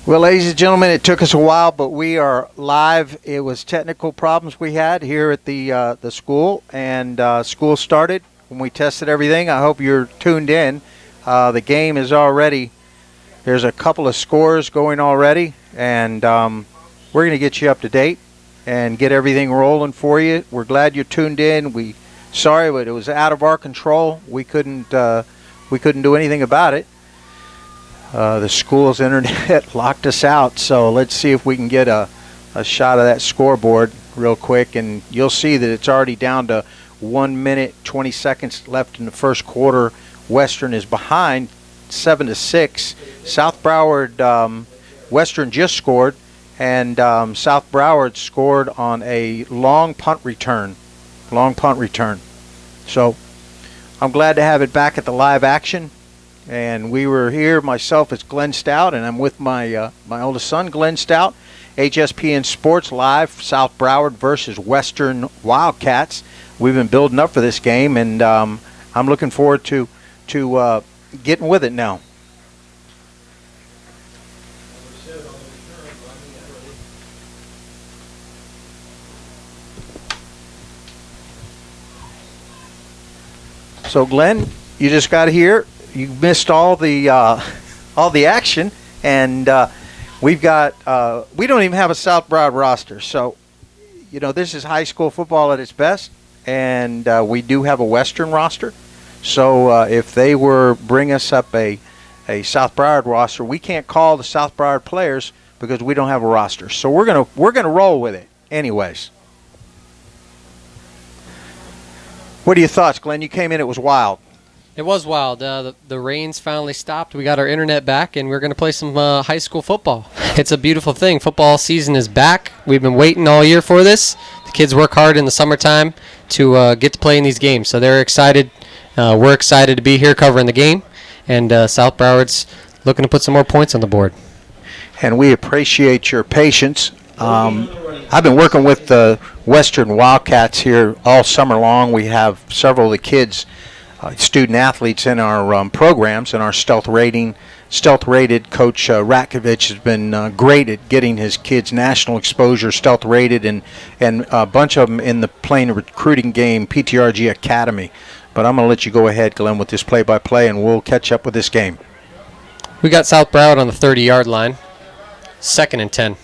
Well, ladies and gentlemen, it took us a while, but we are live. It was technical problems we had here at the school, and school started when we tested everything. I hope you're tuned in. The game is already, there's a couple of scores going already, and we're going to get you up to date and get everything rolling for you. We're glad you're tuned in. Sorry, but it was out of our control. We couldn't do anything about it. The school's internet locked us out, so let's see if we can get a shot of that scoreboard real quick, and you'll see that it's already down to 1 minute 20 seconds left in the first quarter. Western is behind 7-6. South Broward, Western just scored, and South Broward scored on a long punt return. So I'm glad to have it back at the live action. And we were here, myself as Glenn Stout, and I'm with my oldest son, Glenn Stout. HSPN Sports Live, South Broward versus Western Wildcats. We've been building up for this game, and I'm looking forward to getting with it now. So, Glenn, you just got here. You missed all the action, and we don't even have a South Broward roster. So, this is high school football at its best, and we do have a Western roster. So if they bring us up a South Broward roster, we can't call the South Broward players because we don't have a roster. So we're gonna roll with it, anyways. What are your thoughts, Glenn? You came in; it was wild. It was wild. The rains finally stopped. We got our internet back, and we're going to play some high school football. It's a beautiful thing. Football season is back. We've been waiting all year for this. The kids work hard in the summertime to get to play in these games, so they're excited. We're excited to be here covering the game, and South Broward's looking to put some more points on the board. And we appreciate your patience. I've been working with the Western Wildcats here all summer long. We have several of the kids, student athletes in our programs, and our stealth-rated Coach Ratkovich has been great at getting his kids national exposure, stealth-rated, and a bunch of them in the playing recruiting game, PTRG Academy. But I'm going to let you go ahead, Glenn, with this play-by-play, and we'll catch up with this game. We got South Broward on the 30-yard line, 2nd and 10.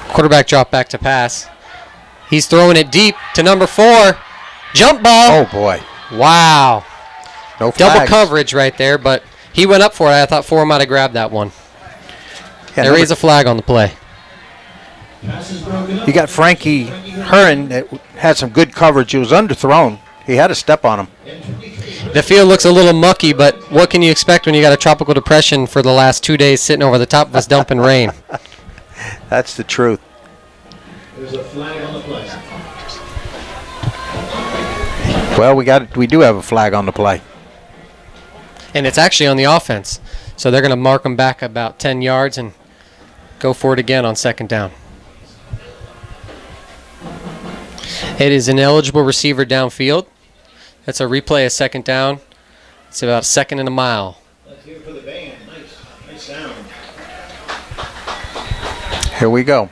Quarterback drop back to pass. He's throwing it deep to number 4. Jump ball. Oh, boy. Wow. No flags. Double coverage right there, but he went up for it. I thought 4 might have grabbed that one. Yeah, there is a flag on the play. You got Frankie Hearn that had some good coverage. It was underthrown. He had a step on him. The field looks a little mucky, but what can you expect when you got a tropical depression for the last 2 days sitting over the top of us dumping rain? That's the truth. There's a flag on the play. Well, we do have a flag on the play. And it's actually on the offense. So they're going to mark them back about 10 yards and go for it again on 2nd down. It is an eligible receiver downfield. That's a replay of 2nd down. It's about 2nd and a mile. Let's hear it for the band. Nice sound. Here we go.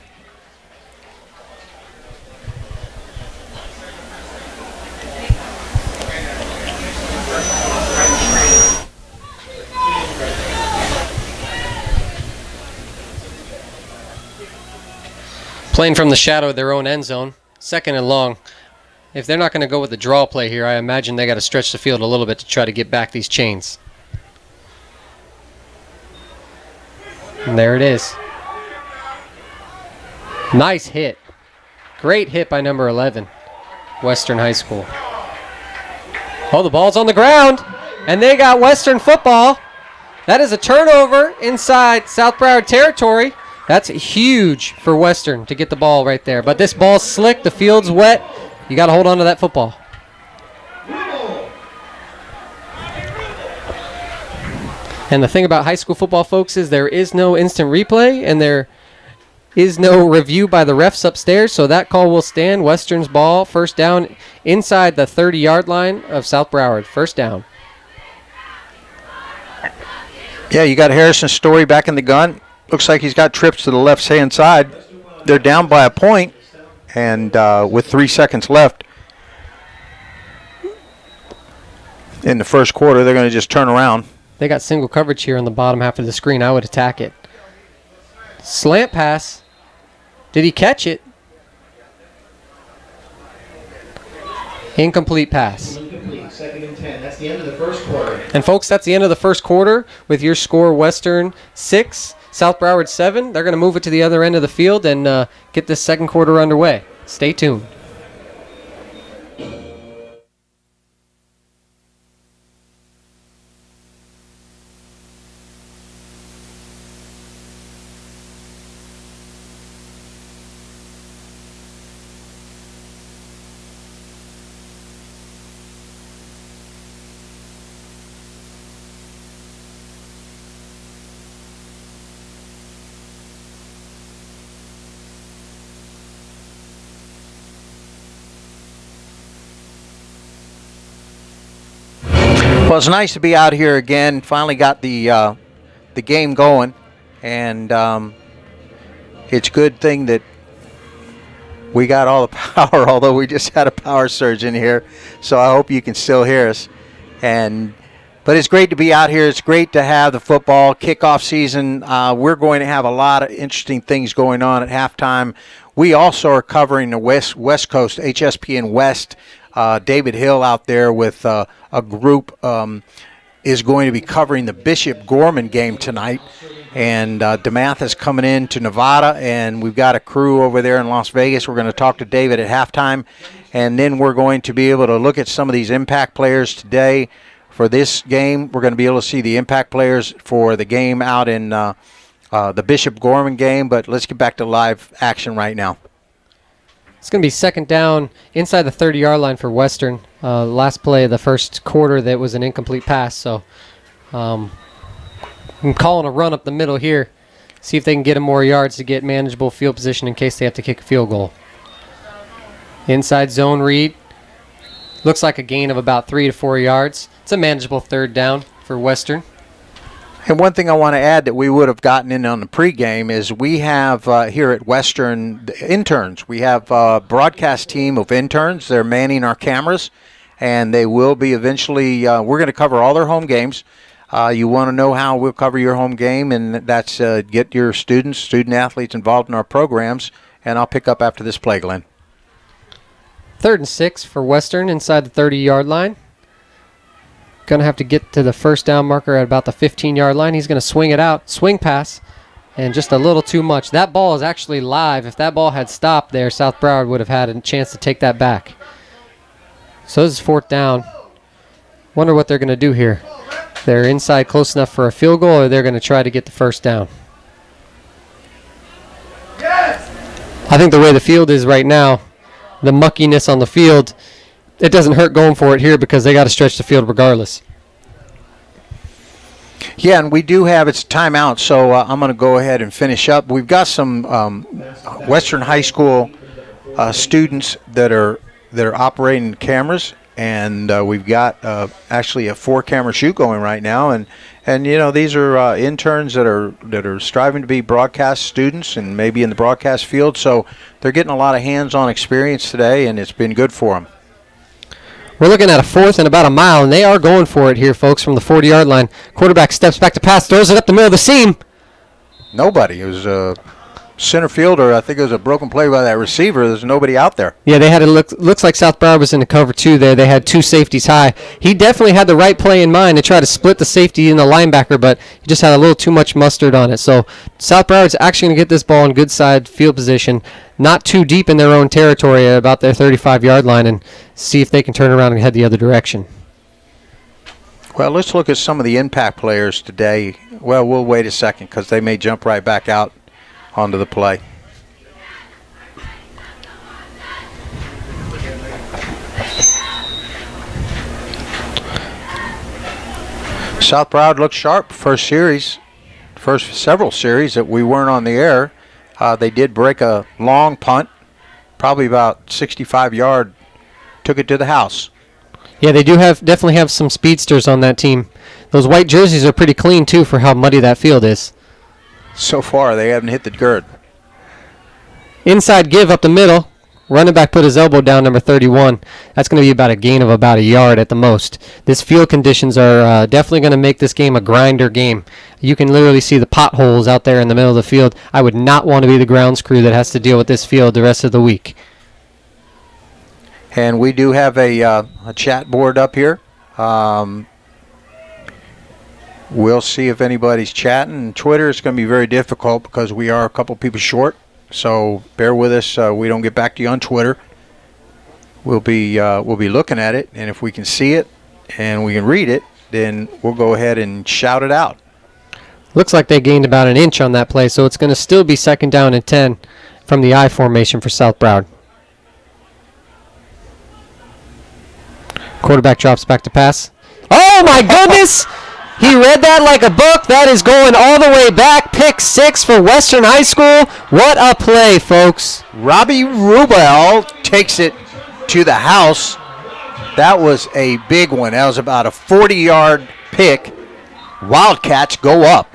Playing from the shadow of their own end zone, 2nd and long. If they're not going to go with the draw play here, I imagine they got to stretch the field a little bit to try to get back these chains. And there it is. Nice hit. Great hit by number 11, Western High School. Oh, the ball's on the ground, and they got Western football. That is a turnover inside South Broward territory. That's huge for Western to get the ball right there. But this ball's slick. The field's wet. You got to hold on to that football. And the thing about high school football, folks, is there is no instant replay, and there is no review by the refs upstairs, so that call will stand. Western's ball, 1st down inside the 30-yard line of South Broward. 1st down. Yeah, you got Harrison Story back in the gun. Looks like he's got trips to the left-hand side. They're down by a point, and with 3 seconds left in the first quarter, they're going to just turn around. They got single coverage here on the bottom half of the screen. I would attack it. Slant pass. Did he catch it? Incomplete pass. Incomplete. 2nd and 10. That's the end of the first quarter. And folks, that's the end of the first quarter with your score: Western 6, South Broward 7. They're going to move it to the other end of the field and get this second quarter underway. Stay tuned. Well, it's nice to be out here again. Finally got the game going, and it's a good thing that we got all the power, although we just had a power surge in here. So I hope you can still hear us. But it's great to be out here. It's great to have the football kickoff season. We're going to have a lot of interesting things going on at halftime. We also are covering the West Coast, HSPN West. David Hill out there with a group is going to be covering the Bishop Gorman game tonight. And DeMath is coming in to Nevada, and we've got a crew over there in Las Vegas. We're going to talk to David at halftime, and then we're going to be able to look at some of these impact players today for this game. We're going to be able to see the impact players for the game out in the Bishop Gorman game, but let's get back to live action right now. It's going to be second down inside the 30-yard line for Western. Last play of the first quarter, that was an incomplete pass. So I'm calling a run up the middle here. See if they can get him more yards to get manageable field position in case they have to kick a field goal. Inside zone read. Looks like a gain of about 3 to 4 yards. It's a manageable third down for Western. And one thing I want to add that we would have gotten in on the pregame is we have here at Western interns. We have a broadcast team of interns. They're manning our cameras, and they will be eventually we're going to cover all their home games. You want to know how we'll cover your home game, and that's get your student athletes involved in our programs, and I'll pick up after this play, Glenn. 3rd and 6 for Western inside the 30-yard line. Going to have to get to the first down marker at about the 15-yard line. He's going to swing it out, swing pass, and just a little too much. That ball is actually live. If that ball had stopped there, South Broward would have had a chance to take that back. So this is 4th down. Wonder what they're going to do here. They're inside close enough for a field goal, or they're going to try to get the first down. I think the way the field is right now, the muckiness on the field, it doesn't hurt going for it here because they got to stretch the field regardless. Yeah, and we do have its timeout, so I'm going to go ahead and finish up. We've got some Western High School students that are operating cameras, and we've got actually a 4-camera shoot going right now, and you know, these are interns that are striving to be broadcast students and maybe in the broadcast field, so they're getting a lot of hands-on experience today, and it's been good for them. We're looking at a 4th and about a mile, and they are going for it here, folks, from the 40-yard line. Quarterback steps back to pass, throws it up the middle of the seam. Nobody. It was a center fielder. I think it was a broken play by that receiver. There's nobody out there. Yeah, they had looks like South Broward was in the cover 2 there. They had 2 safeties high. He definitely had the right play in mind to try to split the safety and the linebacker, but he just had a little too much mustard on it. So South Broward's actually going to get this ball in good side field position, not too deep in their own territory at about their 35-yard line, and see if they can turn around and head the other direction. Well, let's look at some of the impact players today. Well, we'll wait a second because they may jump right back out onto the play. South Broward looked sharp first several series that we weren't on the air. They did break a long punt, probably about 65-yard, took it to the house. Yeah, they do definitely have some speedsters on that team. Those white jerseys are pretty clean, too, for how muddy that field is. So far, they haven't hit the dirt. Inside give up the middle. Running back put his elbow down, number 31. That's going to be about a gain of about a yard at the most. This field conditions are definitely going to make this game a grinder game. You can literally see the potholes out there in the middle of the field. I would not want to be the grounds crew that has to deal with this field the rest of the week. And we do have a chat board up here. We'll see if anybody's chatting. Twitter is going to be very difficult because we are a couple people short. So bear with us. We don't get back to you on Twitter. We'll be looking at it, and if we can see it and we can read it, then we'll go ahead and shout it out. Looks like they gained about an inch on that play, so it's going to still be 2nd down and 10 from the I formation for South Broward. Quarterback drops back to pass. Oh my goodness! He read that like a book. That is going all the way back. Pick 6 for Western High School. What a play, folks. Robbie Rubel takes it to the house. That was a big one. That was about a 40-yard pick. Wildcats go up.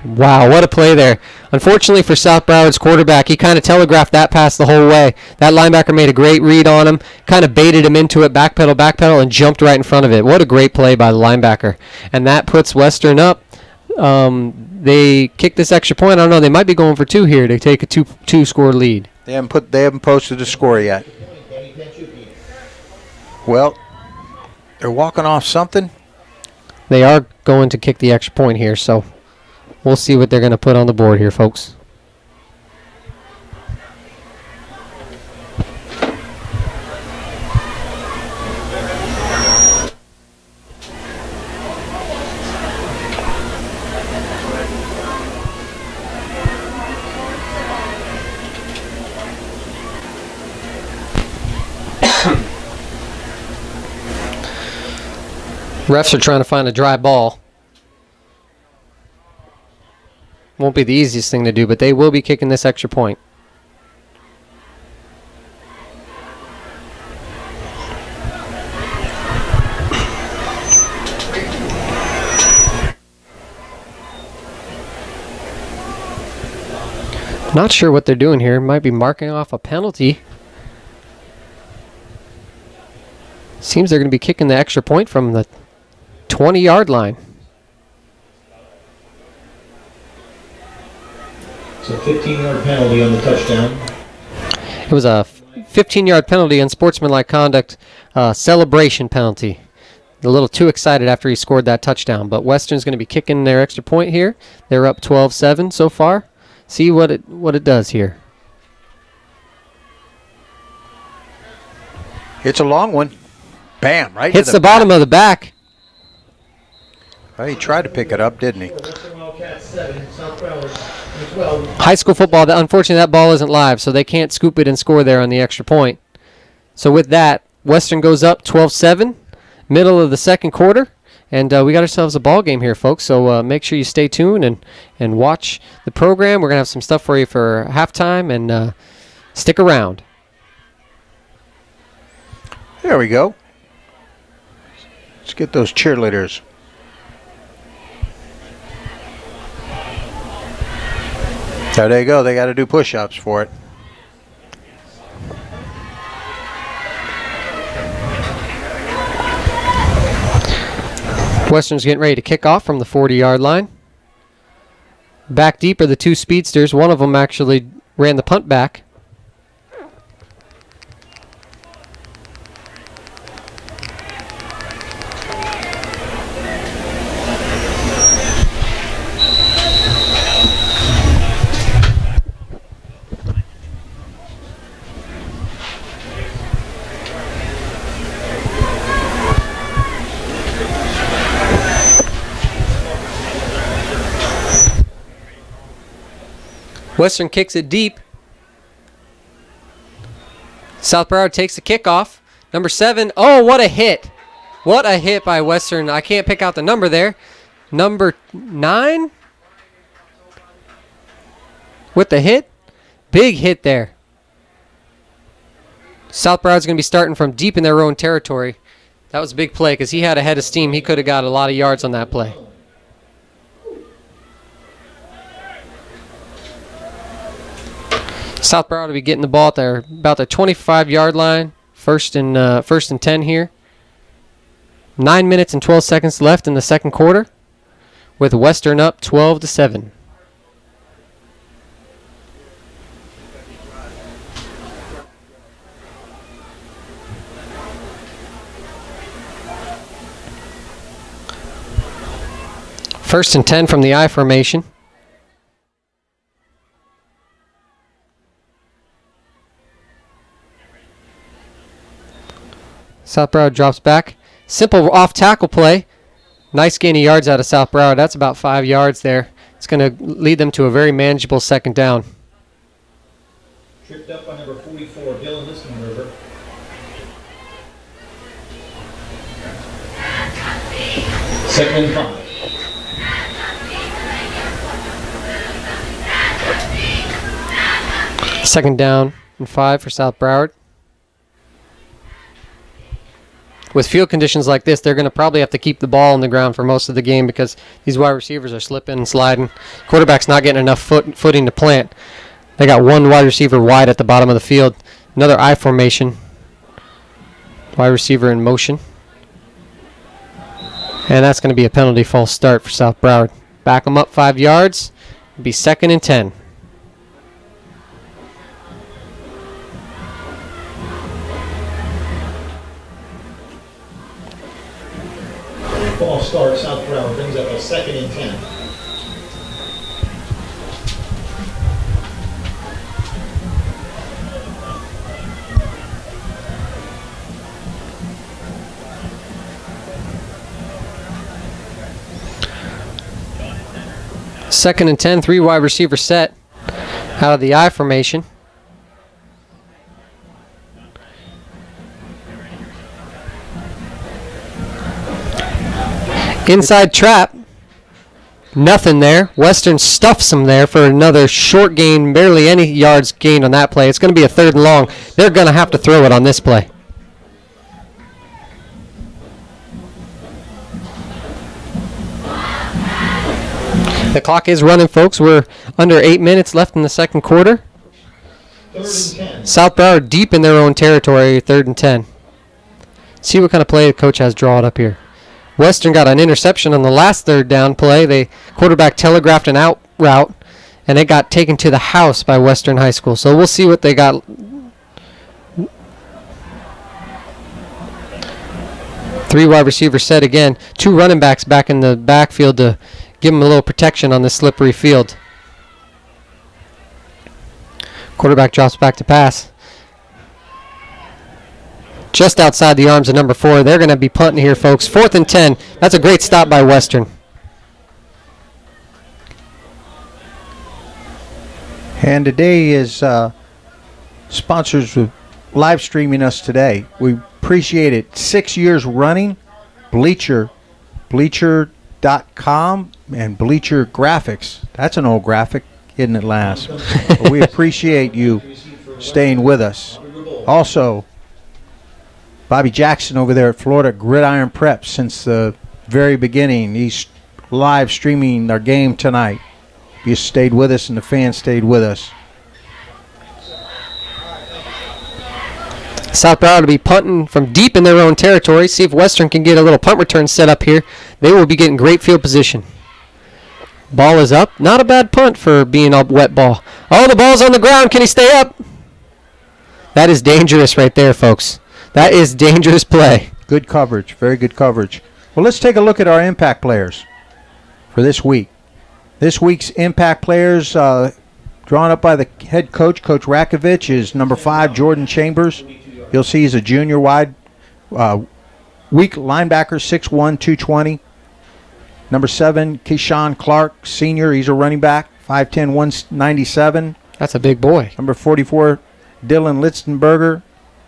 Wow, what a play there. Unfortunately for South Broward's quarterback, he kind of telegraphed that pass the whole way. That linebacker made a great read on him, kind of baited him into it, backpedal, and jumped right in front of it. What a great play by the linebacker. And that puts Western up. They kick this extra point. I don't know, they might be going for 2 here to take a two-score lead. They haven't posted the score yet. Well, they're walking off something. They are going to kick the extra point here, so we'll see what they're going to put on the board here, folks. Refs are trying to find a dry ball. Won't be the easiest thing to do, but they will be kicking this extra point. Not sure what they're doing here. Might be marking off a penalty. Seems they're going to be kicking the extra point from the 20-yard line. So 15-yard penalty on the touchdown. It was a 15-yard penalty on sportsmanlike conduct, celebration penalty. A little too excited after he scored that touchdown. But Western's going to be kicking their extra point here. They're up 12-7 so far. See what it does here. It's a long one. Bam, right Hits to the bottom of the back. Well, he tried to pick it up, didn't he? High school football, unfortunately that ball isn't live, so they can't scoop it and score there on the extra point. So with that, Western goes up 12-7, middle of the second quarter, and we got ourselves a ball game here, folks. So make sure you stay tuned and watch the program. We're going to have some stuff for you for halftime, and stick around. There we go. Let's get those cheerleaders. There you go. They got to do push-ups for it. Western's getting ready to kick off from the 40-yard line. Back deep are the 2 speedsters. One of them actually ran the punt back. Western kicks it deep. South Broward takes the kickoff. Number 7. Oh, what a hit. What a hit by Western. I can't pick out the number there. Number 9? With the hit. Big hit there. South Broward's going to be starting from deep in their own territory. That was a big play because he had a head of steam. He could have got a lot of yards on that play. South Broward will be getting the ball at about the 25-yard line. First and 10 here. 9 minutes and 12 seconds left in the second quarter, with Western up 12-7. First and 10 from the I formation. South Broward drops back. Simple off-tackle play. Nice gain of yards out of South Broward. That's about 5 yards there. It's going to lead them to a very manageable second down. Tripped up by number 44, Dylan Listenberger. Second and 5. Second down and 5 for South Broward. With field conditions like this, they're going to probably have to keep the ball on the ground for most of the game because these wide receivers are slipping and sliding. Quarterback's not getting enough footing to plant. They got one wide receiver wide at the bottom of the field. Another I formation. Wide receiver in motion. And that's going to be a penalty false start for South Broward. Back them up 5 yards. It'll be second and 10. False start, South Broward brings up a second and 10. Second and 10, 3 wide receiver set out of the I formation. Inside trap. Nothing there. Western stuffs them there for another short gain, barely any yards gained on that play. It's going to be a third and long. They're going to have to throw it on this play. The clock is running, folks. We're under 8 minutes left in the second quarter. Third and 10. South Broward deep in their own territory, third and 10. See what kind of play the coach has drawn up here. Western got an interception on the last third down play. The quarterback telegraphed an out route, and it got taken to the house by Western High School. So we'll see what they got. Three wide receivers set again. 2 running backs back in the backfield to give them a little protection on this slippery field. Quarterback drops back to pass. Just outside the arms of number 4. They're going to be punting here, folks. 4th and 10. That's a great stop by Western. And today is sponsors of live streaming us today. We appreciate it. 6 years running. Bleacher.com and Bleacher Graphics. That's an old graphic, isn't it, Lance? But we appreciate you staying with us. Also, Bobby Jackson over there at Florida Gridiron Prep since the very beginning. He's live streaming our game tonight. You stayed with us and the fans stayed with us. South Broward will be punting from deep in their own territory. See if Western can get a little punt return set up here. They will be getting great field position. Ball is up. Not a bad punt for being a wet ball. Oh, the ball's on the ground. Can he stay up? That is dangerous right there, folks. That is dangerous play. Good coverage. Very good coverage. Well, let's take a look at our impact players for this week. This week's impact players drawn up by the head coach, Coach Rakovich, is number 5, Jordan Chambers. You'll see he's a junior wide. Weak linebacker, 6'1", 220. Number 7, Keyshawn Clark, senior. He's a running back, 5'10", 197. That's a big boy. Number 44, Dylan Lichtenberger.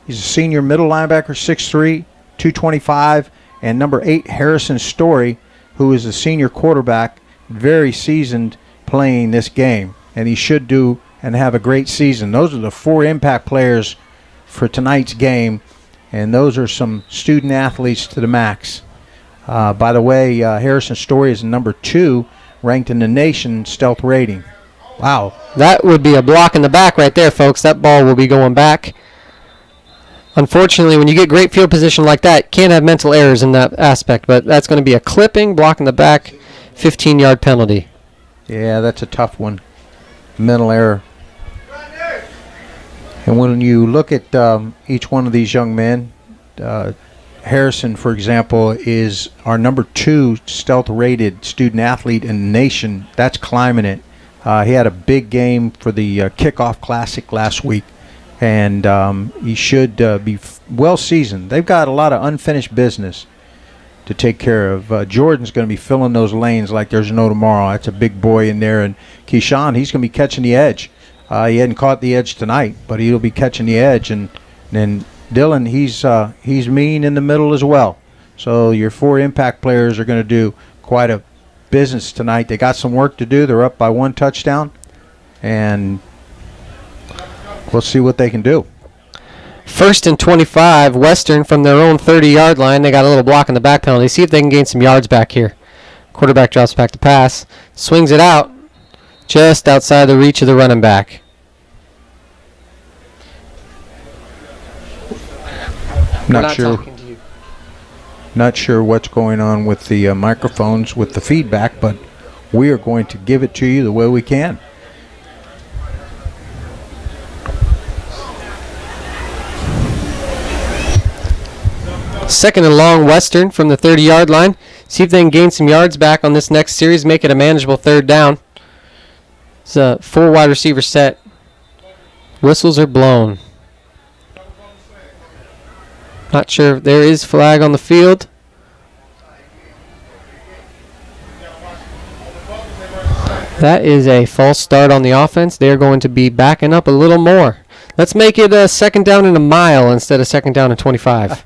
He's a senior middle linebacker, 6'3", 225. And number 8, Harrison Story, who is a senior quarterback, very seasoned playing this game. And he should do and have a great season. Those are the 4 impact players for tonight's game. and those are some student athletes to the max. By the way, Harrison Story is number 2 ranked in the nation stealth rating. Wow. That would be a block in the back right there, folks. That ball will be going back. Unfortunately, when you get great field position like that, can't have mental errors in that aspect, but that's going to be a clipping, block in the back, 15-yard penalty. Yeah, that's a tough one. Mental error. And when you look at each one of these young men, Harrison, for example, is our number 2 stealth-rated student athlete in the nation. That's climbing it. He had a big game for the kickoff classic last week, and he should be well seasoned. They've got a lot of unfinished business to take care of. Jordan's going to be filling those lanes like there's no tomorrow. That's a big boy in there. And Keyshawn, he's going to be catching the edge. He hadn't caught the edge tonight, but he'll be catching the edge. And then Dylan, he's mean in the middle as well. So your 4 impact players are going to do quite a business tonight. They got some work to do. They're up by 1 touchdown, and we'll see what they can do. 1st and 25, Western from their own 30-yard line. They got a little block in the back penalty. See if they can gain some yards back here. Quarterback drops back to pass. Swings it out just outside the reach of the running back. Not sure what's going on with the microphones with the feedback, but we are going to give it to you the way we can. Second and long, Western from the 30-yard line. See if they can gain some yards back on this next series, make it a manageable 3rd down. It's a full wide receiver set. Whistles are blown. Not sure if there is flag on the field. That is a false start on the offense. They're going to be backing up a little more. Let's make it a 2nd down and a mile instead of 2nd down and 25.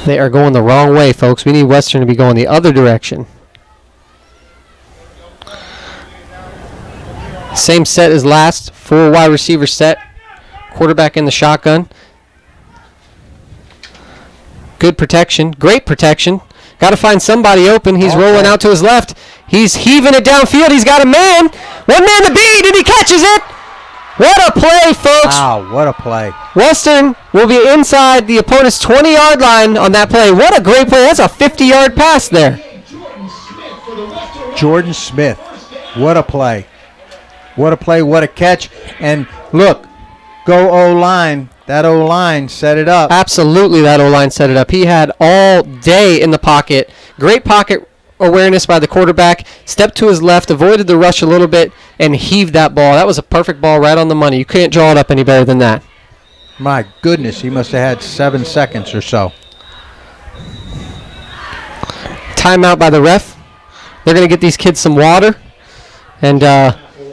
They are going the wrong way, folks. We need Western to be going the other direction. Same set as last. 4 wide receiver set. Quarterback in the shotgun. Good protection. Great protection. Got to find somebody open. He's rolling out to his left. He's heaving it downfield. He's got a man. 1 man to beat, and he catches it. What a play, folks. Wow, what a play. Western will be inside the opponent's 20-yard line on that play. What a great play. That's a 50-yard pass there. Jordan Smith. What a play. What a play, what a catch. And look, go O-line. That O-line set it up. Absolutely, that O-line set it up. He had all day in the pocket. Great pocket awareness by the quarterback. Stepped to his left, avoided the rush a little bit, and heaved that ball. That was a perfect ball right on the money. You can't draw it up any better than that. My goodness, he must have had 7 seconds or so. Timeout by the ref. They're going to get these kids some water. And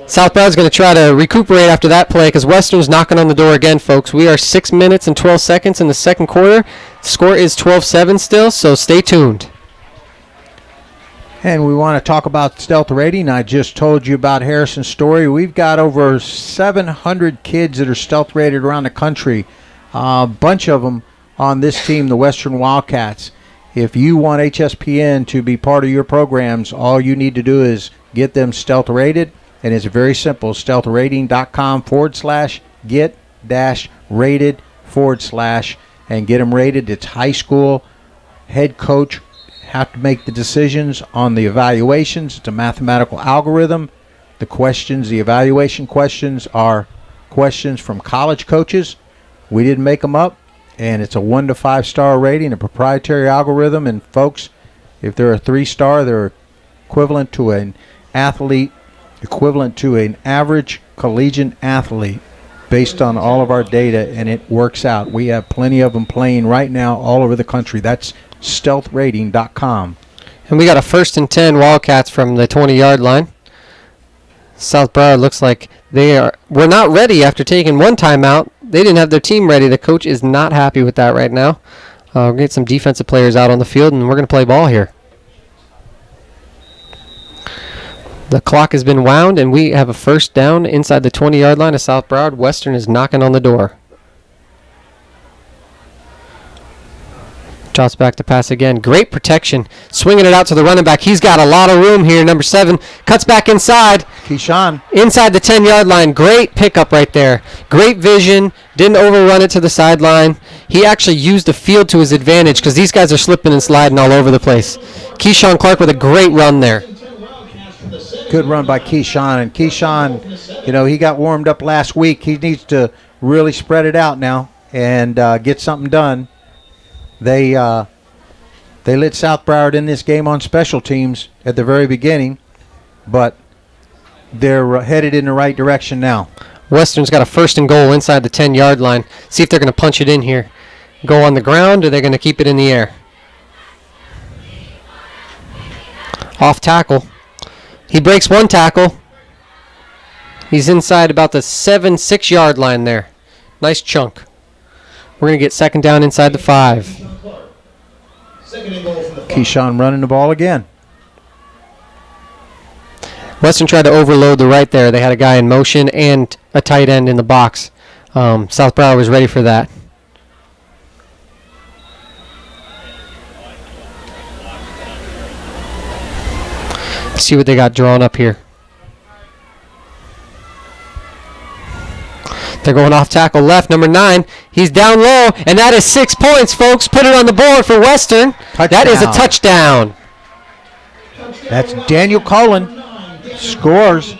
South Broward's going to try to recuperate after that play because Western's knocking on the door again, folks. We are 6 minutes and 12 seconds in the 2nd quarter. The score is 12-7 still, so stay tuned. And we want to talk about stealth rating. I just told you about Harrison's story. We've got over 700 kids that are stealth rated around the country. A bunch of them on this team, the Western Wildcats. If you want HSPN to be part of your programs, all you need to do is get them stealth rated. And it's very simple, stealthrating.com/get-rated/ and get them rated. It's high school. Head coach have to make the decisions on the evaluations. It's a mathematical algorithm. The questions, the evaluation questions are questions from college coaches. We didn't make them up. And it's a 1 to 5 star rating, a proprietary algorithm. And folks, if they're a 3-star, they're equivalent to an athlete, equivalent to an average collegiate athlete based on all of our data, and it works out. We have plenty of them playing right now all over the country. That's stealthrating.com. And we got a 1st and 10 Wildcats from the 20-yard line. South Broward looks like we're not ready after taking 1 timeout. They didn't have their team ready. The coach is not happy with that right now. We're going to get some defensive players out on the field, and we're going to play ball here. The clock has been wound, and we have a first down inside the 20-yard line of South Broward. Western is knocking on the door. Drops back to pass again. Great protection. Swinging it out to the running back. He's got a lot of room here. Number 7 cuts back inside. Keyshawn. Inside the 10-yard line. Great pickup right there. Great vision. Didn't overrun it to the sideline. He actually used the field to his advantage because these guys are slipping and sliding all over the place. Keyshawn Clark with a great run there. Good run by Keyshawn. And Keyshawn, he got warmed up last week. He needs to really spread it out now and get something done. They lit South Broward in this game on special teams at the very beginning, but they're headed in the right direction now. Western's got a 1st and goal inside the 10-yard line. See if they're going to punch it in here. Go on the ground, or they're going to keep it in the air. Off tackle. He breaks one tackle. He's inside about the 6-yard line there. Nice chunk. We're going to get 2nd down inside the 5. Keyshawn running the ball again. Western tried to overload the right there. They had a guy in motion and a tight end in the box. South Broward was ready for that. Let's see what they got drawn up here. They're going off tackle left, number 9. He's down low, and that is 6 points, folks. Put it on the board for Western. Touchdown. That is a touchdown. That's Daniel Cullen. Scores.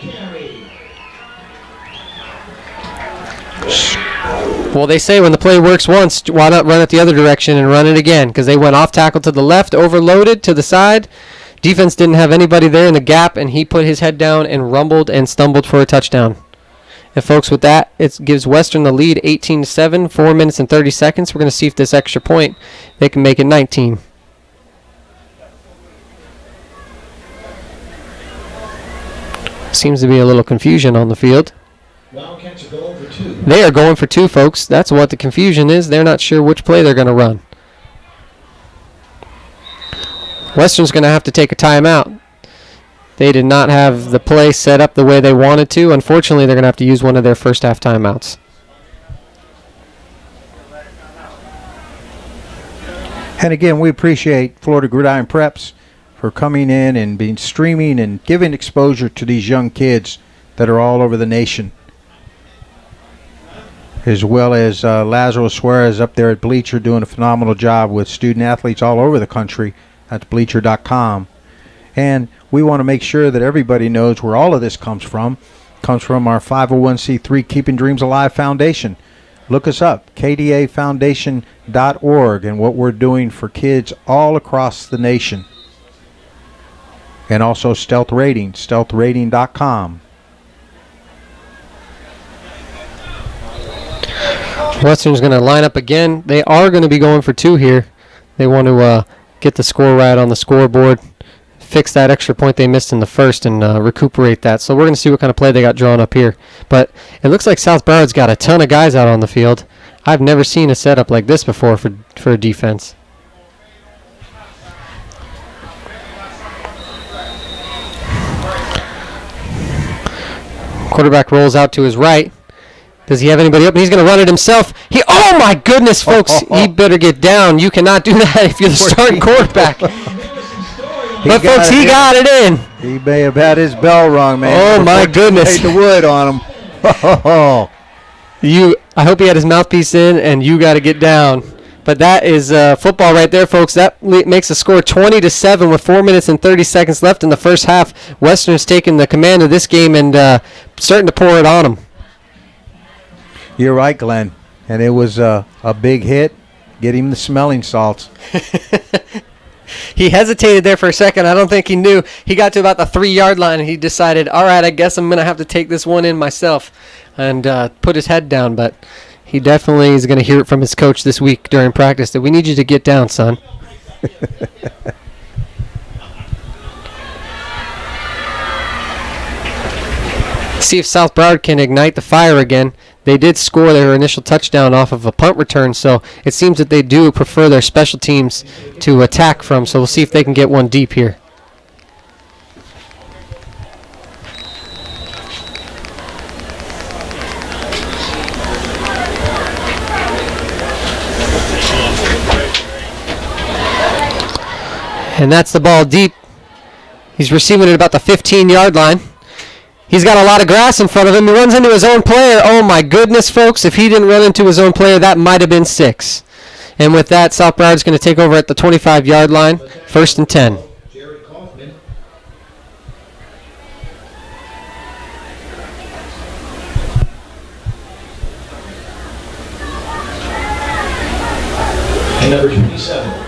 Well, they say when the play works once, why not run it the other direction and run it again? Because they went off tackle to the left, overloaded to the side. Defense didn't have anybody there in the gap, and he put his head down and rumbled and stumbled for a touchdown. And folks, with that, it gives Western the lead 18-7, 4 minutes and 30 seconds. We're going to see if this extra point, they can make it 19. Seems to be a little confusion on the field. Wildcats are going for 2. They are going for 2, folks. That's what the confusion is. They're not sure which play they're going to run. Western's going to have to take a timeout. They did not have the play set up the way they wanted to. Unfortunately, they're going to have to use one of their first half timeouts. And again, we appreciate Florida Gridiron Preps for coming in and being streaming and giving exposure to these young kids that are all over the nation. As well as Lazaro Suarez up there at Bleacher doing a phenomenal job with student athletes all over the country. That's Bleacher.com. And we want to make sure that everybody knows where all of this comes from. It comes from our 501c3 Keeping Dreams Alive Foundation. Look us up, kdafoundation.org, and what we're doing for kids all across the nation. And also Stealth Rating, stealthrating.com. Western's going to line up again. They are going to be going for 2 here. They want to get the score right on the scoreboard, fix that extra point they missed in the first, and recuperate that. So we're going to see what kind of play they got drawn up here. But it looks like South Broward's got a ton of guys out on the field. I've never seen a setup like this before for a defense. Quarterback rolls out to his right. Does he have anybody open? He's going to run it himself. Oh, my goodness, folks. He better get down. You cannot do that if you're the starting quarterback. But, folks, he got it in. He may have had his bell rung, man. Oh, my goodness. Hit the wood on him. I hope he had his mouthpiece in, and you got to get down. But that is football right there, folks. That makes the score 20-7 with 4 minutes and 30 seconds left in the first half. Western's taking the command of this game and starting to pour it on them. You're right, Glenn. And it was a big hit. Get him the smelling salts. He hesitated there for a second. I don't think he knew. He got to about the 3-yard line, and he decided, all right, I guess I'm going to have to take this one in myself, and put his head down. But he definitely is going to hear it from his coach this week during practice that we need you to get down, son. See if South Broward can ignite the fire again. They did score their initial touchdown off of a punt return, so it seems that they do prefer their special teams to attack from, so we'll see if they can get one deep here. And that's the ball deep. He's receiving it about the 15-yard line. He's got a lot of grass in front of him. He runs into his own player. Oh, my goodness, folks. If he didn't run into his own player, that might have been 6. And with that, South Broward's going to take over at the 25-yard line, 1st and 10. And number 27.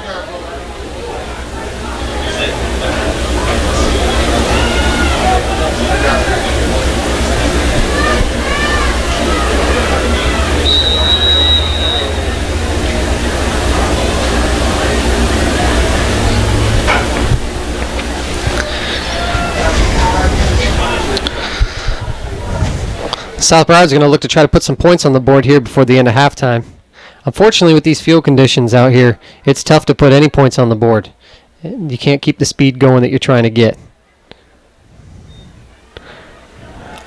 South Broward's going to look to try to put some points on the board here before the end of halftime. Unfortunately, with these field conditions out here, it's tough to put any points on the board. You can't keep the speed going that you're trying to get.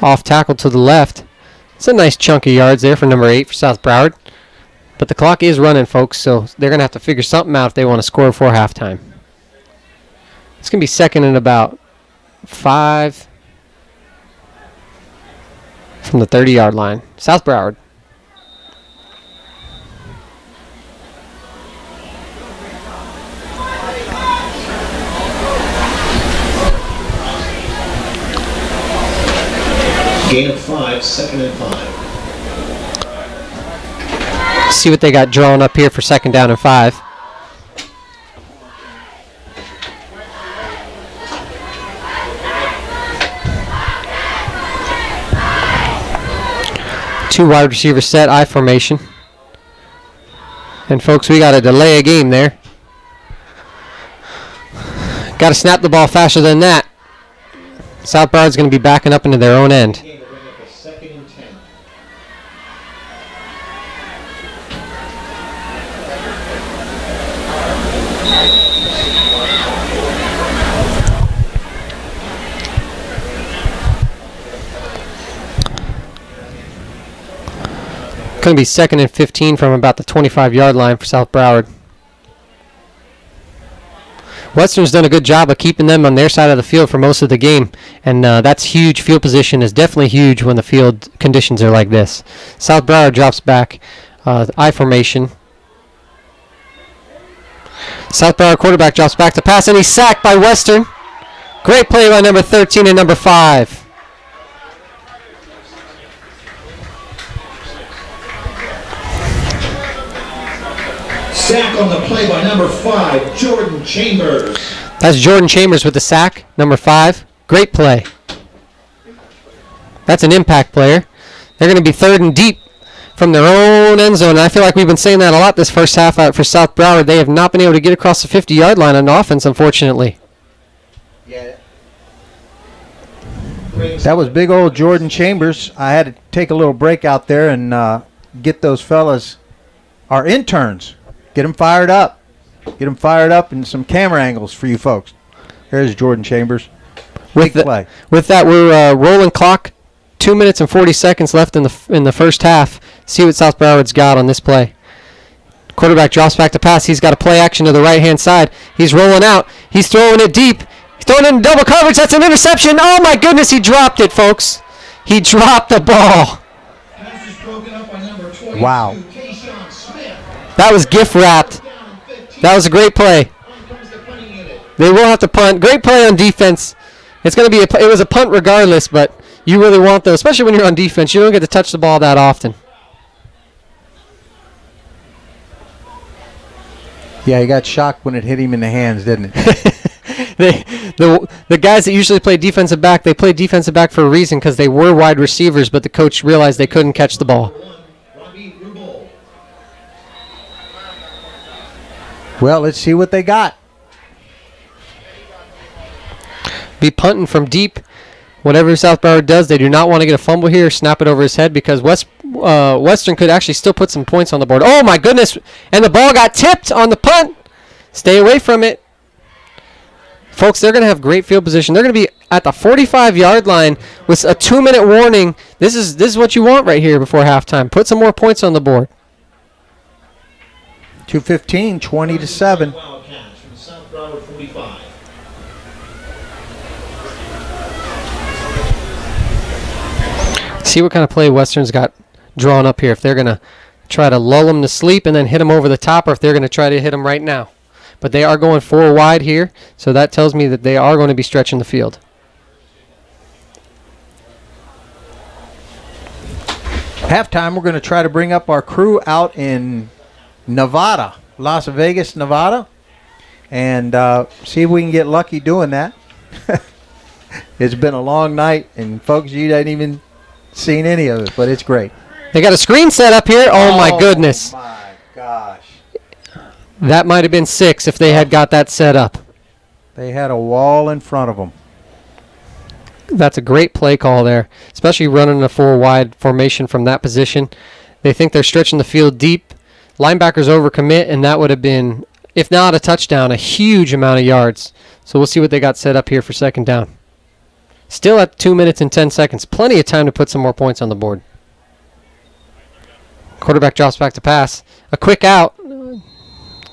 Off tackle to the left. It's a nice chunk of yards there for number 8 for South Broward. But the clock is running, folks, so they're going to have to figure something out if they want to score before halftime. It's going to be 2nd and about 5 from the 30-yard line. South Broward. Gain of 5, 2nd and 5. See what they got drawn up here for 2nd down and 5. Two wide receiver set, I formation. And folks, we got to delay a game there. Got to snap the ball faster than that. South Broward's going to be backing up into their own end. Going to be 2nd and 15 from about the 25-yard line for South Broward. Western's done a good job of keeping them on their side of the field for most of the game, and that's huge. Field position is definitely huge when the field conditions are like this. South Broward drops back, I formation. South Broward quarterback drops back to pass, and he's sacked by Western. Great play by number 13 and number 5. Sack on the play by number 5, Jordan Chambers. That's Jordan Chambers with the sack, number 5. Great play. That's an impact player. They're going to be 3rd and deep from their own end zone. And I feel like we've been saying that a lot this first half out for South Broward. They have not been able to get across the 50-yard line on offense, unfortunately. Yeah. That was big old Jordan Chambers. I had to take a little break out there and get those fellas, our interns, get them fired up. Get them fired up and some camera angles for you folks. There's Jordan Chambers. Big play. With that, we're rolling clock. 2 minutes and 40 seconds left in the first half. See what South Broward's got on this play. Quarterback drops back to pass. He's got a play action to the right-hand side. He's rolling out. He's throwing it deep. He's throwing it in double coverage. That's an interception. Oh, my goodness, he dropped it, folks. He dropped the ball. Wow. That was gift wrapped. That was a great play. They will have to punt. Great play on defense. It's going to be it was a punt regardless, but you really want those, especially when you're on defense. You don't get to touch the ball that often. Yeah, he got shocked when it hit him in the hands, didn't it? The guys that usually play defensive back, they play defensive back for a reason because they were wide receivers, but the coach realized they couldn't catch the ball. Well, let's see what they got. Be punting from deep. Whatever South Broward does, they do not want to get a fumble here, snap it over his head, because Western could actually still put some points on the board. Oh, my goodness. And the ball got tipped on the punt. Stay away from it. Folks, they're going to have great field position. They're going to be at the 45-yard line with a 2-minute warning. This is what you want right here before halftime. Put some more points on the board. 2:15, 20-7. Wildcats from South Broward 45. See what kind of play Western's got drawn up here. If they're going to try to lull them to sleep and then hit them over the top, or if they're going to try to hit them right now. But they are going 4 wide here, so that tells me that they are going to be stretching the field. Halftime, we're going to try to bring up our crew out in Nevada, Las Vegas, Nevada, and see if we can get lucky doing that. It's been a long night, and folks, you ain't even seen any of it, but it's great. They got a screen set up here. Oh my goodness. Oh, my gosh. That might have been 6 if they had got that set up. They had a wall in front of them. That's a great play call there, especially running a 4 wide formation from that position. They think they're stretching the field deep. Linebackers overcommit, and that would have been, if not a touchdown, a huge amount of yards. So we'll see what they got set up here for second down. Still at 2 minutes and 10 seconds. Plenty of time to put some more points on the board. Quarterback drops back to pass. A quick out.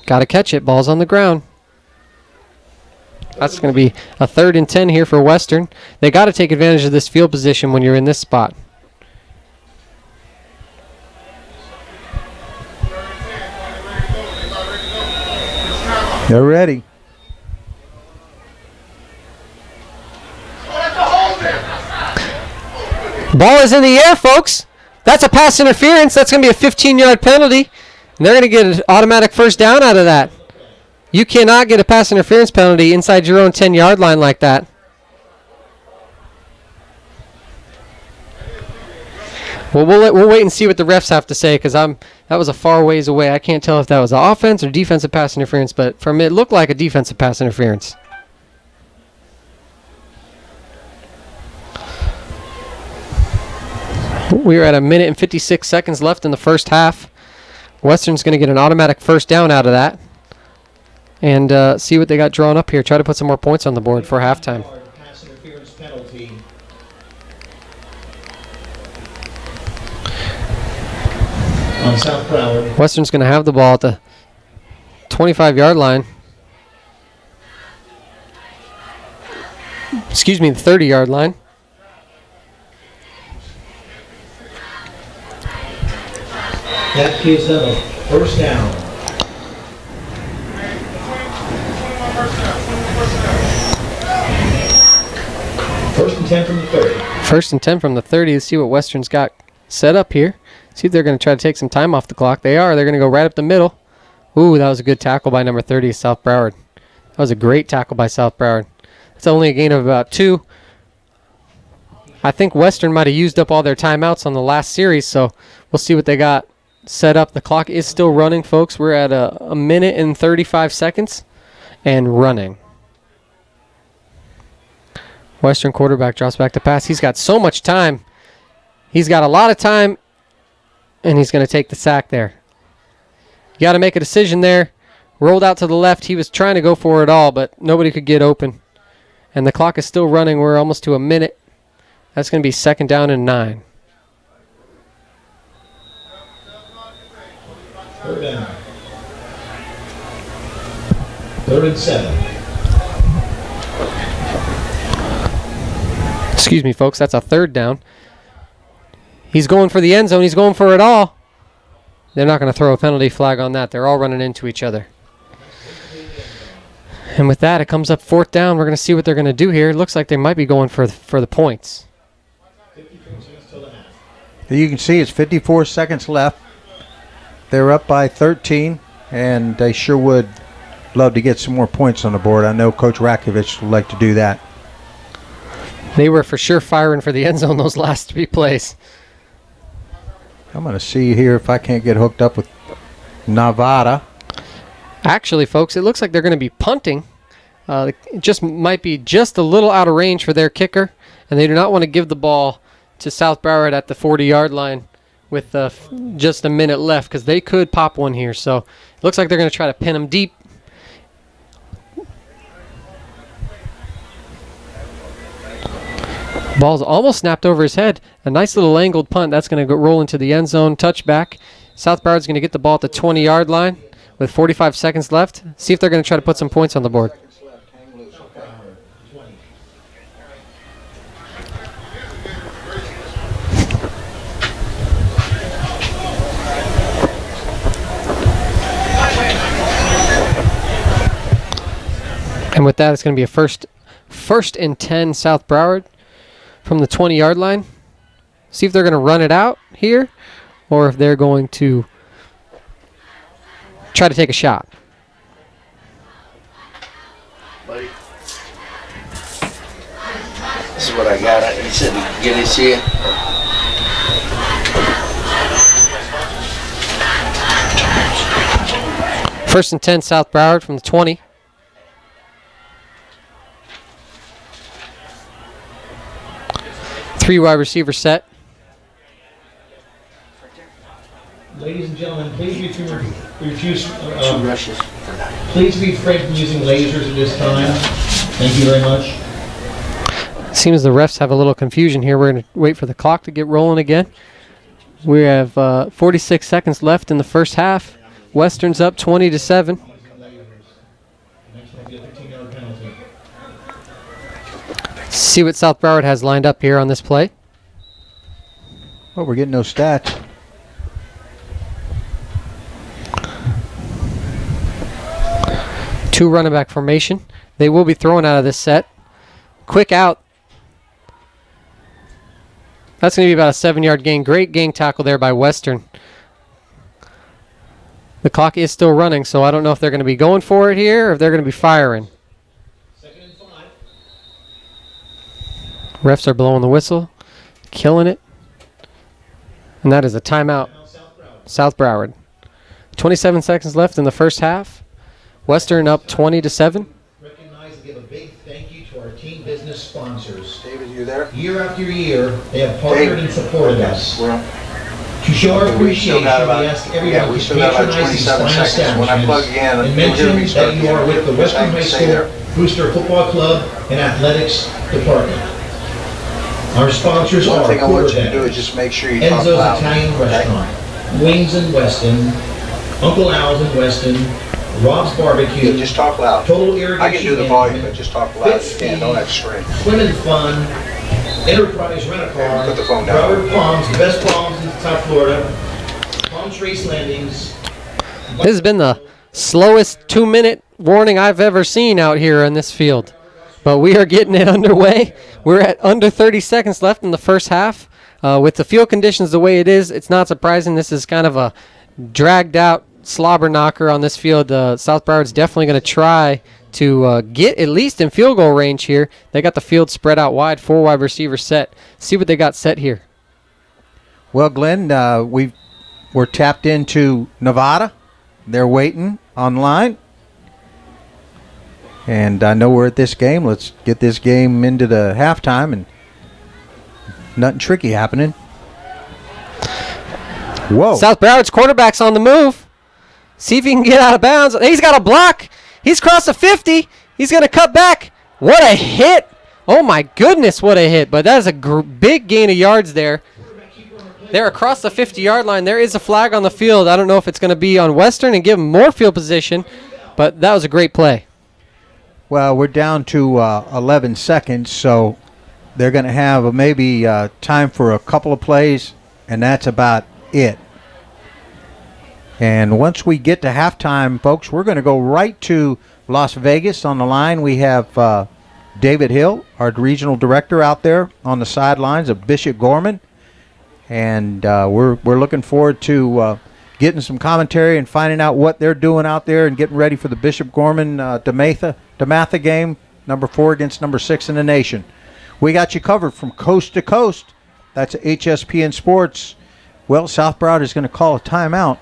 Got to catch it. Ball's on the ground. That's going to be a 3rd and 10 here for Western. They got to take advantage of this field position when you're in this spot. They're ready. Ball is in the air, folks. That's a pass interference. That's going to be a 15-yard penalty. And they're going to get an automatic first down out of that. You cannot get a pass interference penalty inside your own 10-yard line like that. Well, we'll wait and see what the refs have to say, because that was a far ways away. I can't tell if that was an offense or defensive pass interference, but from it looked like a defensive pass interference. We are at 1 minute and 56 seconds left in the first half. Western's going to get an automatic first down out of that. And see what they got drawn up here. Try to put some more points on the board for halftime. Pass interference penalty. On South Broward. Western's going to have the ball at the 25-yard line. Excuse me, the 30-yard line. That gives them a first down. First and 10 from the 30. First and 10 from the 30. Let's see what Western's got set up here. See if they're going to try to take some time off the clock. They are. They're going to go right up the middle. Ooh, that was a good tackle by number 30, South Broward. That was a great tackle by South Broward. It's only a gain of about 2. I think Western might have used up all their timeouts on the last series, so we'll see what they got set up. The clock is still running, folks. We're at a minute and 35 seconds and running. Western quarterback drops back to pass. He's got so much time. He's got a lot of time, and he's going to take the sack there. You got to make a decision there. Rolled out to the left. He was trying to go for it all, but nobody could get open. And the clock is still running. We're almost to a minute. That's going to be second down and 9. Third down. 3rd and 7. Excuse me, folks. That's a 3rd down. He's going for the end zone. He's going for it all. They're not going to throw a penalty flag on that. They're all running into each other. And with that, it comes up 4th down. We're going to see what they're going to do here. It looks like they might be going for the points. 54 seconds till the half. You can see it's 54 seconds left. They're up by 13, and they sure would love to get some more points on the board. I know Coach Rakovich would like to do that. They were for sure firing for the end zone those last 3 plays. I'm going to see here if I can't get hooked up with Nevada. Actually, folks, it looks like they're going to be punting. It just might be just a little out of range for their kicker, and they do not want to give the ball to South Broward at the 40-yard line with just a minute left, because they could pop one here. So it looks like they're going to try to pin them deep. Ball's almost snapped over his head. A nice little angled punt. That's going to roll into the end zone. Touchback. South Broward's going to get the ball at the 20-yard line with 45 seconds left. See if they're going to try to put some points on the board. And with that, it's going to be a first and 10 South Broward from the 20-yard line. See if they're going to run it out here or if they're going to try to take a shot. Buddy. This is what I got. He said he could get his here. First and 10 South Broward from the 20. Three wide receiver set. Ladies and gentlemen, please refuse. Two rushes. Please refrain from using lasers at this time. Thank you very much. Seems the refs have a little confusion here. We're going to wait for the clock to get rolling again. We have 46 seconds left in the first half. Western's up 20-7. See what South Broward has lined up here on this play. Well, we're getting no stats. Two running back formation. They will be throwing out of this set. Quick out. That's going to be about a 7-yard gain. Great gang tackle there by Western. The clock is still running, so I don't know if they're going to be going for it here or if they're going to be firing. Refs are blowing the whistle, killing it. And that is a timeout. South Broward. 27 seconds left in the first half. Western up 20-7. Recognize and give a big thank you to our team business sponsors. David, you there? Year after year, they have partnered and supported us. We're on. To show our We still appreciation, got we about, ask everyone we to still got about patronize these 27 fine seconds. When I plug you in, establishments and you'll hear me mention start that you are with the Western High Stay there. School Booster Football Club and Athletics Department. Our sponsors One are thing I want you to do Quarterback, is just make sure you talk Enzo's loud. Italian okay? Restaurant, Wings in Weston, Uncle Al's in Weston, Rob's You Barbecue, just talk loud. Total Irrigation I can do the volume, Management, but just talk loud. Fit You can't, don't have to scream. Swim and Fun, Enterprise Rent-A-Car, Put the phone down. Broward Palms, the best palms in South Florida, Palm Trace Landings. This has been the slowest 2-minute warning I've ever seen out here in this field. But we are getting it underway. We're at under 30 seconds left in the first half. With the field conditions the way it is, it's not surprising. This is kind of a dragged out slobber knocker on this field. South Broward's definitely going to try to get at least in field goal range here. They got the field spread out wide, 4 wide receiver set. See what they got set here. Well, Glenn, we're tapped into Nevada. They're waiting online. And I know we're at this game. Let's get this game into the halftime and nothing tricky happening. Whoa. South Broward's quarterback's on the move. See if he can get out of bounds. He's got a block. He's crossed the 50. He's going to cut back. What a hit. Oh, my goodness, what a hit. But that is a big gain of yards there. They're across the 50-yard line. There is a flag on the field. I don't know if it's going to be on Western and give them more field position, but that was a great play. Well, we're down to 11 seconds, so they're going to have maybe time for a couple of plays, and that's about it. And once we get to halftime, folks, we're going to go right to Las Vegas. On the line, we have David Hill, our regional director, out there on the sidelines of Bishop Gorman. And we're looking forward to getting some commentary and finding out what they're doing out there and getting ready for the Bishop Gorman DeMatha game, number 4 against number 6 in the nation. We got you covered from coast to coast. That's HSPN Sports. Well, South Broward is going to call a timeout.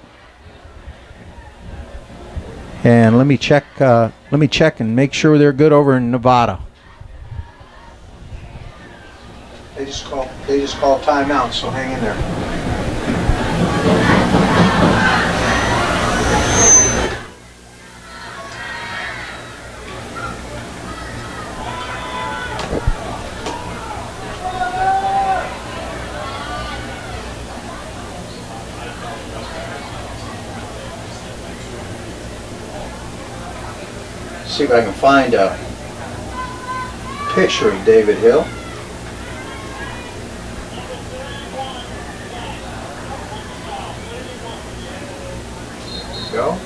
And let me check and make sure they're good over in Nevada. They just call timeout, so hang in there. See if I can find a picture of David Hill. Go.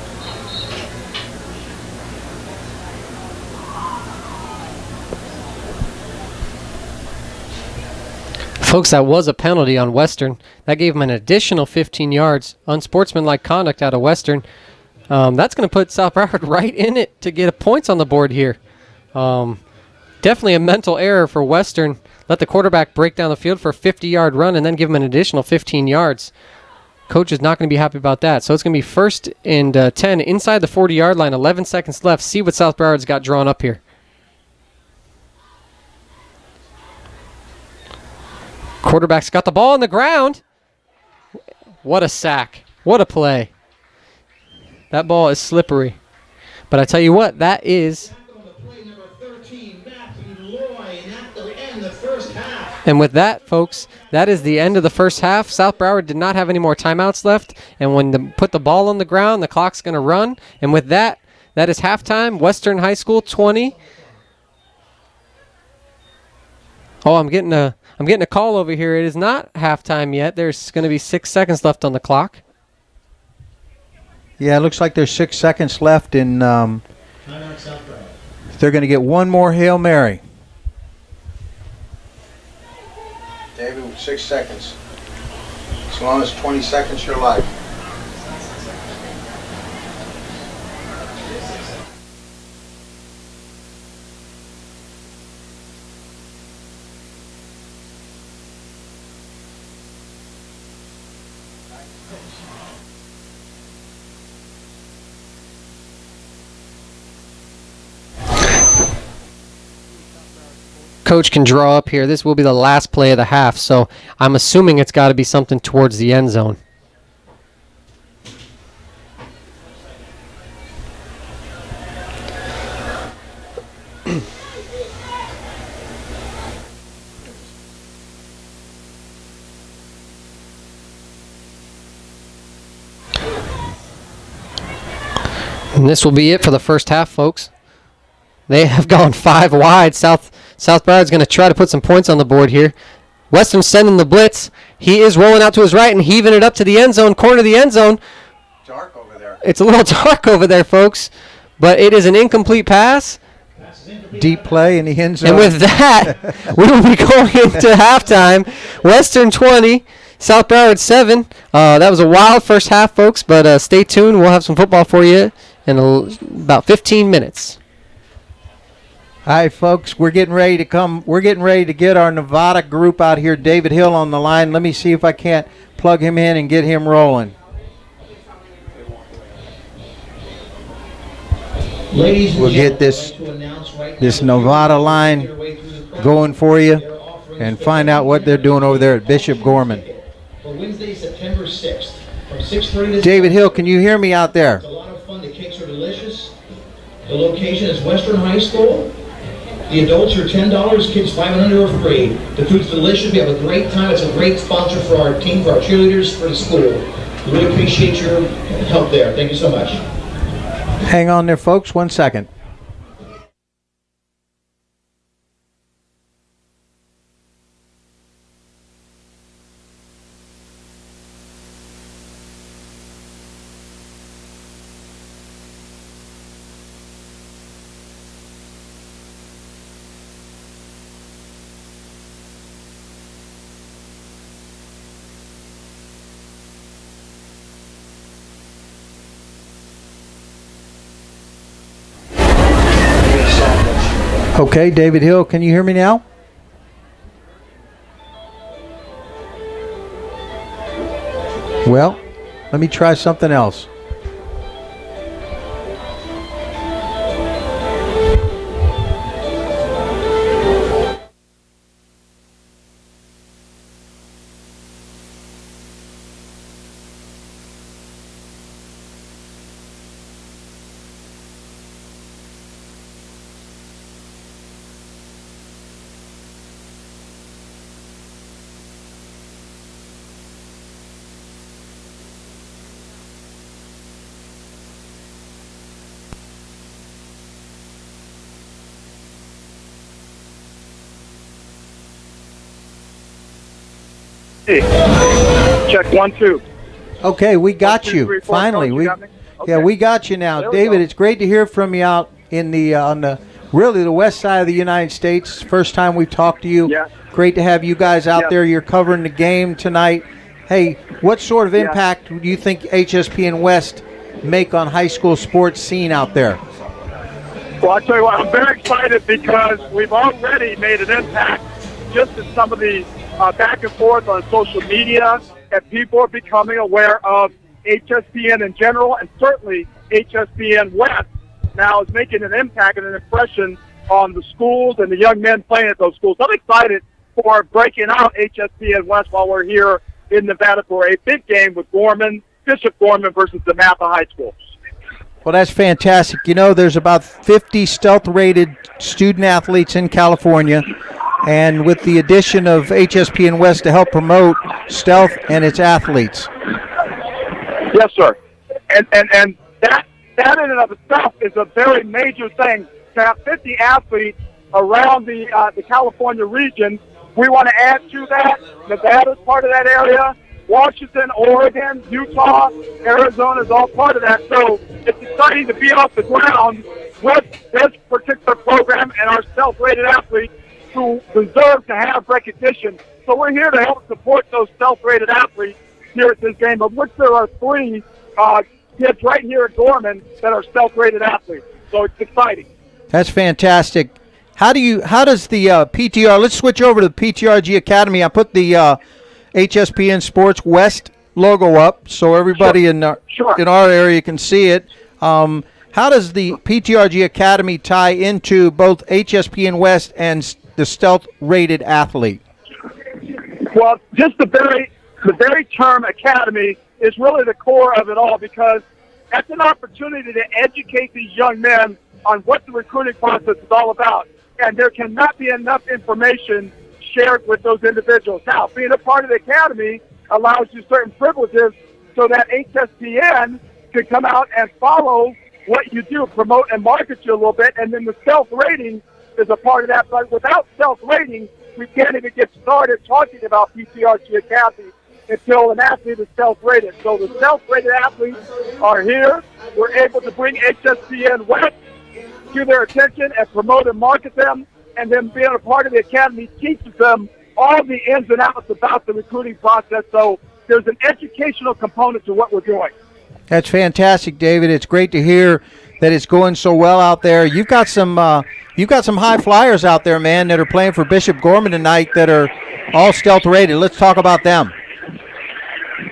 Folks, that was a penalty on Western. That gave them an additional 15 yards. Unsportsmanlike conduct out of Western. That's going to put South Broward right in it to get points on the board here. Definitely a mental error for Western. Let the quarterback break down the field for a 50-yard run and then give him an additional 15 yards. Coach is not going to be happy about that. So it's going to be 1st and 10 inside the 40-yard line, 11 seconds left. See what South Broward's got drawn up here. Quarterback's got the ball on the ground. What a sack. What a play. That ball is slippery. But I tell you what, that is... And with that, folks, that is the end of the first half. South Broward did not have any more timeouts left. And when they put the ball on the ground, the clock's going to run. And with that, that is halftime. Western High School 20. Oh, I'm getting a call over here. It is not halftime yet. There's going to be 6 seconds left on the clock. Yeah, it looks like there's 6 seconds left, and they're going to get one more Hail Mary. David, 6 seconds. As long as 20 seconds, you're live. Coach can draw up here. This will be the last play of the half, so I'm assuming it's got to be something towards the end zone. And this will be it for the first half, folks. They have gone 5 wide. South Broward's going to try to put some points on the board here. Western's sending the blitz. He is rolling out to his right and heaving it up to the end zone, corner of the end zone. Dark over there. It's a little dark over there, folks, but it is an incomplete pass. Deep play in the end zone. And with that, we will be going into halftime. Western 20, South Broward 7. That was a wild first half, folks, but stay tuned. We'll have some football for you in about 15 minutes. All right, folks, we're getting ready to come. We're getting ready to get our Nevada group out here. David Hill on the line. Let me see if I can't plug him in and get him rolling. Ladies and We'll get this Nevada line going for you and find out what they're doing over there at Bishop Gorman. For Wednesday, September 6th, from 6:30 to David Hill, can you hear me out there? It's a lot of fun. The cakes are delicious. The location is Western High School. The adults are $10, kids 5 and under are free. The food's delicious. We have a great time. It's a great sponsor for our team, for our cheerleaders, for the school. We really appreciate your help there. Thank you so much. Hang on there, folks. 1 second. Okay, David Hill, can you hear me now? Well, let me try something else. Check 1, 2. Okay, we got 1, 2, you. 3, 4, Finally, Coach, we you got me? Okay. yeah, we got you now, There we David. go. It's great to hear from you out in the on the really the west side of the United States. First time we've talked to you. Yeah. Great to have you guys out Yeah. there. You're covering the game tonight. Hey, what sort of Yeah. impact do you think HSPN West make on high school sports scene out there? Well, I'll tell you what, I'm very excited because we've already made an impact just in some of the back and forth on social media, and people are becoming aware of HSPN in general, and certainly HSPN West now is making an impact and an impression on the schools and the young men playing at those schools. I'm excited for breaking out HSPN West while we're here in Nevada for a big game with Bishop Gorman versus DeMatha High School. Well, that's fantastic. You know, there's about 50 stealth-rated student-athletes in California, and with the addition of HSPN West to help promote stealth and its athletes. Yes, sir. And that in and of itself is a very major thing. To have 50 athletes around the California region, we want to add to that. Nevada's part of that area. Washington, Oregon, Utah, Arizona is all part of that. So it's exciting to be off the ground with this particular program and our self-rated athletes who deserve to have recognition. So we're here to help support those self-rated athletes here at this game, of which there are 3 kids right here at Gorman that are self-rated athletes. So it's exciting. That's fantastic. How does the PTR, let's switch over to the PTRG Academy. I put the HSPN Sports West logo up so everybody in our area can see it. How does the PTRG Academy tie into both HSPN West and the stealth-rated athlete? Well, just the very term academy is really the core of it all, because that's an opportunity to educate these young men on what the recruiting process is all about. And there cannot be enough information shared with those individuals. Now, being a part of the academy allows you certain privileges so that HSPN can come out and follow what you do, promote and market you a little bit, and then the self-rating is a part of that. But without self-rating, we can't even get started talking about PTRG Academy until an athlete is self-rated. So the self-rated athletes are here. We're able to bring HSPN West to their attention and promote and market them, and then being a part of the academy teaches them all the ins and outs about the recruiting process. So there's an educational component to what we're doing. That's fantastic, David. It's great to hear that it's going so well out there. You've got some high flyers out there, man, that are playing for Bishop Gorman tonight that are all stealth rated. Let's talk about them.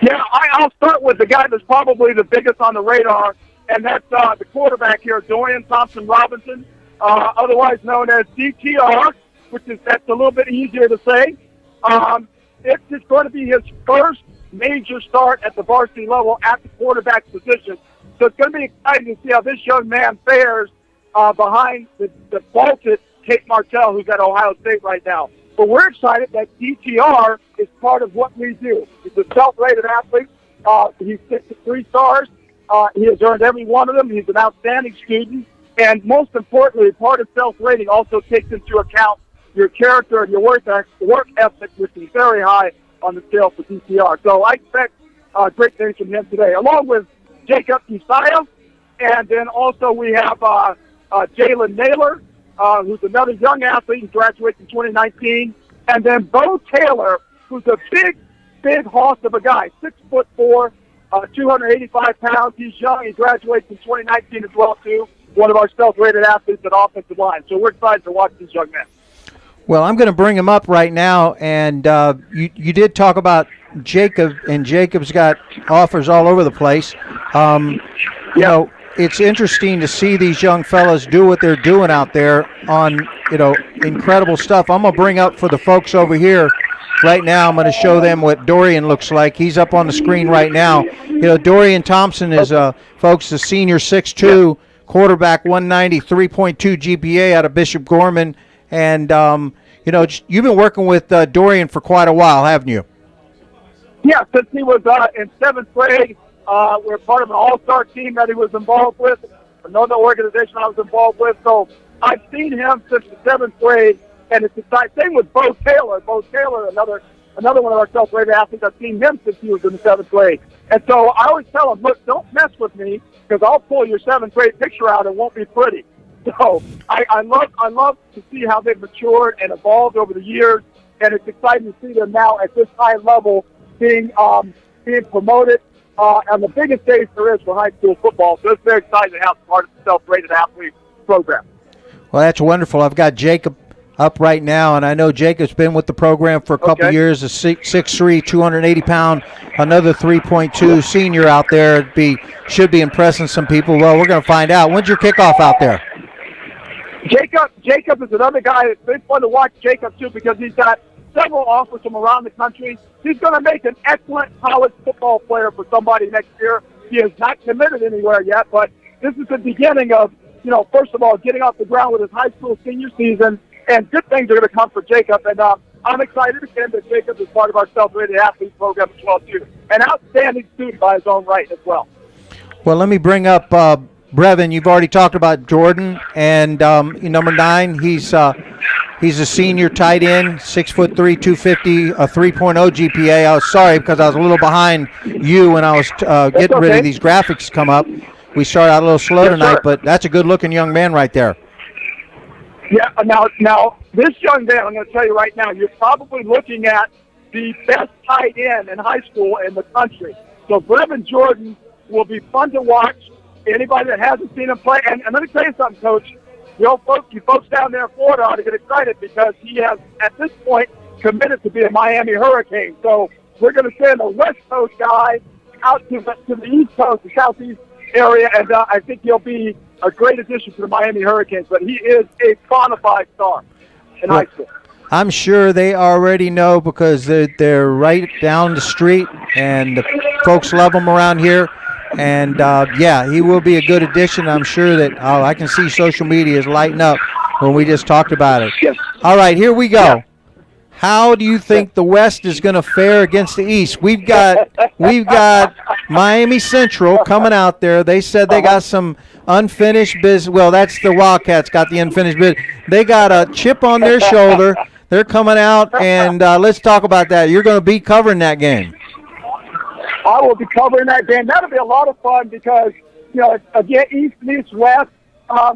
Yeah, I'll start with the guy that's probably the biggest on the radar, and that's the quarterback here, Dorian Thompson-Robinson, otherwise known as DTR, that's a little bit easier to say. It's just going to be his first major start at the varsity level at the quarterback position. So it's going to be exciting to see how this young man fares behind the vaulted Kate Martell, who's at Ohio State right now. But we're excited that DTR is part of what we do. He's a self-rated athlete. He's 3 stars. He has earned every one of them. He's an outstanding student. And most importantly, part of self-rating also takes into account your character and your work ethic, which is very high on the scale for DTR. So I expect great things from him today, along with Jacob Isaiah. And then also we have Jalen Naylor, who's another young athlete who graduates in 2019. And then Bo Taylor, who's a big hoss of a guy, 6'4", 285 pounds. He's young. He graduates in 2019 as well, too. One of our self-rated athletes at offensive line. So we're excited to watch these young men. Well, I'm going to bring him up right now, and you did talk about Jacob, and Jacob's got offers all over the place. You know, it's interesting to see these young fellas do what they're doing out there on, incredible stuff. I'm going to bring up for the folks over here right now. I'm going to show them what Dorian looks like. He's up on the screen right now. Dorian Thompson is, folks, a senior 6'2", quarterback, 190, 3.2 GPA out of Bishop Gorman. And, you've been working with Dorian for quite a while, haven't you? Yeah, since he was in 7th grade, we're part of an all-star team that he was involved with, another organization I was involved with. So I've seen him since the 7th grade, and it's exciting. Same with Bo Taylor. Bo Taylor, another one of our self-rated athletes. I've seen him since he was in the 7th grade. And so I always tell him, look, don't mess with me, because I'll pull your 7th grade picture out. It won't be pretty. So I love to see how they've matured and evolved over the years, and it's exciting to see them now at this high level being promoted on the biggest stage there is for high school football. So it's very exciting to have part of the self-rated athlete program. Well, that's wonderful. I've got Jacob up right now, and I know Jacob's been with the program for a couple years. A 6'3", 280-pound, another 3.2 senior out there. Should be impressing some people. Well, we're going to find out. When's your kickoff out there? Jacob is another guy. It's been fun to watch Jacob, too, because he's got several offers from around the country. He's going to make an excellent college football player for somebody next year. He is not committed anywhere yet, but this is the beginning of, first of all, getting off the ground with his high school senior season, and good things are going to come for Jacob. And I'm excited again that Jacob is part of our self-rated athlete program as well, too. An outstanding student by his own right as well. Well, let me bring up Brevin. You've already talked about Jordan, and number 9, he's a senior tight end, 6'3", 250, a 3.0 GPA. I was sorry because I was a little behind you when I was getting ready. These graphics come up. We started out a little slow tonight, but that's a good-looking young man right there. Yeah, now this young man, I'm going to tell you right now, you're probably looking at the best tight end in high school in the country. So Brevin Jordan will be fun to watch. Anybody that hasn't seen him play, and let me tell you something, Coach. You folks down there in Florida ought to get excited because he has, at this point, committed to be a Miami Hurricane. So we're going to send a West Coast guy out to the East Coast, the Southeast area, and I think he'll be a great addition to the Miami Hurricanes. But he is a bona fide star in high school. I'm sure they already know because they're right down the street, and the folks love him around here. And, he will be a good addition. I'm sure that I can see social media is lighting up when we just talked about it. Yes. All right, here we go. Yeah. How do you think the West is going to fare against the East? We've got Miami Central coming out there. They said they got some unfinished business. Well, that's the Wildcats got the unfinished business. They got a chip on their shoulder. They're coming out, and let's talk about that. You're going to be covering that game. I will be covering that game. That'll be a lot of fun because, again, East meets West.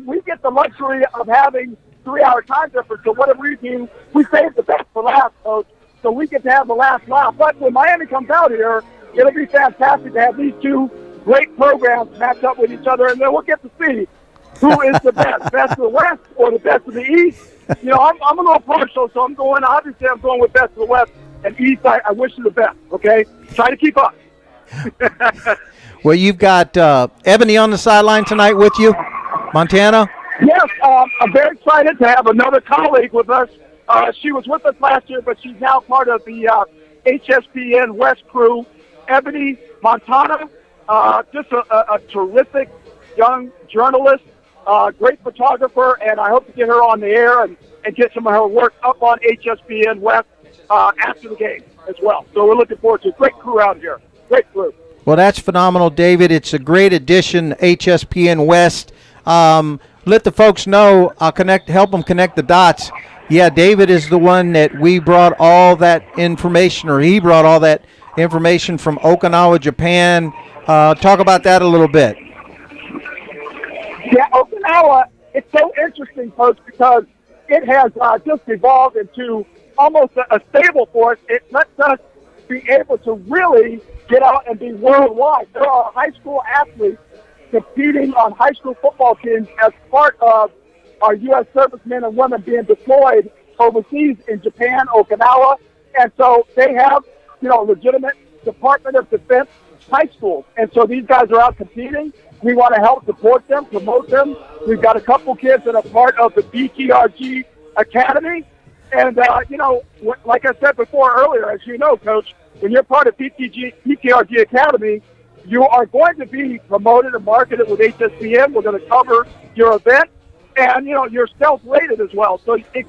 We get the luxury of having 3-hour time difference. So whatever we do, we save the best for last, Coach. So we get to have the last laugh. But when Miami comes out here, it'll be fantastic to have these two great programs match up with each other, and then we'll get to see who is the best of the West or the best of the East. I'm a little partial, so I'm going with best of the West. And East, I wish you the best, okay? Try to keep up. Well, you've got Ebony on the sideline tonight with you, Montana? Yes, I'm very excited to have another colleague with us. She was with us last year, but she's now part of the HSPN West crew. Ebony Montana, just a terrific young journalist, great photographer, and I hope to get her on the air and get some of her work up on HSPN West after the game as well. So we're looking forward to a great crew out here. Great crew. Well, that's phenomenal, David. It's a great addition, HSPN West. Let the folks know. I'll help them connect the dots. Yeah, David is the one that we brought all that information, or he brought all that information from Okinawa, Japan. Talk about that a little bit. Yeah, Okinawa, it's so interesting, folks, because it has just evolved into almost a stable for us. It lets us be able to really get out and be worldwide. There are high school athletes competing on high school football teams as part of our U.S. servicemen and women being deployed overseas in Japan, Okinawa. And so they have, legitimate Department of Defense high schools. And so these guys are out competing. We want to help support them, promote them. We've got a couple kids that are part of the BTRG Academy. And, like I said before earlier, as you know, Coach, when you're part of BTRG Academy, you are going to be promoted and marketed with HSPN. We're going to cover your event, and you're self-rated as well. So it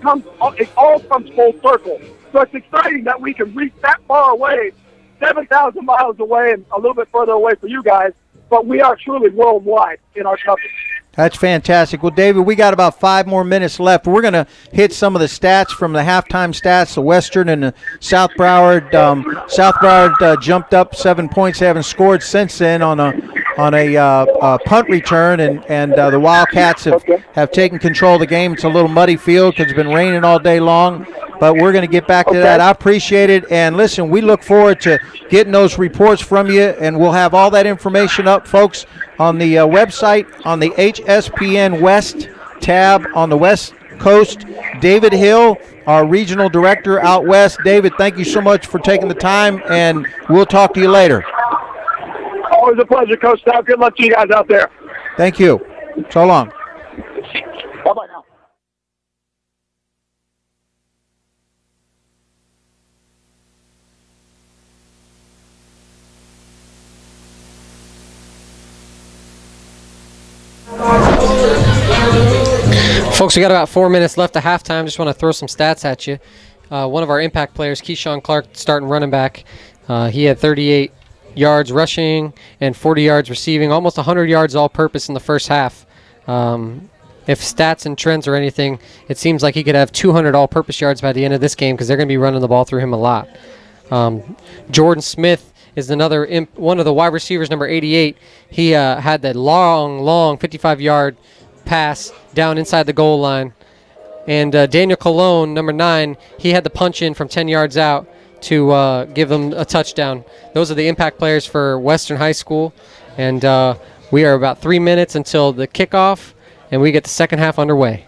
all comes full circle. So it's exciting that we can reach that far away, 7,000 miles away, and a little bit further away for you guys. But we are truly worldwide in our coverage. That's fantastic. Well, David, we got about 5 more minutes left. We're going to hit some of the stats from the halftime stats, the Western and the South Broward. South Broward jumped up 7 points. They haven't scored since then on on a punt return, and the Wildcats have taken control of the game. It's a little muddy field because it's been raining all day long, but we're going to get back to that. I appreciate it, and listen, we look forward to getting those reports from you, and we'll have all that information up, folks, on the website, on the HSPN West tab on the West Coast. David Hill, our regional director out west. David, thank you so much for taking the time, and we'll talk to you later. Always a pleasure, Coach Stout. Good luck to you guys out there. Thank you. So long. Bye-bye now. Folks, we got about 4 minutes left at halftime. Just want to throw some stats at you. One of our impact players, Keyshawn Clark, starting running back. He had 38 yards rushing and 40 yards receiving, almost 100 yards all-purpose in the first half. If stats and trends or anything, it seems like he could have 200 all-purpose yards by the end of this game because they're going to be running the ball through him a lot. Jordan Smith is another one of the wide receivers, number 88. He had that long 55-yard pass down inside the goal line. And Daniel Colon, number 9, he had the punch in from 10 yards out to give them a touchdown. Those are the impact players for Western High School. And we are about 3 minutes until the kickoff, and we get the second half underway.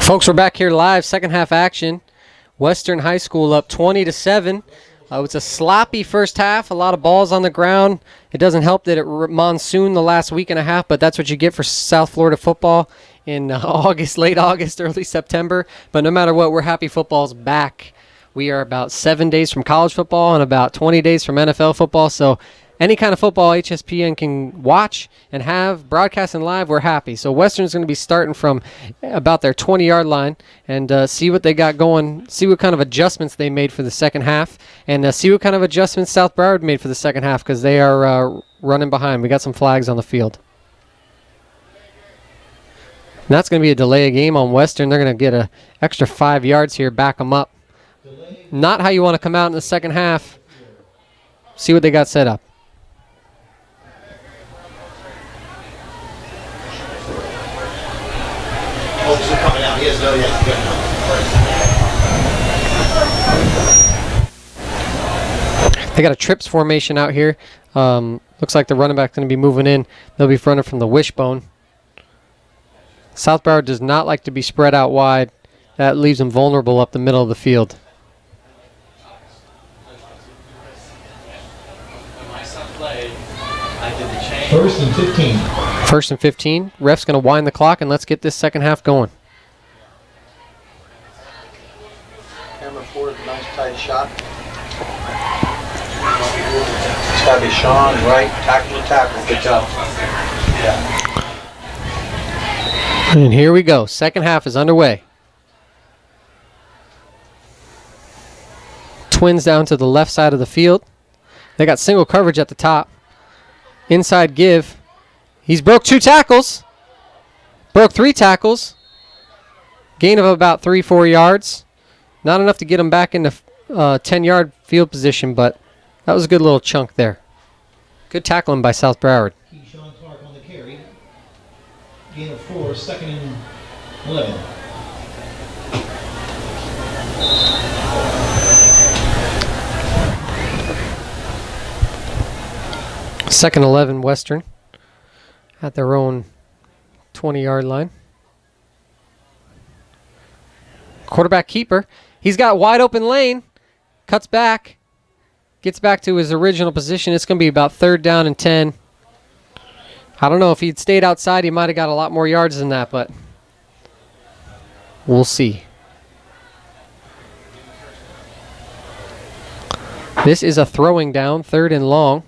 Folks, we're back here live, second half action. Western High School up 20-7. It's a sloppy first half, a lot of balls on the ground. It doesn't help that it monsooned the last week and a half, but that's what you get for South Florida football in August, late August, early September. But no matter what, we're happy football's back. We are about 7 days from college football and about 20 days from NFL football, so any kind of football HSPN can watch and have broadcasting live, we're happy. So Western's going to be starting from about their 20-yard line and see what they got going, see what kind of adjustments they made for the second half, and see what kind of adjustments South Broward made for the second half because they are running behind. We got some flags on the field. And that's going to be a delay of game on Western. They're going to get an extra 5 yards here, back them up. Not how you want to come out in the second half. See what they got set up. Coming out. He has no They got a trips formation out here. Looks like the running back's going to be moving in. They'll be running from the wishbone. South Broward does not like to be spread out wide. That leaves them vulnerable up the middle of the field. First and 15. First and 15. Ref's going to wind the clock, and let's get this second half going. Camera 4, nice tight shot. It's got to be Sean, right? Tackle to tackle. Good job. Yeah. And here we go. Second half is underway. Twins down to the left side of the field. They got single coverage at the top. Inside give. He's broke 2 tackles. Broke 3 tackles. Gain of about 3-4 yards. Not enough to get him back into 10-yard field position, but that was a good little chunk there. Good tackling by South Broward. Sean Clark on the carry. Gain of 4, second and 11. Second 11 Western at their own 20-yard line. Quarterback keeper. He's got wide open lane. Cuts back. Gets back to his original position. It's going to be about 3rd down and 10. I don't know if he'd stayed outside, he might have got a lot more yards than that, but we'll see. This is a throwing down, 3rd and long.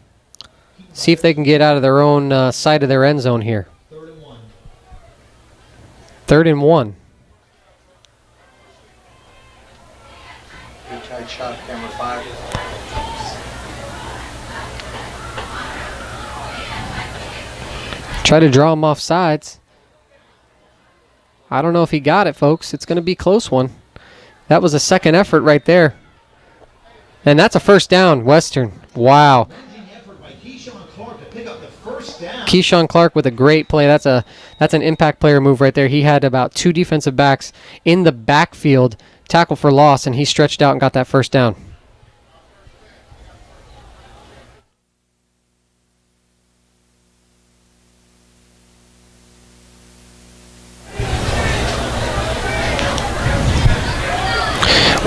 See if they can get out of their own side of their end zone here. 3rd and 1. 3rd and 1. Good tight shot, camera 5. Try to draw him off sides. I don't know if he got it, folks. It's going to be a close one. That was a second effort right there. And that's a first down, Western. Wow. Keyshawn Clark with a great play. That's an impact player move right there. He had about 2 defensive backs in the backfield, tackle for loss, and he stretched out and got that first down.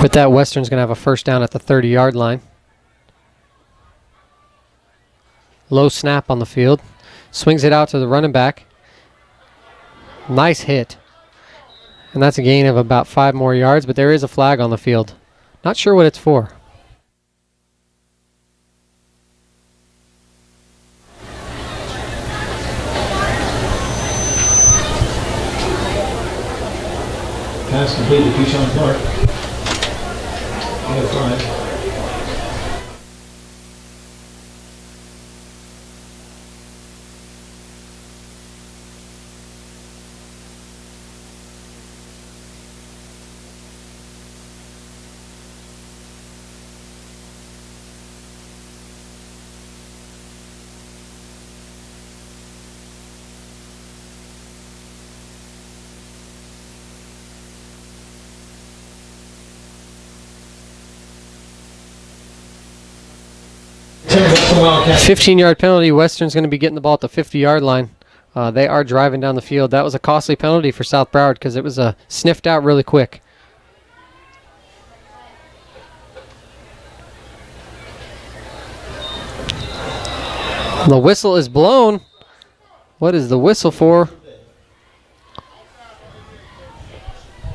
With that, Western's going to have a first down at the 30-yard line. Low snap on the field. Swings it out to the running back. Nice hit. And that's a gain of about 5 more yards, but there is a flag on the field. Not sure what it's for. Pass complete to Keyshawn Clark. 5. Wildcats. 15-yard penalty. Western's going to be getting the ball at the 50-yard line They are driving down the field. That was a costly penalty for South Broward because it was sniffed out really quick. The whistle is blown. What is the whistle for?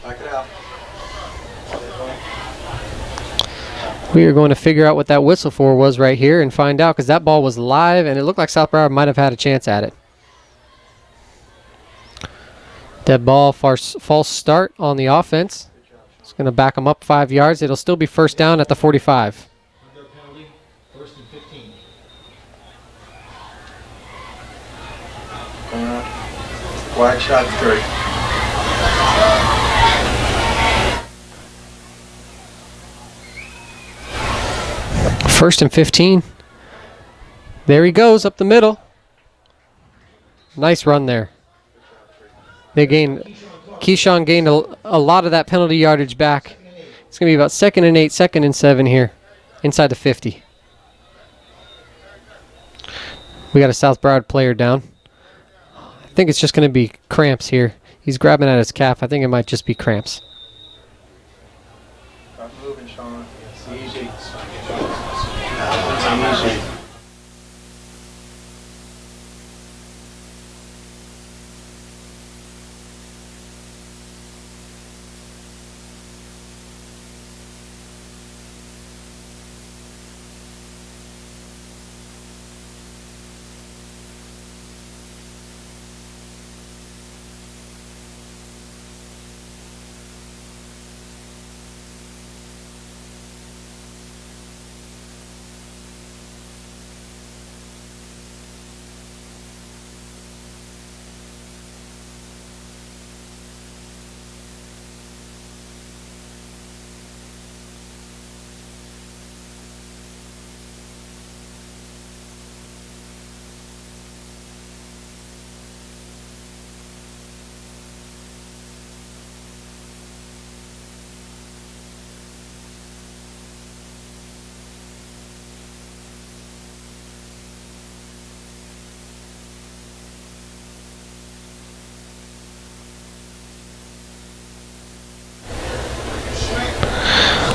Back it out. We are going to figure out what that whistle for was right here and find out because that ball was live and it looked like South Broward might have had a chance at it. Dead ball, false start on the offense. It's going to back them up 5 yards. It'll still be first down at the 45. Under penalty, 1st and 15. Going up. Wide shot 3. First and 15. There he goes up the middle. Nice run there. Keyshawn gained a lot of that penalty yardage back. It's going to be about 2nd and 8, 2nd and 7 here, inside the 50. We got a South Broward player down. I think it's just going to be cramps here. He's grabbing at his calf. I think it might just be cramps. Stop moving, Sean. It's easy. It's easy.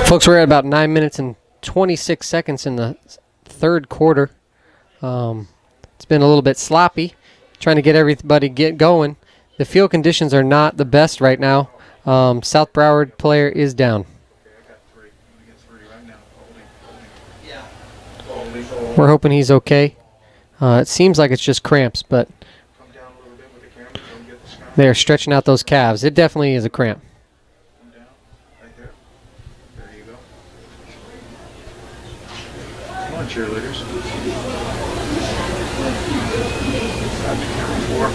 Folks, we're at about 9 minutes and 26 seconds in the third quarter. It's been a little bit sloppy, trying to get everybody going. The field conditions are not the best right now. South Broward player is down. Okay, I got 3. I'm gonna get 3 right now. Holding. We're hoping he's okay. It seems like it's just cramps, but Come down a little bit with the camera so we get the sky. they're stretching out those calves. It definitely is a cramp. Come down. Right there. There you go. Come on, cheerleaders. Grab the camera 4.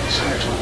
This next one.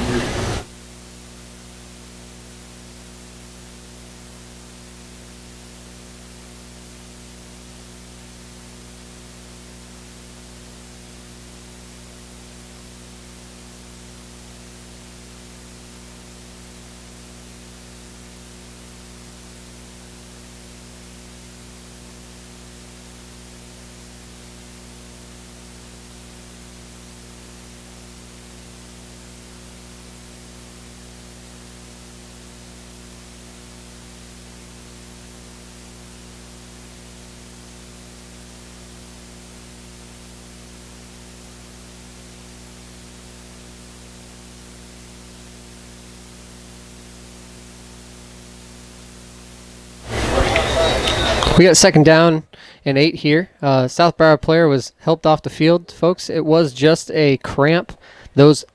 We got 2nd down and 8 here. South Broward player was helped off the field, folks. It was just a cramp. Those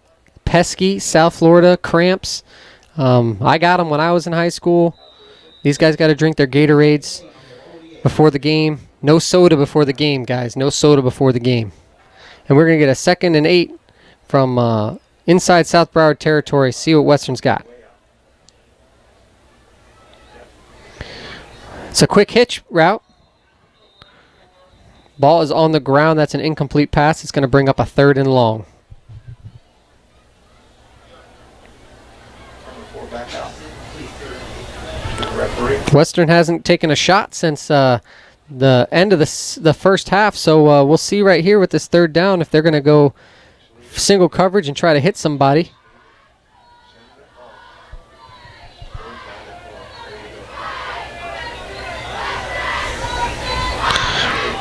pesky South Florida cramps. I got them when I was in high school. These guys got to drink their Gatorades before the game. No soda before the game, guys. No soda before the game. And we're going to get a 2nd and 8 from inside South Broward territory. See what Western's got. It's a quick hitch route. Ball is on the ground. That's an incomplete pass. It's going to bring up a 3rd and long. Back out. Referee. Western hasn't taken a shot since the the end of the first half. So we'll see right here with this third down if they're going to go single coverage and try to hit somebody.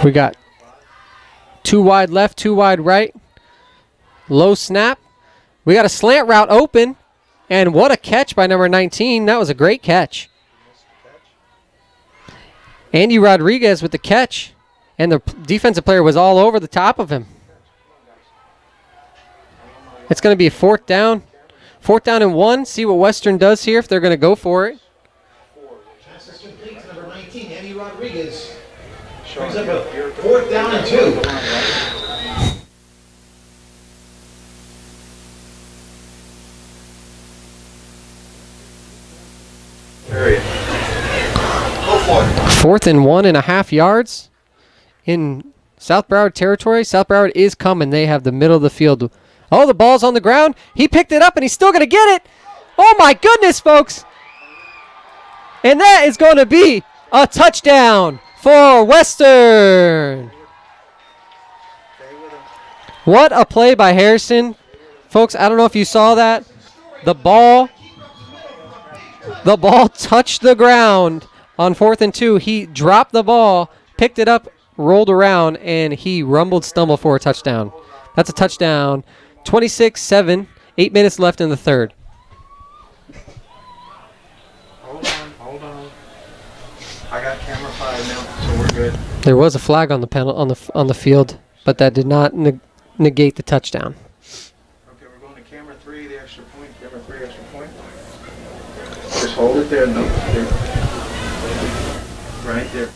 We got 2 wide left, 2 wide right. Low snap. We got a slant route open. And what a catch by number 19. That was a great catch. Andy Rodriguez with the catch. And the defensive player was all over the top of him. It's going to be a 4th down. 4th down and 1. See what Western does here if they're going to go for it. Pass is complete to number 19, Andy Rodriguez. Brings up a 4th down and 2. Go for it. 4th and 1.5 yards in South Broward territory. South Broward is coming. They have the middle of the field. Oh, the ball's on the ground. He picked it up, and he's still going to get it. Oh, my goodness, folks. And that is going to be a touchdown for Western. What a play by Harrison. Folks, I don't know if you saw that. The ball touched the ground on 4th and 2. He dropped the ball, picked it up, rolled around, and he stumbled for a touchdown. That's a touchdown. 26-7, 8 minutes left in the third. Hold on. I got camera 5 now, so we're good. There was a flag on the field, but that did not negate the touchdown. Okay, we're going to camera 3, the extra point. Camera 3, extra point. Just hold it there. No, there. Right there.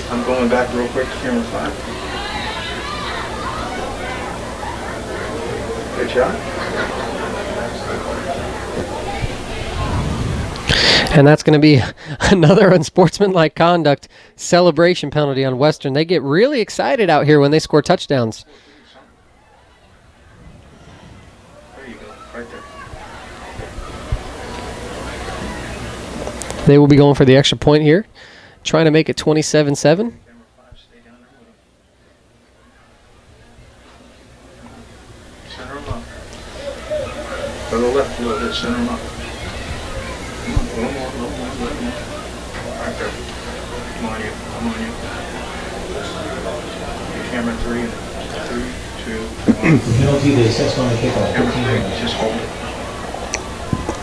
I'm going back real quick to camera 5. Good shot. And that's going to be another unsportsmanlike conduct celebration penalty on Western. They get really excited out here when they score touchdowns. There you go, right there. They will be going for the extra point here, trying to make it 27-7. Camera 5, stay down there. Center them up. Go to the left a little bit, center them up. Come on, a little more. Right there. Come on, you. Camera 3, 2, 1. Penalty, the assessed on the kickoff. Camera 3, just hold it.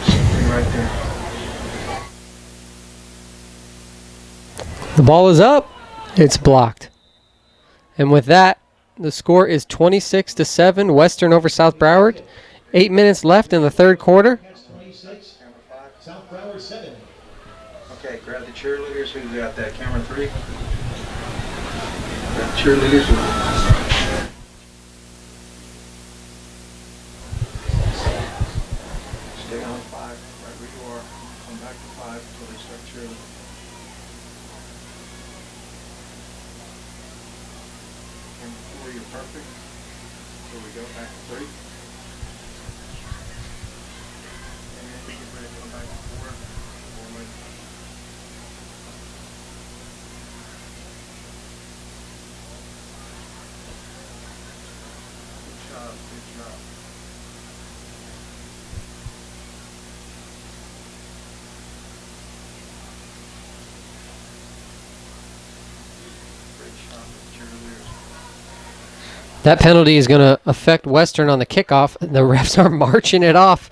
Stay right there. The ball is up. It's blocked. And with that, the score is 26-7, Western over South Broward. 8 minutes left in the third quarter. 26, South Broward 7. Okay, grab the cheerleaders. Who's got that? Camera 3? Grab the cheerleaders. Stay on 5, right where you are. Come back to 5 until they start cheerleading. Camera 4, you're perfect. Here we go, back to 3. And then we get ready to come back to 4. 4 with. Good job, good job. Great shot with the cheerleaders. That penalty is going to affect Western on the kickoff. The refs are marching it off.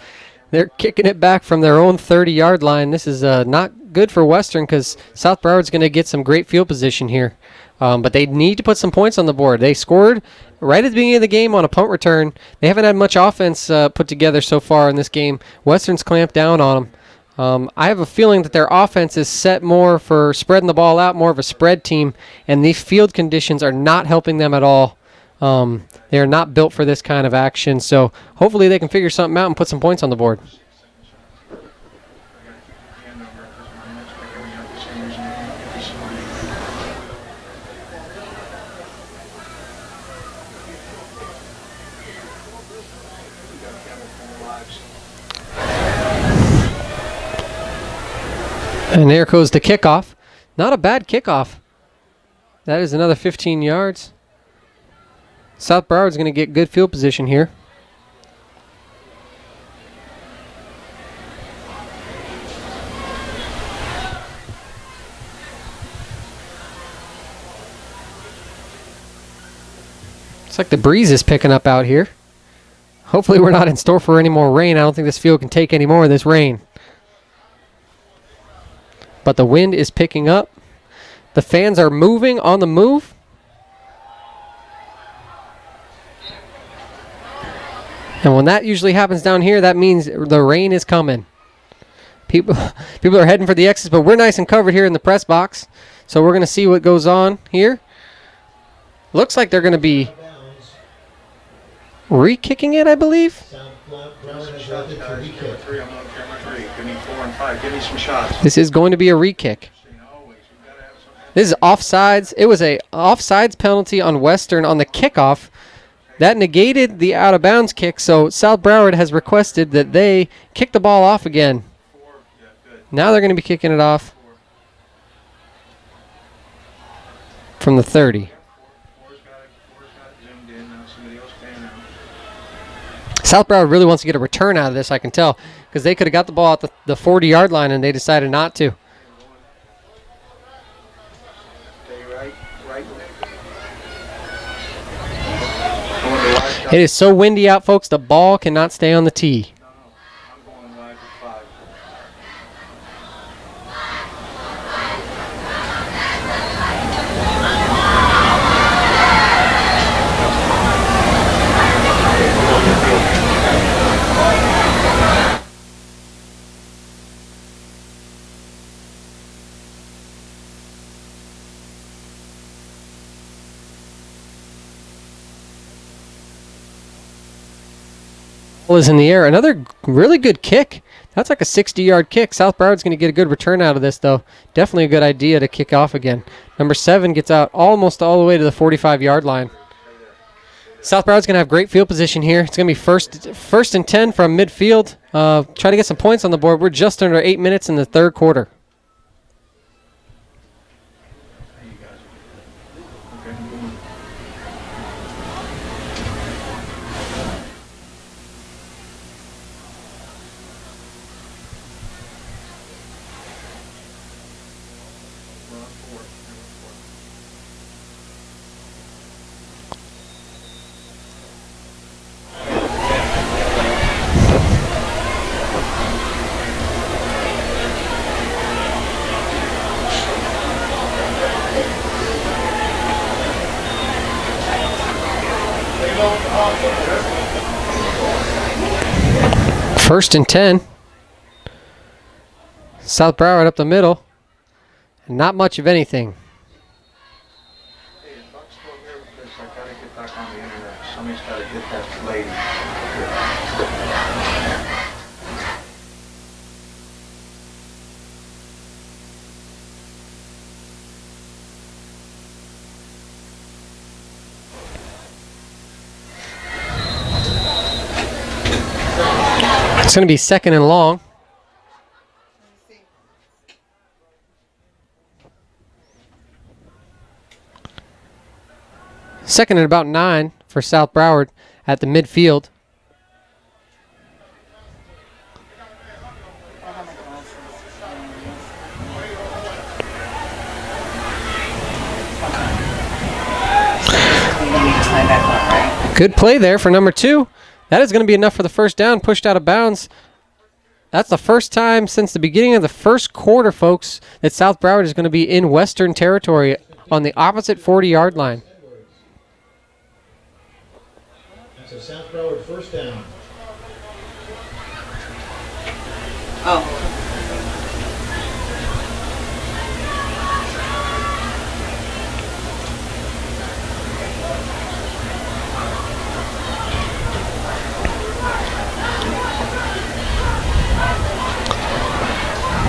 They're kicking it back from their own 30-yard line. This is not good for Western because South Broward's going to get some great field position here. But they need to put some points on the board. They scored right at the beginning of the game on a punt return. They haven't had much offense put together so far in this game. Western's clamped down on them. I have a feeling that their offense is set more for spreading the ball out, more of a spread team, and these field conditions are not helping them at all. They are not built for this kind of action, so hopefully they can figure something out and put some points on the board. And there goes the kickoff. Not a bad kickoff. That is another 15 yards. South Broward's going to get good field position here. Looks like the breeze is picking up out here. Hopefully we're not in store for any more rain. I don't think this field can take any more of this rain. But the wind is picking up. The fans are moving on the move. And when that usually happens down here, that means the rain is coming. People are heading for the exits, but we're nice and covered here in the press box. So we're going to see what goes on here. Looks like they're going to be re-kicking it, I believe. This is going to be a re-kick. This is offsides. It was a offsides penalty on Western on the kickoff. That negated the out-of-bounds kick, so South Broward has requested that they kick the ball off again. Now they're going to be kicking it off from the 30. South Broward really wants to get a return out of this, I can tell, because they could have got the ball at the 40-yard line, and they decided not to. It is so windy out, folks, the ball cannot stay on the tee. Is in the air. Another really good kick. That's like a 60-yard kick. South Broward's going to get a good return out of this, though. Definitely a good idea to kick off again. Number 7 gets out almost all the way to the 45-yard line. South Broward's going to have great field position here. It's going to be first and 10 from midfield. Try to get some points on the board. We're just under 8 minutes in the third quarter. First and 10. South Broward up the middle. And not much of anything. Hey, is Buck still here? Because I gotta get back on the internet. Somebody's gotta get that lady. It's going to be second and long. Second and about 9 for South Broward at the midfield. Good play there for number 2. That is going to be enough for the first down, pushed out of bounds. That's the first time since the beginning of the first quarter, folks, that South Broward is going to be in Western territory on the opposite 40-yard line. That's a South Broward first down. Oh.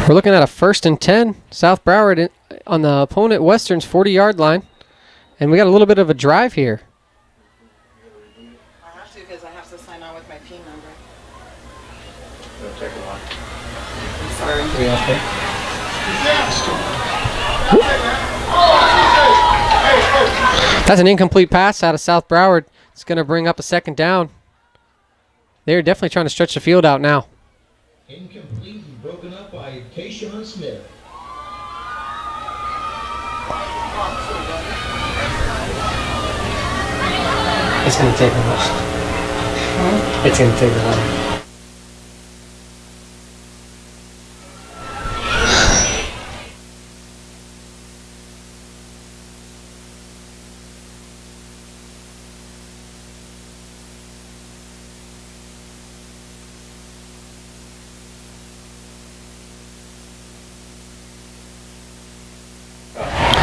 We're looking at a first and 10. South Broward on the opponent Western's 40-yard line. And we got a little bit of a drive here. I have to because I have to sign on with my PIN number. It'll take a while. I'm sorry. Whoop. That's an incomplete pass out of South Broward. It's going to bring up a second down. They're definitely trying to stretch the field out now. Incomplete and broken up by Tayshawn Smith. It's going to take a while. It's going to take a while.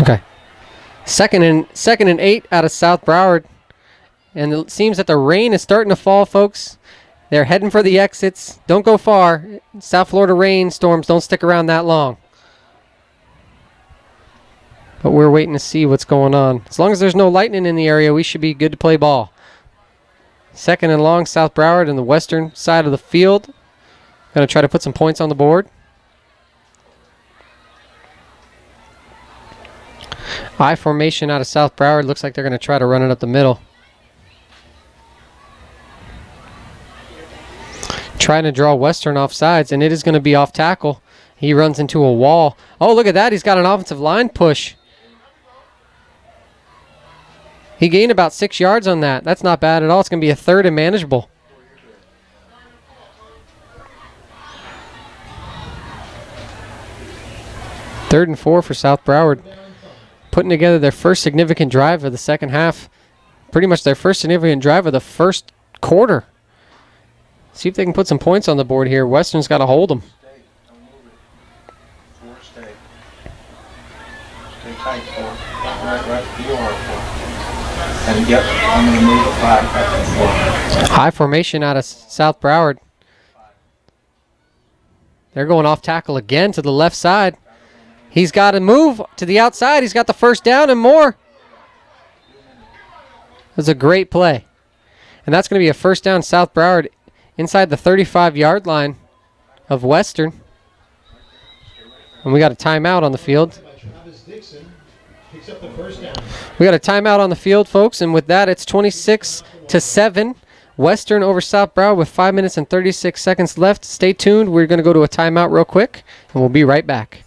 Okay. Second and 8 out of South Broward. And it seems that the rain is starting to fall, folks. They're heading for the exits. Don't go far. South Florida rainstorms don't stick around that long. But we're waiting to see what's going on. As long as there's no lightning in the area, we should be good to play ball. Second and long, South Broward in the western side of the field. Going to try to put some points on the board. I formation out of South Broward. Looks like they're going to try to run it up the middle. Trying to draw Western off sides, and it is going to be off tackle. He runs into a wall. Oh, look at that. He's got an offensive line push. He gained about 6 yards on that. That's not bad at all. It's going to be a third and manageable. Third and 4 for South Broward. Putting together their first significant drive of the second half. Pretty much their first significant drive of the first quarter. See if they can put some points on the board here. Western's got to hold them. Stay tight, four. Right, you are four. And yep, I'm going to move the flag back to 4. High formation out of South Broward. They're going off tackle again to the left side. He's got to move to the outside. He's got the first down and more. That's a great play. And that's going to be a first down South Broward inside the 35-yard line of Western. And we got a timeout on the field. We got a timeout on the field, folks, and with that, it's 26-7. Western over South Broward with 5 minutes and 36 seconds left. Stay tuned. We're going to go to a timeout real quick, and we'll be right back.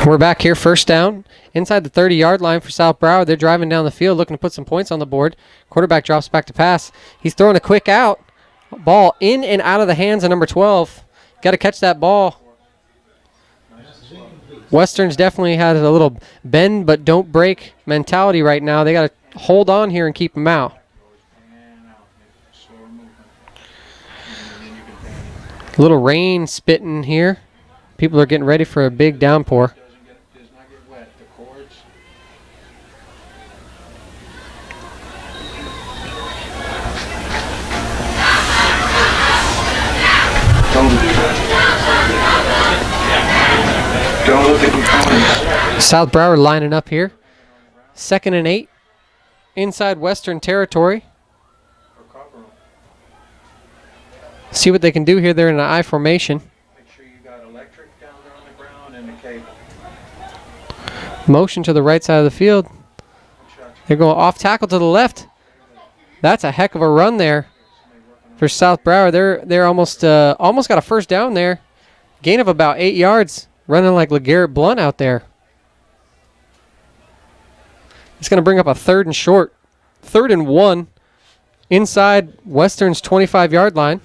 We're back here, first down, inside the 30-yard line for South Broward. They're driving down the field, looking to put some points on the board. Quarterback drops back to pass. He's throwing a quick out. Ball in and out of the hands of number 12. Got to catch that ball. Western's definitely had a little bend but don't break mentality right now. They got to hold on here and keep him out. A little rain spitting here. People are getting ready for a big downpour. Does not get wet. The cords. Don't look at components. South Broward lining up here. 2nd and 8. Inside Western territory. See what they can do here. They're in an I formation. Motion to the right side of the field. They're going off tackle to the left. That's a heck of a run there for South Broward. They're almost got a first down there. Gain of about 8 yards, running like LeGarrette Blount out there. It's going to bring up a 3rd and short. 3rd and 1 inside Western's 25-yard line.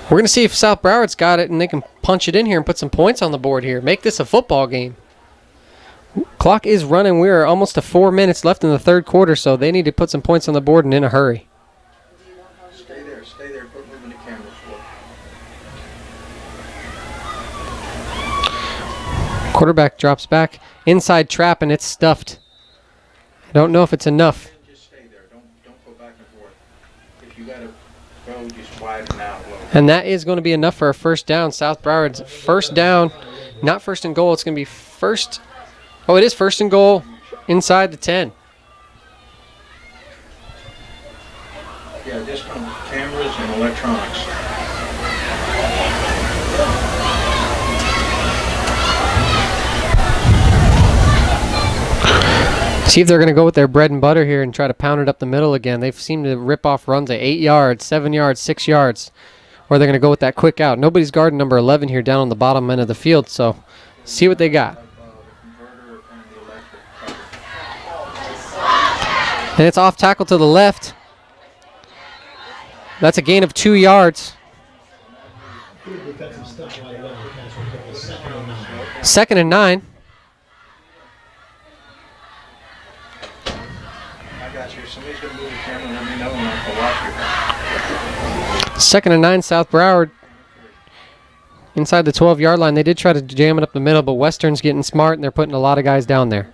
We're going to see if South Broward's got it and they can punch it in here and put some points on the board here. Make this a football game. Clock is running. We are almost to 4 minutes left in the 3rd quarter, so they need to put some points on the board and in a hurry. Stay there. Quit moving the camera forward. Quarterback drops back. Inside trap, and it's stuffed. I don't know if it's enough. Just stay there. Don't go back and forth. If you got to go, just widen out a little. And that is going to be enough for a first down. South Broward's first down. Not first and goal. It's going to be first. Oh, it is first and goal inside the 10. Yeah, just from cameras and electronics. See if they're going to go with their bread and butter here and try to pound it up the middle again. They've seemed to rip off runs at 8 yards, 7 yards, 6 yards. Or they're going to go with that quick out. Nobody's guarding number 11 here down on the bottom end of the field, so see what they got. And it's off tackle to the left. That's a gain of 2 yards. 2nd and 9. I got you. Somebody's going to move the camera and let me know when I can watch you. 2nd and 9, South Broward. Inside the 12-yard line. They did try to jam it up the middle, but Western's getting smart, and they're putting a lot of guys down there.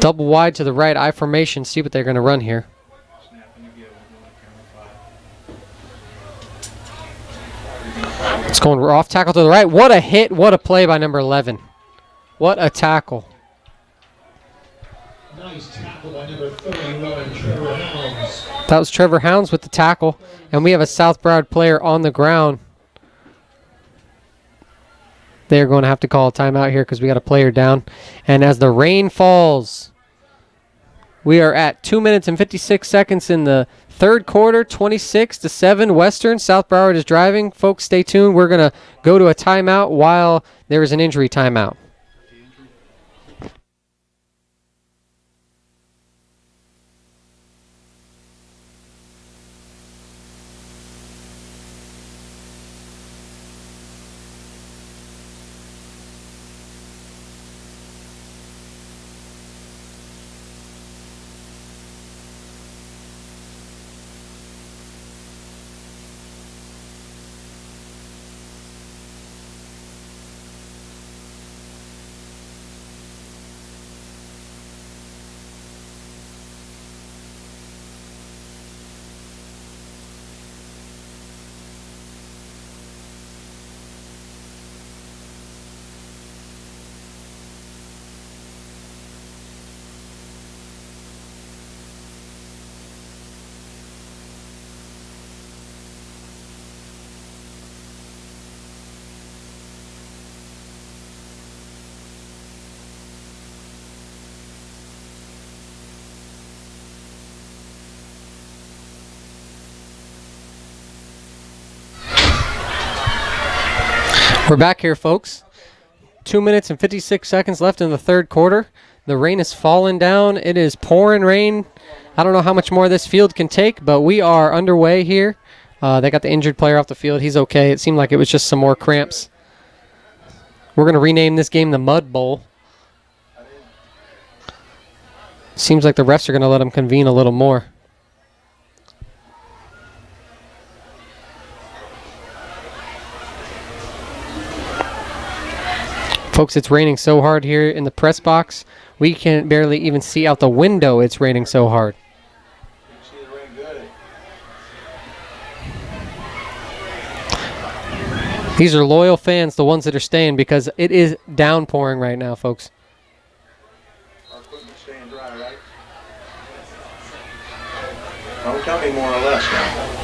Double wide to the right, I formation. See what they're going to run here. It's going off tackle to the right. What a hit. What a play by number 11. What a tackle. Nice tackle by number 31, Trevor Hounds. That was Trevor Hounds with the tackle. And we have a South Broward player on the ground. They're going to have to call a timeout here because we got a player down. And as the rain falls, we are at 2 minutes and 56 seconds in the 3rd quarter, 26-7. Western. South Broward is driving. Folks, stay tuned. We're going to go to a timeout while there is an injury timeout. We're back here, folks. 2 minutes and 56 seconds left in the 3rd quarter. The rain is falling down. It is pouring rain. I don't know how much more this field can take, but we are underway here. They got the injured player off the field. He's okay. It seemed like it was just some more cramps. We're going to rename this game the Mud Bowl. Seems like the refs are going to let them convene a little more. Folks, it's raining so hard here in the press box. We can barely even see out the window. It's raining so hard. You can see the rain good. These are loyal fans, the ones that are staying, because it is downpouring right now, folks. Our equipment's staying dry, right? Don't tell me more or less now.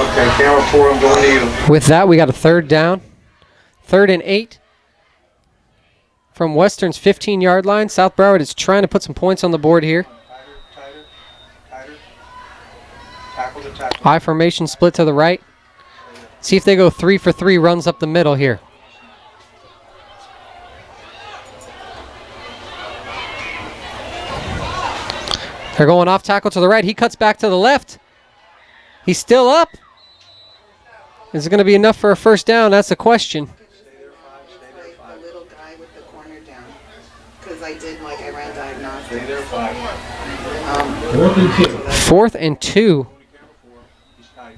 Okay, camera 4, I'm going to you. With that, we got a third down. 3rd and 8 from Western's 15-yard line. South Broward is trying to put some points on the board here. Tighter. Tackle to tackle. I formation split to the right. See if they go 3 for 3 runs up the middle here. They're going off tackle to the right. He cuts back to the left. He's still up. Is it going to be enough for a first down? That's the question. The little guy with the corner down. Because I ran diagnostic. Stay there, 5. 4th and 2. 4th and 2.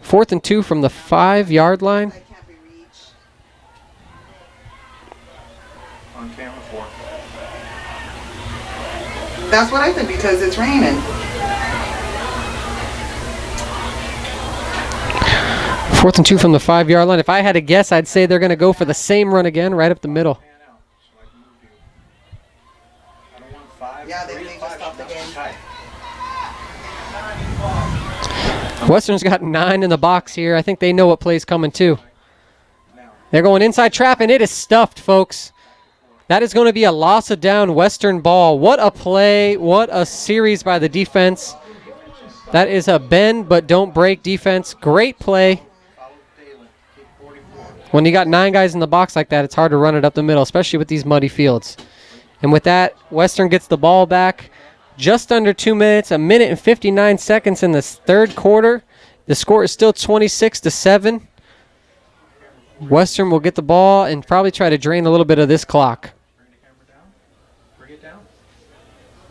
4th and 2 from the 5-yard line. I can't be reached. On camera 4. That's what I think because it's raining. 4th and 2 from the 5-yard line. If I had to guess, I'd say they're going to go for the same run again, right up the middle. Pan out so I can move you. I don't want 5. Yeah, they 3 and just 5 stopped the should not be game. tight. Western's got 9 in the box here. I think they know what play's coming too. They're going inside trap, and it is stuffed, folks. That is going to be a loss of down Western ball. What a play. What a series by the defense. That is a bend but don't break defense. Great play. When you got 9 guys in the box like that, it's hard to run it up the middle, especially with these muddy fields. And with that, Western gets the ball back. Just under 2 minutes, 1 minute and 59 seconds in this 3rd quarter. The score is still 26-7. Western will get the ball and probably try to drain a little bit of this clock. Bring it down.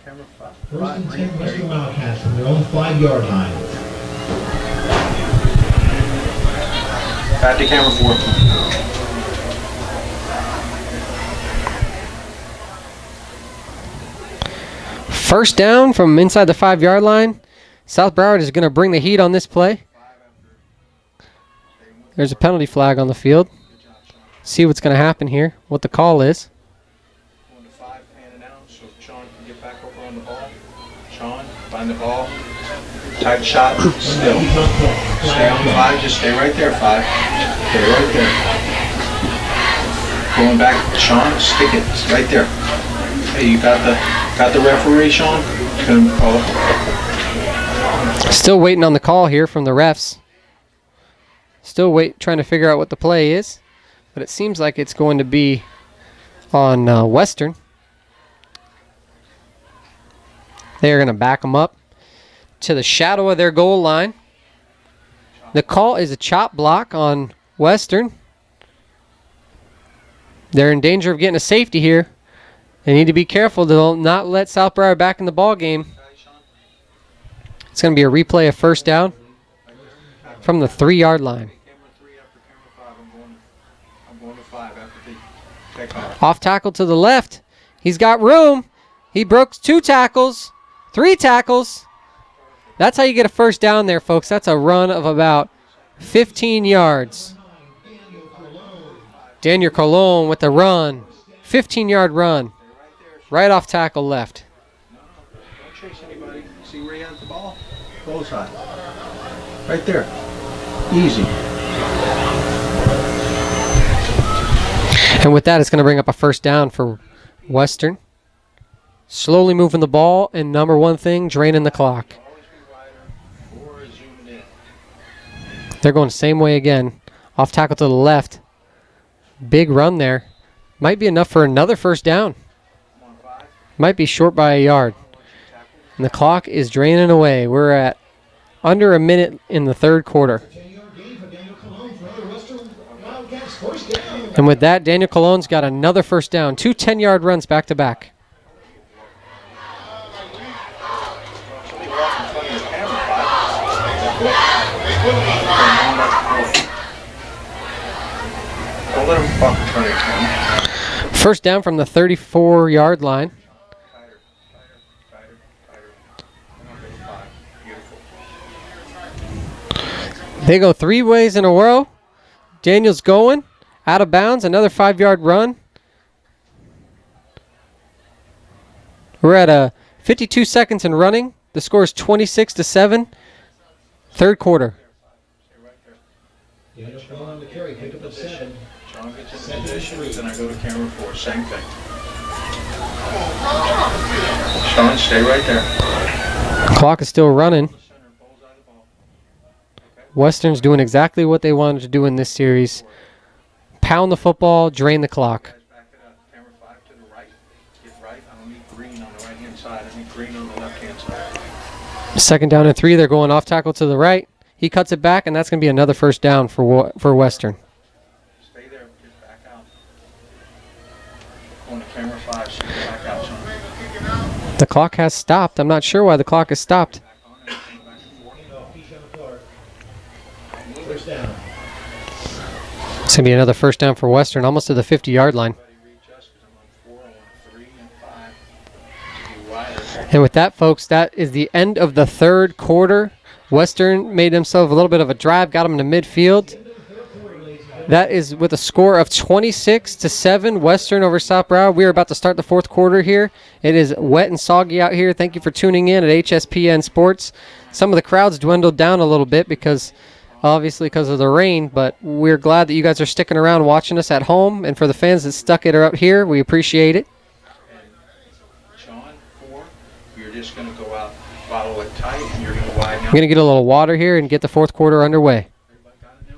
Camera 5. 1st and 10 Western Wildcats from their own 5-yard line. Back to camera 4. First down from inside the 5-yard line. South Broward is going to bring the heat on this play. There's a penalty flag on the field. See what's going to happen here, what the call is. Going to 5, panning out, so Sean can get back over on the ball. Sean, find the ball. Tight shot, still. Stay on 5, just stay right there, 5. Stay right there. Going back, Sean, stick it, it's right there. Hey, you got the referee, Sean? Still waiting on the call here from the refs. Still trying to figure out what the play is. But it seems like it's going to be on Western. They're going to back them up to the shadow of their goal line. The call is a chop block on Western. They're in danger of getting a safety here. They need to be careful to not let South Broward back in the ball game. It's going to be a replay of first down from the 3-yard line. Off tackle to the left. He's got room. He broke 2 tackles, 3 tackles. That's how you get a first down there, folks. That's a run of about 15 yards. Daniel Colon with the run. 15-yard run. Right off tackle left. Don't chase anybody. See where he has the ball? Bullseye. Right there. Easy. And with that, it's going to bring up a first down for Western. Slowly moving the ball, and number one thing, draining the clock. They're going the same way again. Off tackle to the left. Big run there. Might be enough for another first down. Might be short by a yard. And the clock is draining away. We're at under a minute in the 3rd quarter. And with that, Daniel Colon's got another first down. 2 10-yard runs back to back. Don't let him fuck in front of you. First down from the 34-yard line. They go 3 ways in a row. Daniel's going. Out of bounds. Another 5-yard run. We're at 52 seconds and running. The score is 26-7. 3rd quarter. Daniel Sean on the carry, pick up at 7. Sean gets in position, then I go to camera 4, same thing. Sean, stay right there. Clock is still running. Western's doing exactly what they wanted to do in this series. Pound the football, drain the clock. Back it up. Camera 5 to the right. Get right. I don't need green on the right-hand side. I need green on the left-hand side. Second down and 3. They're going off tackle to the right. He cuts it back, and that's going to be another first down for Western. Stay there. Get back out. Going to camera 5, so get back out, Sean. The clock has stopped. I'm not sure why the clock has stopped. Back on there. Back to 4. Keyshawn Clark. First down. It's going to be another first down for Western, almost to the 50-yard line. And with that, folks, that is the end of the third quarter. Western made themselves a little bit of a drive, got them to midfield. That is with a score of 26-7, Western over South Broward. We are about to start the fourth quarter here. It is wet and soggy out here. Thank you for tuning in at HSPN Sports. Some of the crowds dwindled down a little bit because of the rain, but we're glad that you guys are sticking around watching us at home. And for the fans that stuck it or up here, we appreciate it. Sean, 4. You're just going to go out, follow it tight, and you're going to widen I'm out. going to get a little water here and get the fourth quarter underway. Everybody got it now?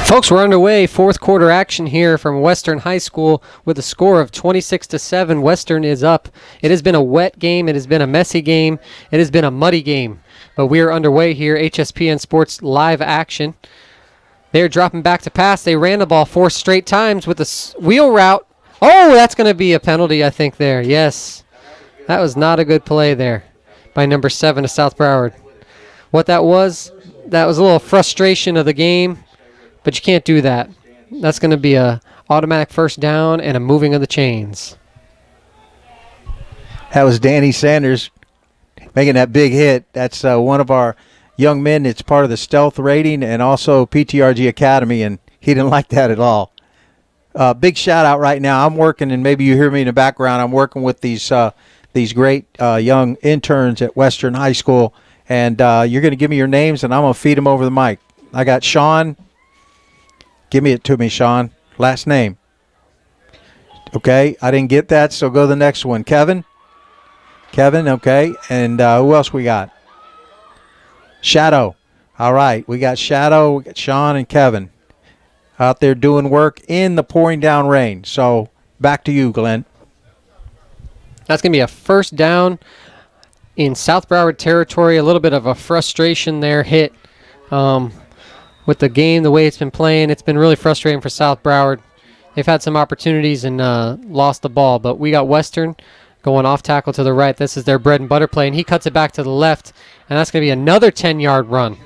Folks, we're underway. Fourth quarter action here from Western High School with a score of 26-7. Western is up. It has been a wet game. It has been a messy game. It has been a muddy game. But we are underway here. HSPN Sports live action. They're dropping back to pass. They ran the ball 4 straight times with a wheel route. Oh, that's going to be a penalty, I think, there. Yes. That was not a good play there by number 7 of South Broward. What that was a little frustration of the game. But you can't do that. That's going to be a automatic first down and a moving of the chains. That was Danny Sanders making that big hit. That's one of our young men that's part of the stealth rating and also PTRG Academy, and he didn't like that at all. Big shout out right now. I'm working, and maybe you hear me in the background, I'm working with these great young interns at Western High School, and you're going to give me your names, and I'm going to feed them over the mic. I got Sean. Give me it to me, Sean. Last name. Okay, I didn't get that, so go to the next one. Kevin, okay. And who else we got? Shadow. All right, we got Shadow, we got Sean, and Kevin out there doing work in the pouring down rain. So back to you, Glenn. That's going to be a first down in South Broward territory. A little bit of a frustration there hit. With the game, the way it's been playing, it's been really frustrating for South Broward. They've had some opportunities and lost the ball, but we got Western going off tackle to the right. This is their bread and butter play, and he cuts it back to the left, and that's going to be another 10-yard run.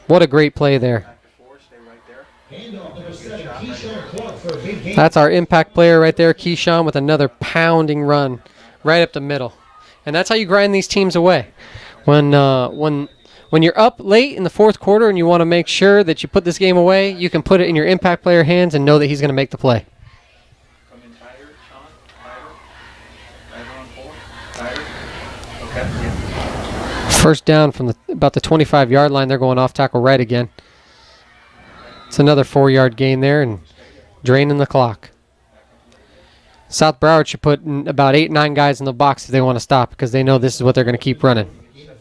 What a great play there. That's our impact player right there, Keyshawn, with another pounding run right up the middle. And that's how you grind these teams away. When you're up late in the fourth quarter and you want to make sure that you put this game away, you can put it in your impact player hands and know that he's going to make the play. Tighter. Okay. Yeah. First down from about the 25-yard line. They're going off tackle right again. It's another 4-yard gain there and draining the clock. South Broward should put about 8-9 guys in the box if they want to stop because they know this is what they're going to keep running. Okay.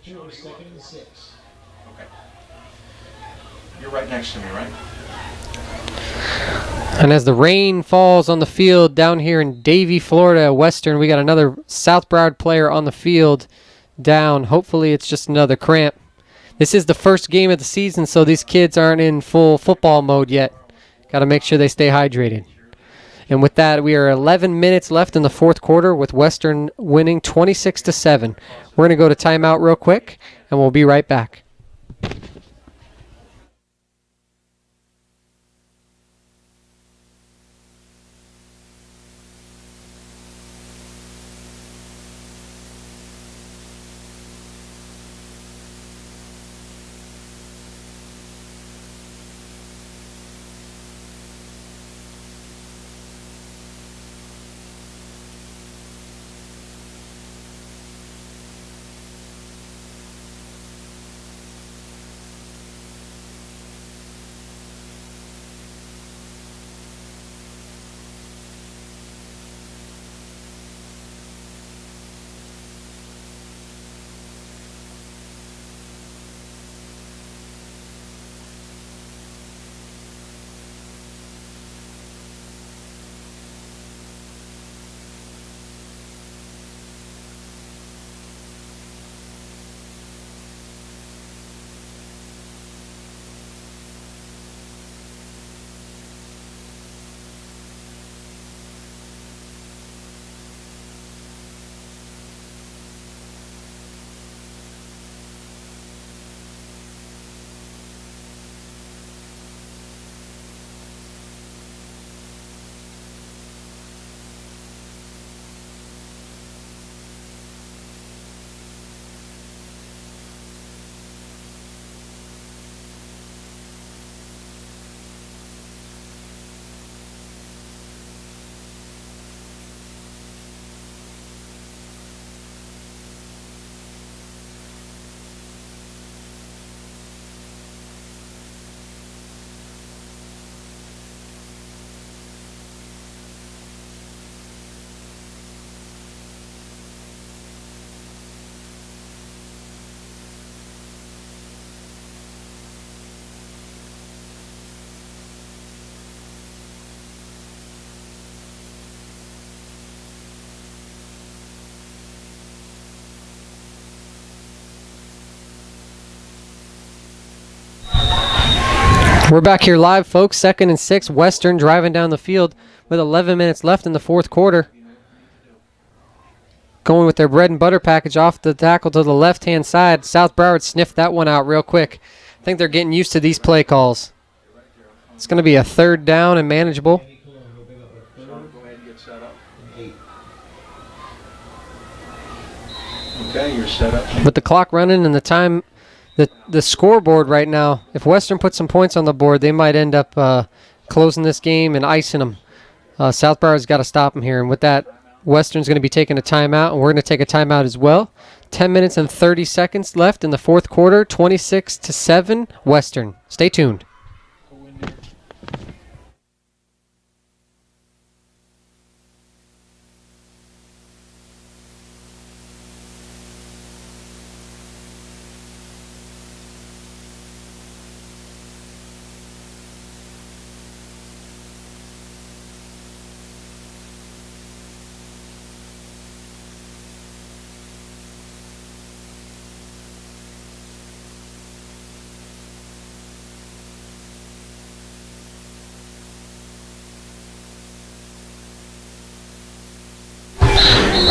You're right next to me, right? And as the rain falls on the field down here in Davie, Florida, Western, we got another South Broward player on the field down. Hopefully it's just another cramp. This is the first game of the season, so these kids aren't in full football mode yet. Got to make sure they stay hydrated. And with that, we are 11 minutes left in the fourth quarter with Western winning 26-7. We're going to go to timeout real quick, and we'll be right back. We're back here live, folks. 2nd and 6. Western driving down the field with 11 minutes left in the fourth quarter. Going with their bread and butter package off the tackle to the left-hand side. South Broward sniffed that one out real quick. I think they're getting used to these play calls. It's going to be a 3rd down and manageable. Okay, you're set up. With the clock running and the time, the scoreboard right now, if Western puts some points on the board, they might end up closing this game and icing them. South Broward's got to stop them here. And with that, Western's going to be taking a timeout, and we're going to take a timeout as well. 10 minutes and 30 seconds left in the fourth quarter, 26-7, Western. Stay tuned.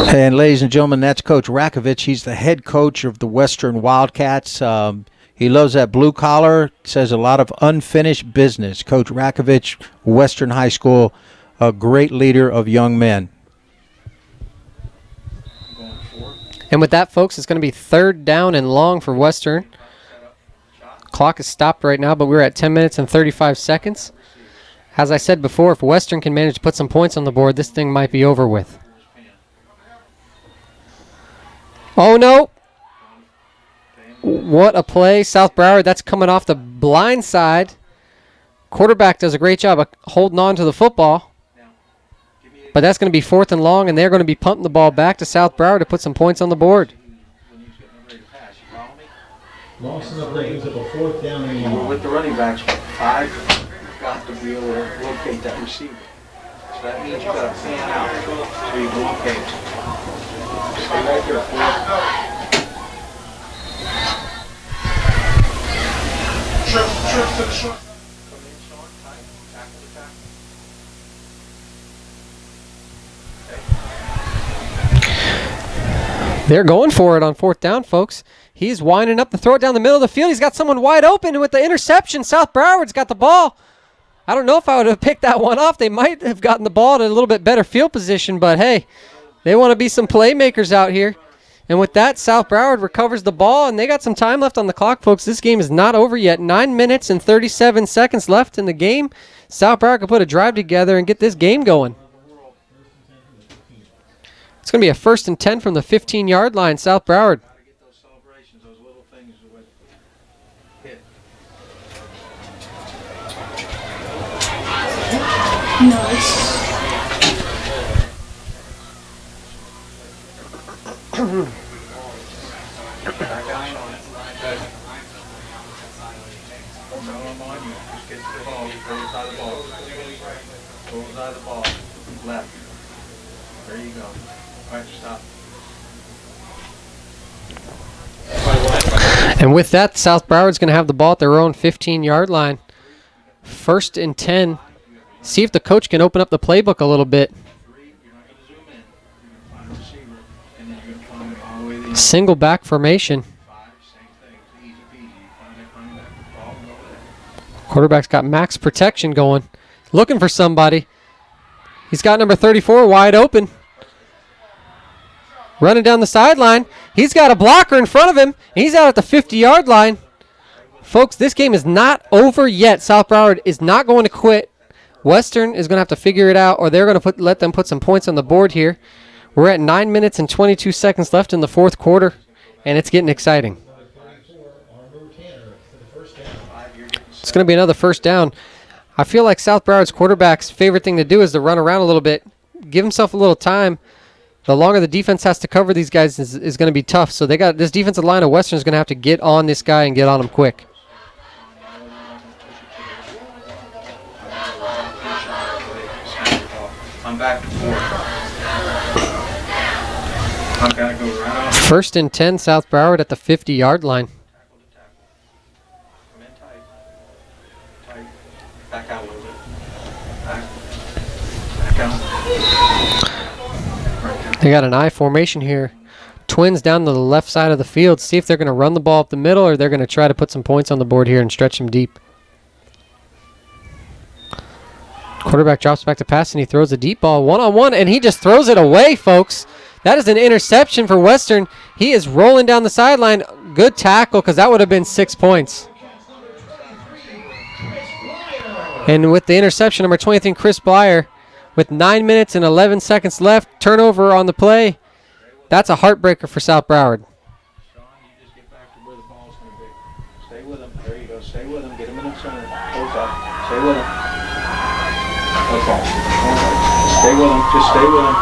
And ladies and gentlemen, that's Coach Rakovich. He's the head coach of the Western Wildcats. He loves that blue collar, says a lot of unfinished business. Coach Rakovich, Western High School, a great leader of young men. And with that, folks, it's going to be 3rd down and long for Western. Clock is stopped right now, but we're at 10 minutes and 35 seconds. As I said before, if Western can manage to put some points on the board, this thing might be over with. Oh, no. What a play. South Broward, that's coming off the blind side. Quarterback does a great job of holding on to the football. But that's going to be 4th and long, and they're going to be pumping the ball back to South Broward to put some points on the board. Lawson up there gives up a 4th down and We're with the running backs, 5, you've got to be able to locate that receiver. So that means you've got to pan out so you can locate. Stay right there, 4. Trip to the short. Come in, Sean, tight, tackle to tackle. They're going for it on 4th down, folks. He's winding up to throw it down the middle of the field. He's got someone wide open with the interception. South Broward's got the ball. I don't know if I would have picked that one off. They might have gotten the ball at a little bit better field position, but hey, they want to be some playmakers out here. And with that, South Broward recovers the ball, and they got some time left on the clock, folks. This game is not over yet. 9 minutes and 37 seconds left in the game. South Broward can put a drive together and get this game going. It's going to be a 1st and 10 from the 15-yard line, South Broward. Get those celebrations, those little things that would hit. Back down on it. No, I'm on you. Just get to the ball. Go inside the ball. Go inside the ball. Left. There you go. All right, stop. And with that, South Broward's going to have the ball at their own 15-yard line. 1st and 10. See if the coach can open up the playbook a little bit. Single back formation. Quarterback's got max protection going. Looking for somebody. He's got number 34 wide open. Running down the sideline. He's got a blocker in front of him. He's out at the 50-yard line. Folks, this game is not over yet. South Broward is not going to quit. Western is going to have to figure it out, or they're going to let them put some points on the board here. We're at 9 minutes and 22 seconds left in the 4th quarter, and it's getting exciting. It's going to be another 1st down. I feel like South Broward's quarterback's favorite thing to do is to run around a little bit, give himself a little time. The longer the defense has to cover these guys is going to be tough. So they got this defensive line of Western is going to have to get on this guy and get on him quick. I'm back to 4. I've got to go right off. 1st and 10, South Broward at the 50-yard line. Come in tight. Tight. Back out a little bit. Back out. They got an I formation here. Twins down to the left side of the field. See if they're going to run the ball up the middle or they're going to try to put some points on the board here and stretch them deep. Quarterback drops back to pass and he throws a deep ball one-on-one and he just throws it away, folks. That is an interception for Western. He is rolling down the sideline. Good tackle because that would have been 6 points. And with the interception, number 23, Chris Blyer, with 9 minutes and 11 seconds left, turnover on the play. That's a heartbreaker for South Broward. Sean, you just get back to where the ball's going to be. Stay with him. There you go. Stay with him. Get him in the center. Close up. Stay with him. Okay. Stay with him. Just stay with him.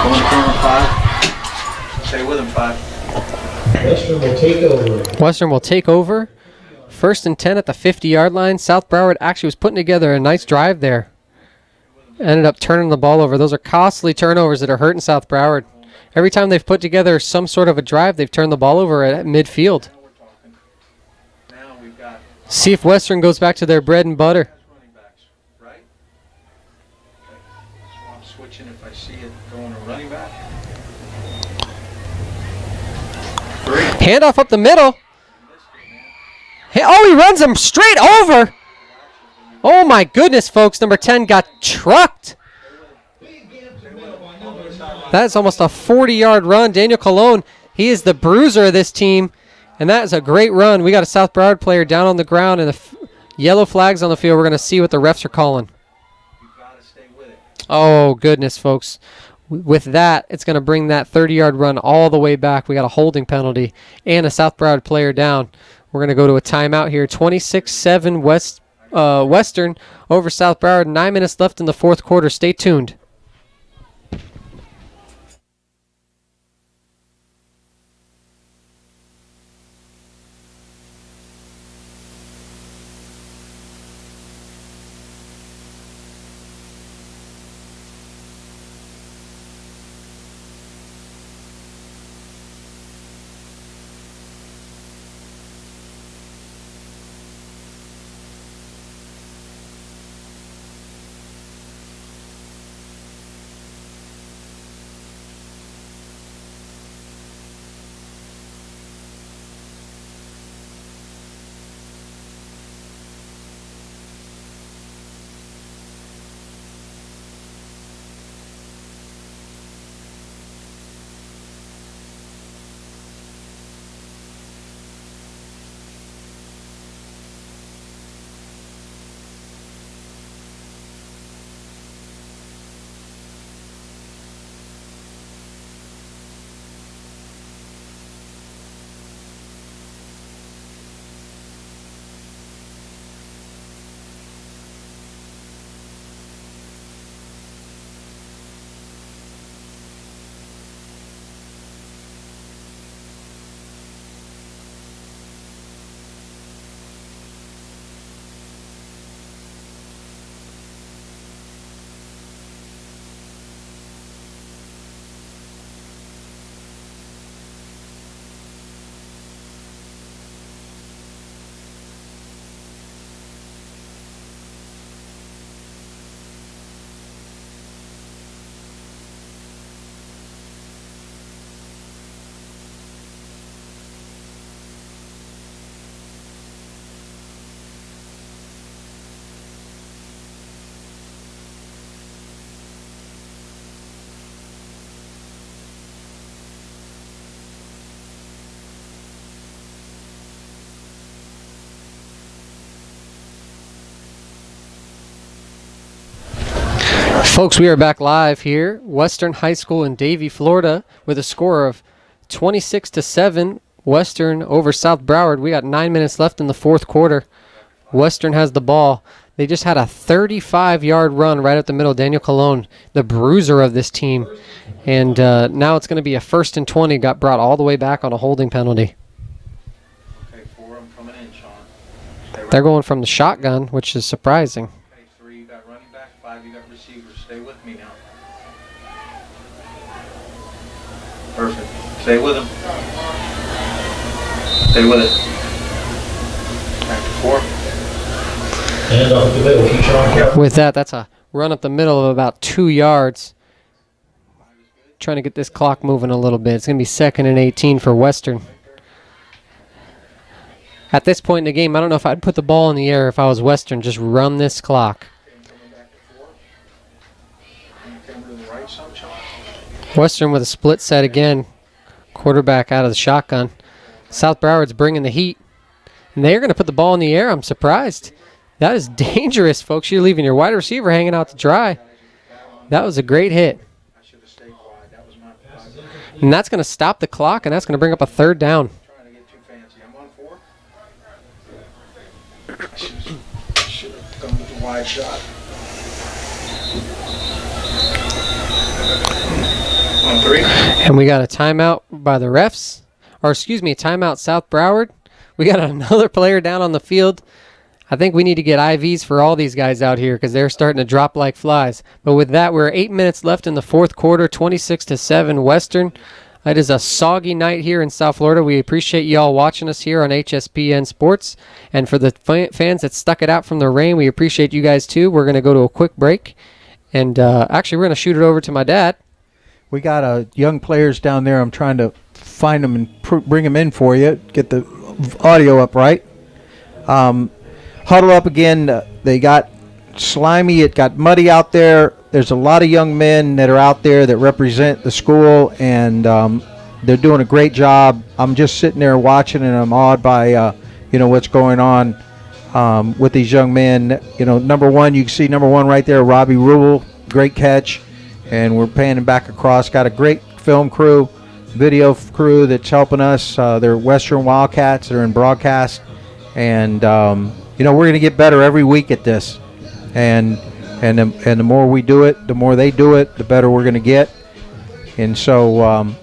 Going corner 5. Stay with him 5. Western will take over. Western will take over. 1st and 10 at the 50-yard line. South Broward actually was putting together a nice drive there. Ended up turning the ball over. Those are costly turnovers that are hurting South Broward. Every time they've put together some sort of a drive, they've turned the ball over at midfield. Now we've got See if Western goes back to their bread and butter. running backs, right? Okay. So I'm switching if I see it going to running back. 3. Handoff up the middle. Oh, he runs him straight over. Oh, my goodness, folks. Number 10 got trucked. That is almost a 40-yard run. Daniel Colon, he is the bruiser of this team, and that is a great run. We got a South Broward player down on the ground, and the yellow flags on the field. We're going to see what the refs are calling. You've got to stay with it. Oh, goodness, folks. With that, it's going to bring that 30-yard run all the way back. We got a holding penalty and a South Broward player down. We're going to go to a timeout here. 26-7 Western over South Broward. 9 minutes left in the fourth quarter. Stay tuned. Folks, we are back live here, Western High School in Davie, Florida, with a score of 26-7, Western over South Broward. We got 9 minutes left in the fourth quarter. Western has the ball. They just had a 35-yard run right up the middle. Daniel Colon, the bruiser of this team. And now it's going to be a 1st and 20, got brought all the way back on a holding penalty. Okay, 4, I'm coming in, Sean. They're going from the shotgun, which is surprising. Okay, 3, you got running back. 5, you got receivers. Stay with me now. Perfect. Stay with him. Stay with it. Back to 4. And up the middle, keep Sean. With that, that's a run up the middle of about 2 yards. Trying to get this clock moving a little bit. It's going to be 2nd and 18 for Western. At this point in the game, I don't know if I'd put the ball in the air if I was Western. Just run this clock. Western with a split set again. Quarterback out of the shotgun. South Broward's bringing the heat. And they're going to put the ball in the air. I'm surprised. That is dangerous, folks. You're leaving your wide receiver hanging out to dry. That was a great hit. And that's going to stop the clock, and that's going to bring up a 3rd down. Trying to get too fancy. I'm on 4. Should have gone with the wide shot. On 3. And we got a timeout by the refs. Or excuse me, a timeout South Broward. We got another player down on the field. I think we need to get IVs for all these guys out here because they're starting to drop like flies. But with that, we're 8 minutes left in the fourth quarter, 26-7 Western. It is a soggy night here in South Florida. We appreciate you all watching us here on HSPN Sports. And for the fans that stuck it out from the rain, we appreciate you guys too. We're going to go to a quick break. And actually, we're going to shoot it over to my dad. We got young players down there. I'm trying to find them and bring them in for you. Get the audio up right. Huddle up again. They got slimy. It got muddy out there. There's a lot of young men that are out there that represent the school, and they're doing a great job. I'm just sitting there watching, and I'm awed by what's going on with these young men. Number one, you can see number 1 right there, Robbie Rule, great catch. and we're panning back across. Got a great film crew, video crew that's helping us. They're Western Wildcats. They're in broadcast, and we're going to get better every week at this. And the more we do it, the more they do it, the better we're going to get. And so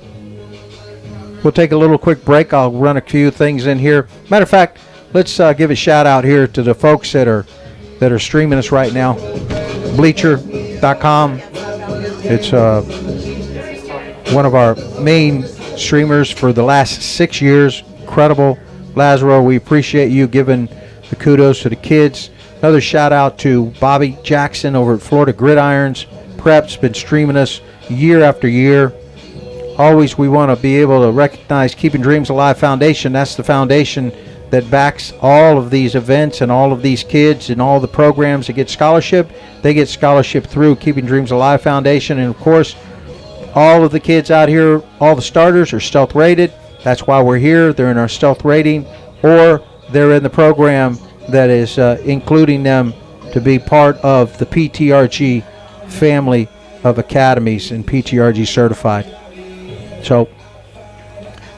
we'll take a little quick break. I'll run a few things in here. Matter of fact, let's give a shout out here to the folks that are streaming us right now. Bleacher.com. It's one of our main streamers for the last 6 years. Incredible. Lazaro, we appreciate you giving the kudos to the kids. Another shout out to Bobby Jackson over at Florida Gridirons. Prep's been streaming us year after year. Always we want to be able to recognize Keeping Dreams Alive Foundation. That's the foundation that backs all of these events and all of these kids and all the programs that get scholarship. They get scholarship through Keeping Dreams Alive Foundation. And, of course, all of the kids out here, all the starters are stealth rated. That's why we're here. They're in our stealth rating, or they're in the program that is including them to be part of the PTRG family of academies and PTRG certified. So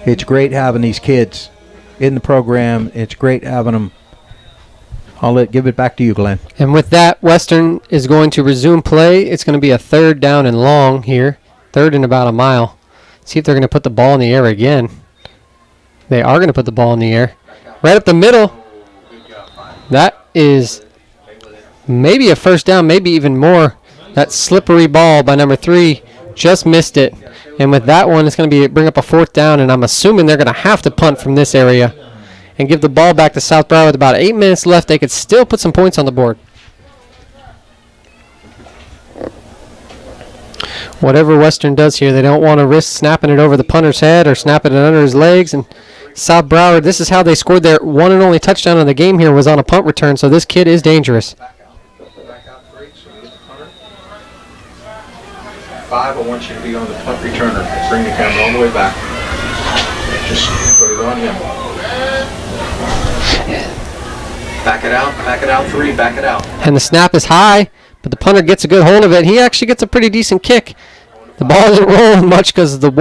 it's great having these kids in the program. It's great having them. Give it back to you, Glenn. And with that, Western is going to resume play. It's going to be a 3rd down and long here. 3rd and about a mile. See if they're going to put the ball in the air again. They are going to put the ball in the air. Right up the middle. That is maybe a 1st down, maybe even more. That slippery ball by number 3 just missed it. And with that one, it's going to bring up a 4th down, and I'm assuming they're going to have to punt from this area and give the ball back to South Broward with about 8 minutes left. They could still put some points on the board. Whatever Western does here, they don't want to risk snapping it over the punter's head or snapping it under his legs. And South Broward, this is how they scored their one and only touchdown of the game here, was on a punt return. So this kid is dangerous. Back out 3, so we get the punter. 5, I want you to be on the punt returner. Bring the camera all the way back. Just put it on him. Back it out 3, back it out. And the snap is high, but the punter gets a good hold of it. He actually gets a pretty decent kick. The ball isn't rolling much because the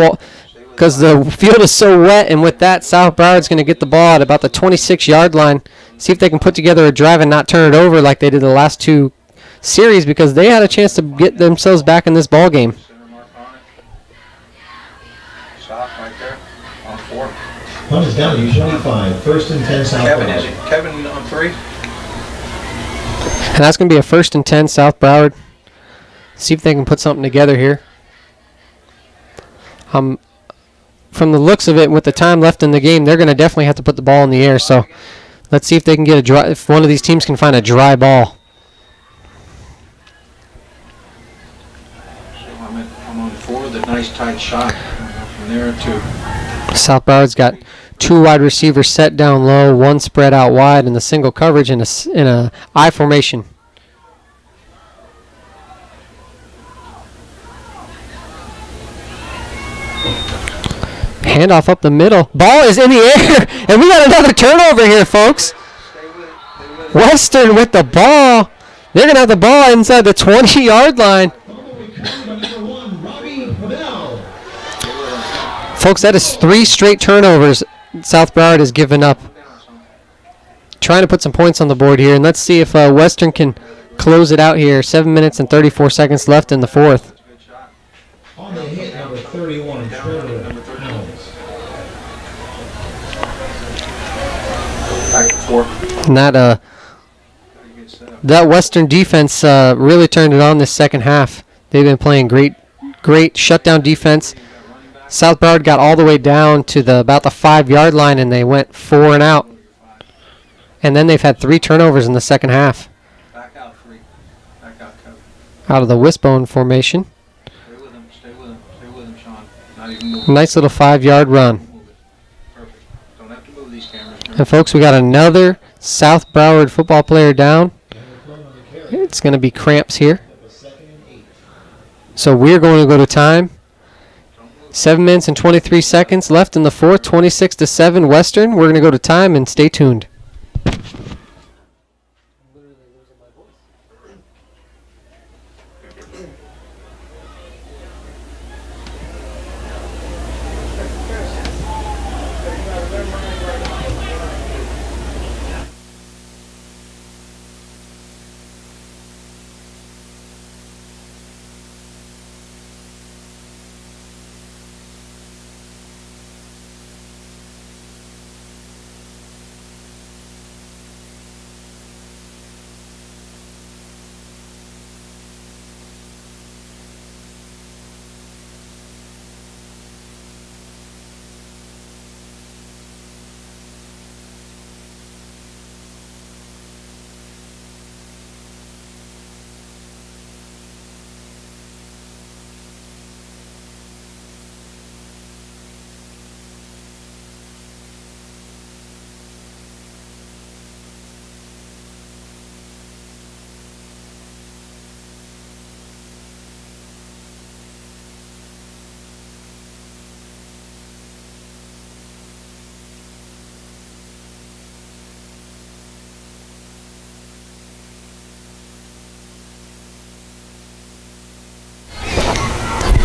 field is so wet, and with that, South Broward's going to get the ball at about the 26-yard line. See if they can put together a drive and not turn it over like they did the last 2 series, because they had a chance to get themselves back in this ball game. Center mark on it. Stop right there on 4. Punt is down to 25. 1st and 10 South Kevin, Broward. is it Kevin on 3? And that's going to be a 1st and 10 South Broward. See if they can put something together here. From the looks of it, with the time left in the game, they're going to definitely have to put the ball in the air. So let's see if they can get if one of these teams can find a dry ball. So I'm on 4, the nice tight shot. From there to South Broward's got 2 wide receivers set down low, 1 spread out wide, and the single coverage in a I formation. Handoff up the middle. Ball is in the air, and we got another turnover here, folks. Western with the ball. They're going to have the ball inside the 20-yard line. Folks, that is 3 straight turnovers South Broward has given up. Trying to put some points on the board here, and let's see if Western can close it out here. 7 minutes and 34 seconds left in the 4th. On the hit, number 31, Trevor Howells. back to 4. And that Western defense really turned it on this second half. They've been playing great shutdown defense. South Broward got all the way down to about the 5-yard line, and they went 4 and out. And then they've had 3 turnovers in the second half. Back out 3. Back out, Kevin. Out of the wishbone formation. Stay with him. Stay with him, Sean. Not even move. Nice little 5-yard run. Move it. Perfect. Don't have to move these cameras. And folks, we got another South Broward football player down. It's going to be Cramps here. So we're going to go to time. 7 minutes and 23 seconds left in the 4th, 26-7 Western. We're going to go to time, and stay tuned.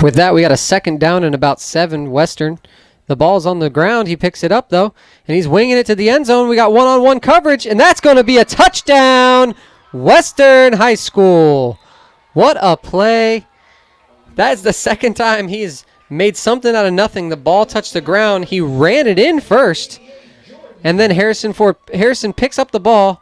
With that, we got a second down and about 7, Western. The ball's on the ground. He picks it up, though, and he's winging it to the end zone. We got one-on-one coverage, and that's going to be a touchdown, Western High School. What a play. That is the second time he's made something out of nothing. The ball touched the ground. He ran it in first, and then Harrison picks up the ball,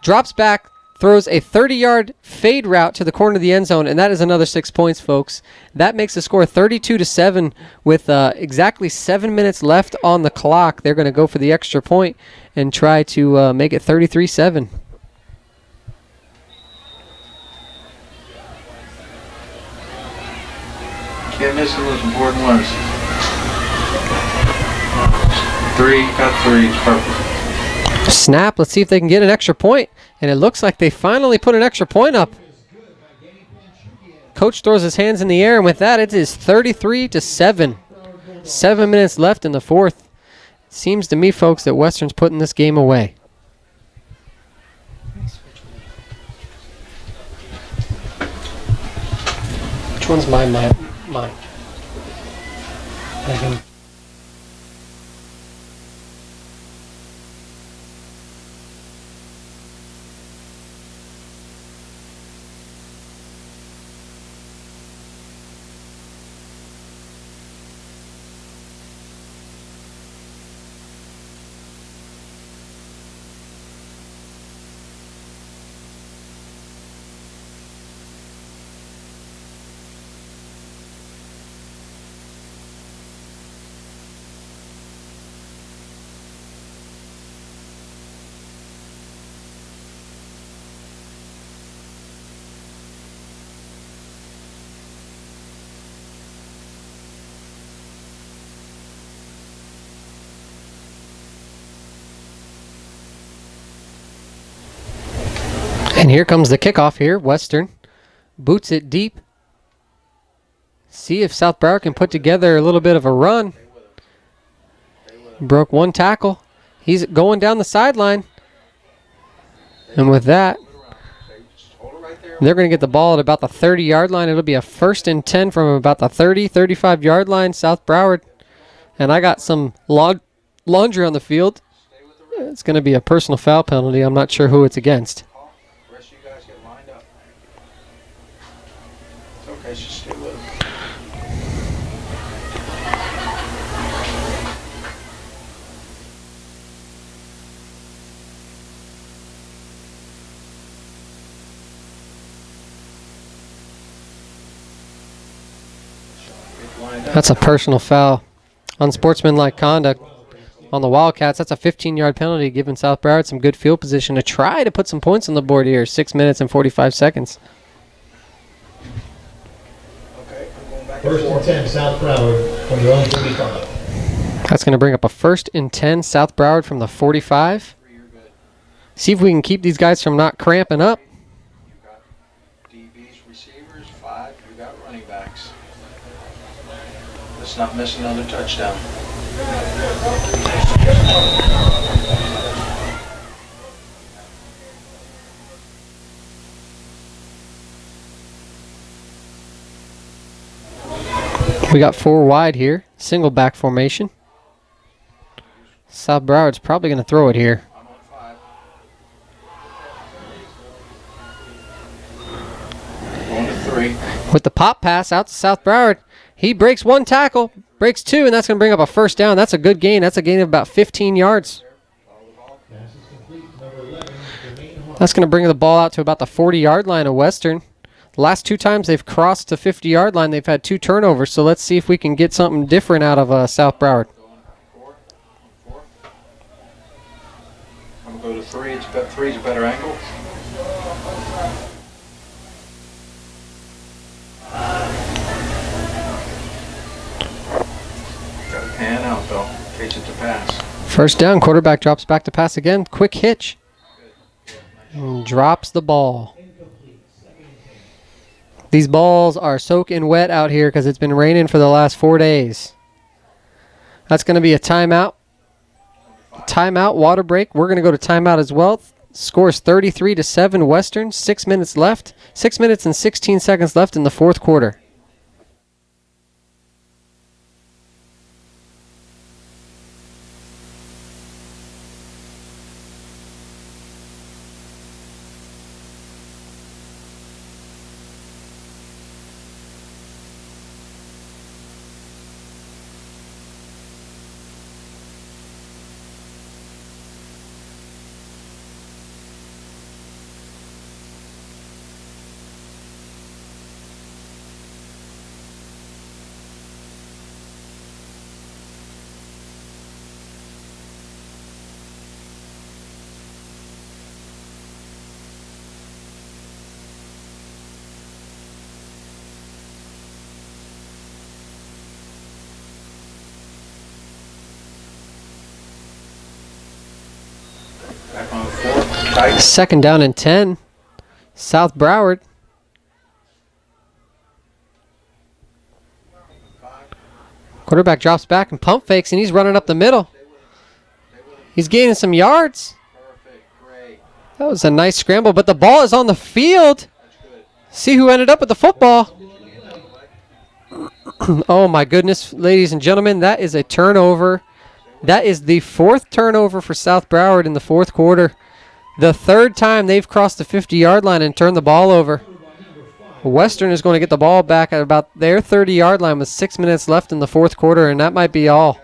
drops back, throws a 30-yard fade route to the corner of the end zone, and that is another 6 points, folks. That makes the score 32-7 with exactly 7 minutes left on the clock. They're going to go for the extra point and try to make it 33-7. Can't miss the most important ones. 3, got 3, it's perfect. Snap, let's see if they can get an extra point. And it looks like they finally put an extra point up. Coach throws his hands in the air, and with that, it is 33-7. 7 minutes left in the fourth. Seems to me, folks, that Western's putting this game away. Which one's mine? Mine. And here comes the kickoff here. Western boots it deep. See if South Broward can put together a little bit of a run. Broke one tackle. He's going down the sideline. And with that, they're going to get the ball at about the 30-yard line. It'll be a 1st and 10 from about the 30, 35-yard line, South Broward. And I got some laundry on the field. It's going to be a personal foul penalty. I'm not sure who it's against. Just stay with it. That's a personal foul. Unsportsmanlike conduct on the Wildcats. That's a 15-yard penalty, giving South Broward some good field position to try to put some points on the board here. 6 minutes and 45 seconds. 1st and 10, South Broward from their own 45. That's going to bring up a 1st and 10, South Broward from the 45. See if we can keep these guys from not cramping up. You got DBs, receivers, 5. You got running backs. Let's not miss another touchdown. We got 4 wide here. Single back formation. South Broward's probably going to throw it here. I'm on 5. Going to 3. With the pop pass out to South Broward. He breaks one tackle, breaks 2, and that's going to bring up a 1st down. That's a good gain. That's a gain of about 15 yards. That's going to bring the ball out to about the 40-yard line of Western. The last 2 times they've crossed the 50-yard line, they've had 2 turnovers. So let's see if we can get something different out of South Broward. 4. I'm going to go to 3. 3 is a better angle. Got to pan out though, in case it's a pass. 1st down, quarterback drops back to pass again. Quick hitch. And drops the ball. These balls are soaking wet out here because it's been raining for the last 4 days. That's going to be a timeout. Timeout, water break. We're going to go to timeout as well. Scores 33-7 Western. 6 minutes left. 6 minutes and 16 seconds left in the 4th quarter. Back on the floor. Tight. Second down and 10. South Broward. Quarterback drops back and pump fakes, and he's running up the middle. He's gaining some yards. Perfect. Great. That was a nice scramble, but the ball is on the field. See who ended up with the football. Oh, my goodness, ladies and gentlemen, that is a turnover. That is the 4th turnover for South Broward in the 4th quarter. The 3rd time they've crossed the 50-yard line and turned the ball over. Western is going to get the ball back at about their 30-yard line with 6 minutes left in the 4th quarter, and that might be all.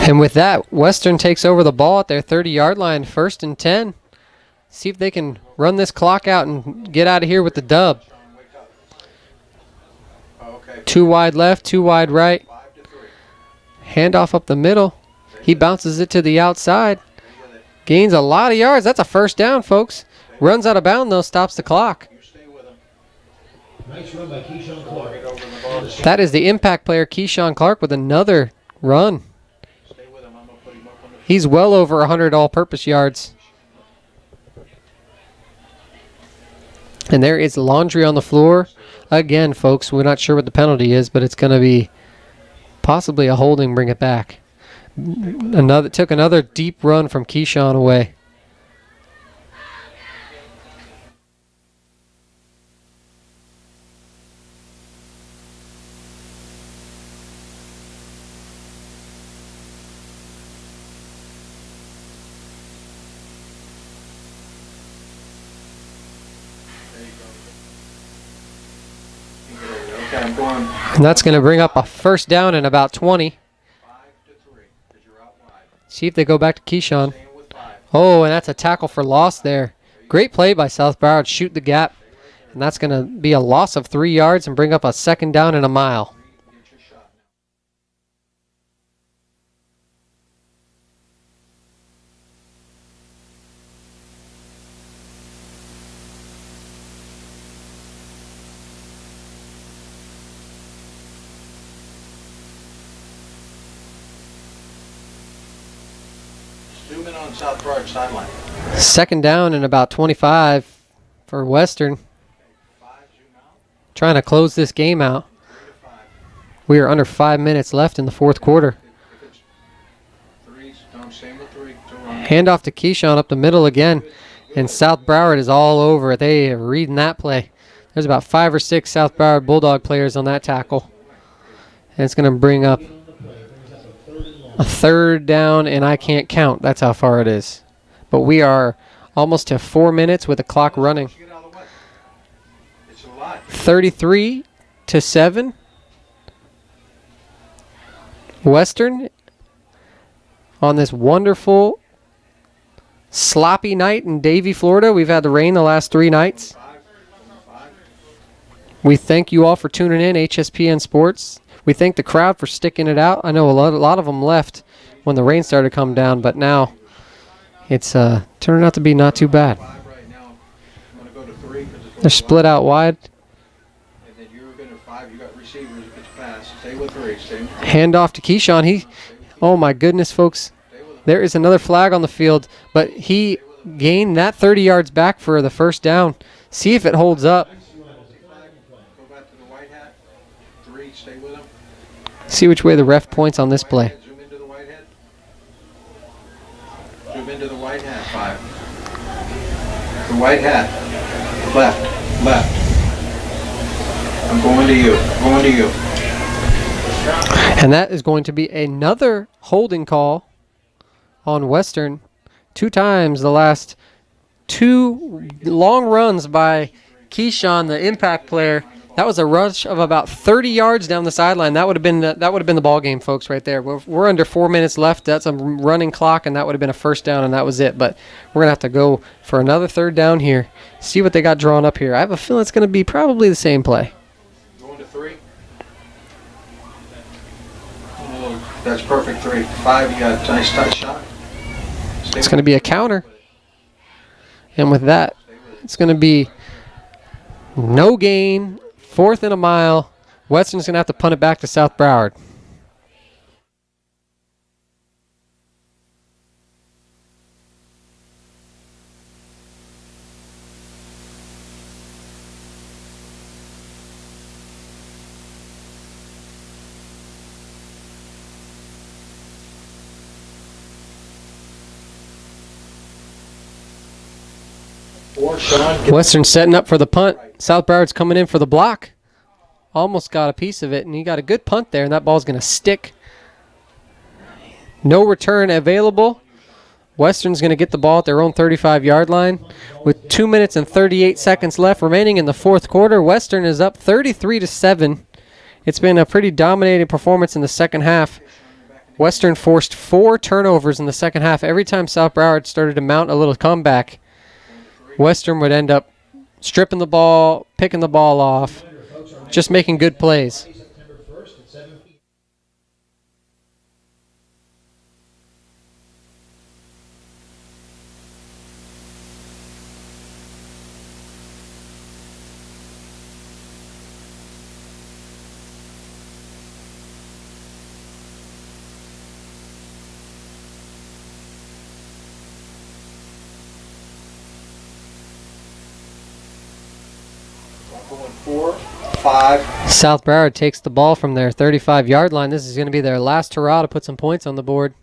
And with that, Western takes over the ball at their 30-yard line, 1st and 10. See if they can run this clock out and get out of here with the dub. 2 wide left, 2 wide right. Handoff up the middle. He bounces it to the outside. Gains a lot of yards. That's a 1st down, folks. Runs out of bounds, though, stops the clock. Nice run by Keyshawn Clark. That is the impact player, Keyshawn Clark, with another run. He's well over 100 all-purpose yards. And there is laundry on the floor. Again, folks, we're not sure what the penalty is, but it's going to be possibly a holding, bring it back. Took another deep run from Keyshawn away. Okay, I'm going. And that's going to bring up a 1st down and about 20. 5-3, because you're out wide. See if they go back to Keyshawn. Staying with 5. Oh, and that's a tackle for loss there. Great play by South Broward. Shoot the gap. And that's going to be a loss of 3 yards and bring up a 2nd down and a mile. Get your shot now. Zoom in on South Broward sideline. 2nd down and about 25 for Western. 5, zoom out. Trying to close this game out. 3 to 5. We are under 5 minutes left in the 4th quarter. If it's 3, don't same with 3. To run. Handoff to Keyshawn up the middle again. And South Broward is all over it. They are reading that play. There's about 5 or 6 South Broward Bulldog players on that tackle. And it's going to bring up a 3rd down, and I can't count. That's how far it is. But we are almost to 4 minutes with the clock running. Get out of the way. It's a lot. 33-7. Western on this wonderful sloppy night in Davie, Florida. We've had the rain the last 3 nights. 5. We thank you all for tuning in, HSPN Sports. We thank the crowd for sticking it out. I know a lot of them left when the rain started to come down, but now it's turning out to be not too bad. 5 right now. I'm going to go to 3. They're split out wide. And then you're going to 5. You got receivers. Get your pass. Stay with 3. Stay with 3. Handoff to Keyshawn. Oh my goodness, folks. There is another flag on the field, but he gained that 30 yards back for the 1st down. See if it holds up. Go back to the white hat. 3. Stay with him. See which way the ref points on this play. Zoom into the white hat. Zoom into the white hat. 5. The white hat. Left. I'm going to you. Going to you. And that is going to be another holding call on Western. 2 times the last 2 long runs by Keyshawn, the impact player. That was a rush of about 30 yards down the sideline. That would have been the ball game, folks, right there. We're under 4 minutes left. That's a running clock, and that would have been a first down, and that was it. But we're going to have to go for another third down here. See what they got drawn up here. I have a feeling it's going to be probably the same play. Going to 3. Oh, that's perfect 3. 5, you got a nice tight shot. It's going to be a counter. And with that, it's going to be no gain. 4th and a mile. Western's going to have to punt it back to South Broward. Western setting up for the punt. South Broward's coming in for the block. Almost got a piece of it, and he got a good punt there, and that ball's going to stick. No return available. Western's going to get the ball at their own 35-yard line. With 2 minutes and 38 seconds left remaining in the fourth quarter, Western is up 33-7. It's been a pretty dominating performance in the second half. Western forced 4 turnovers in the second half. Every time South Broward started to mount a little comeback, Western would end up stripping the ball, picking the ball off, just making good plays. Going 4, 5. South Broward takes the ball from their 35-yard line. This is going to be their last hurrah to put some points on the board.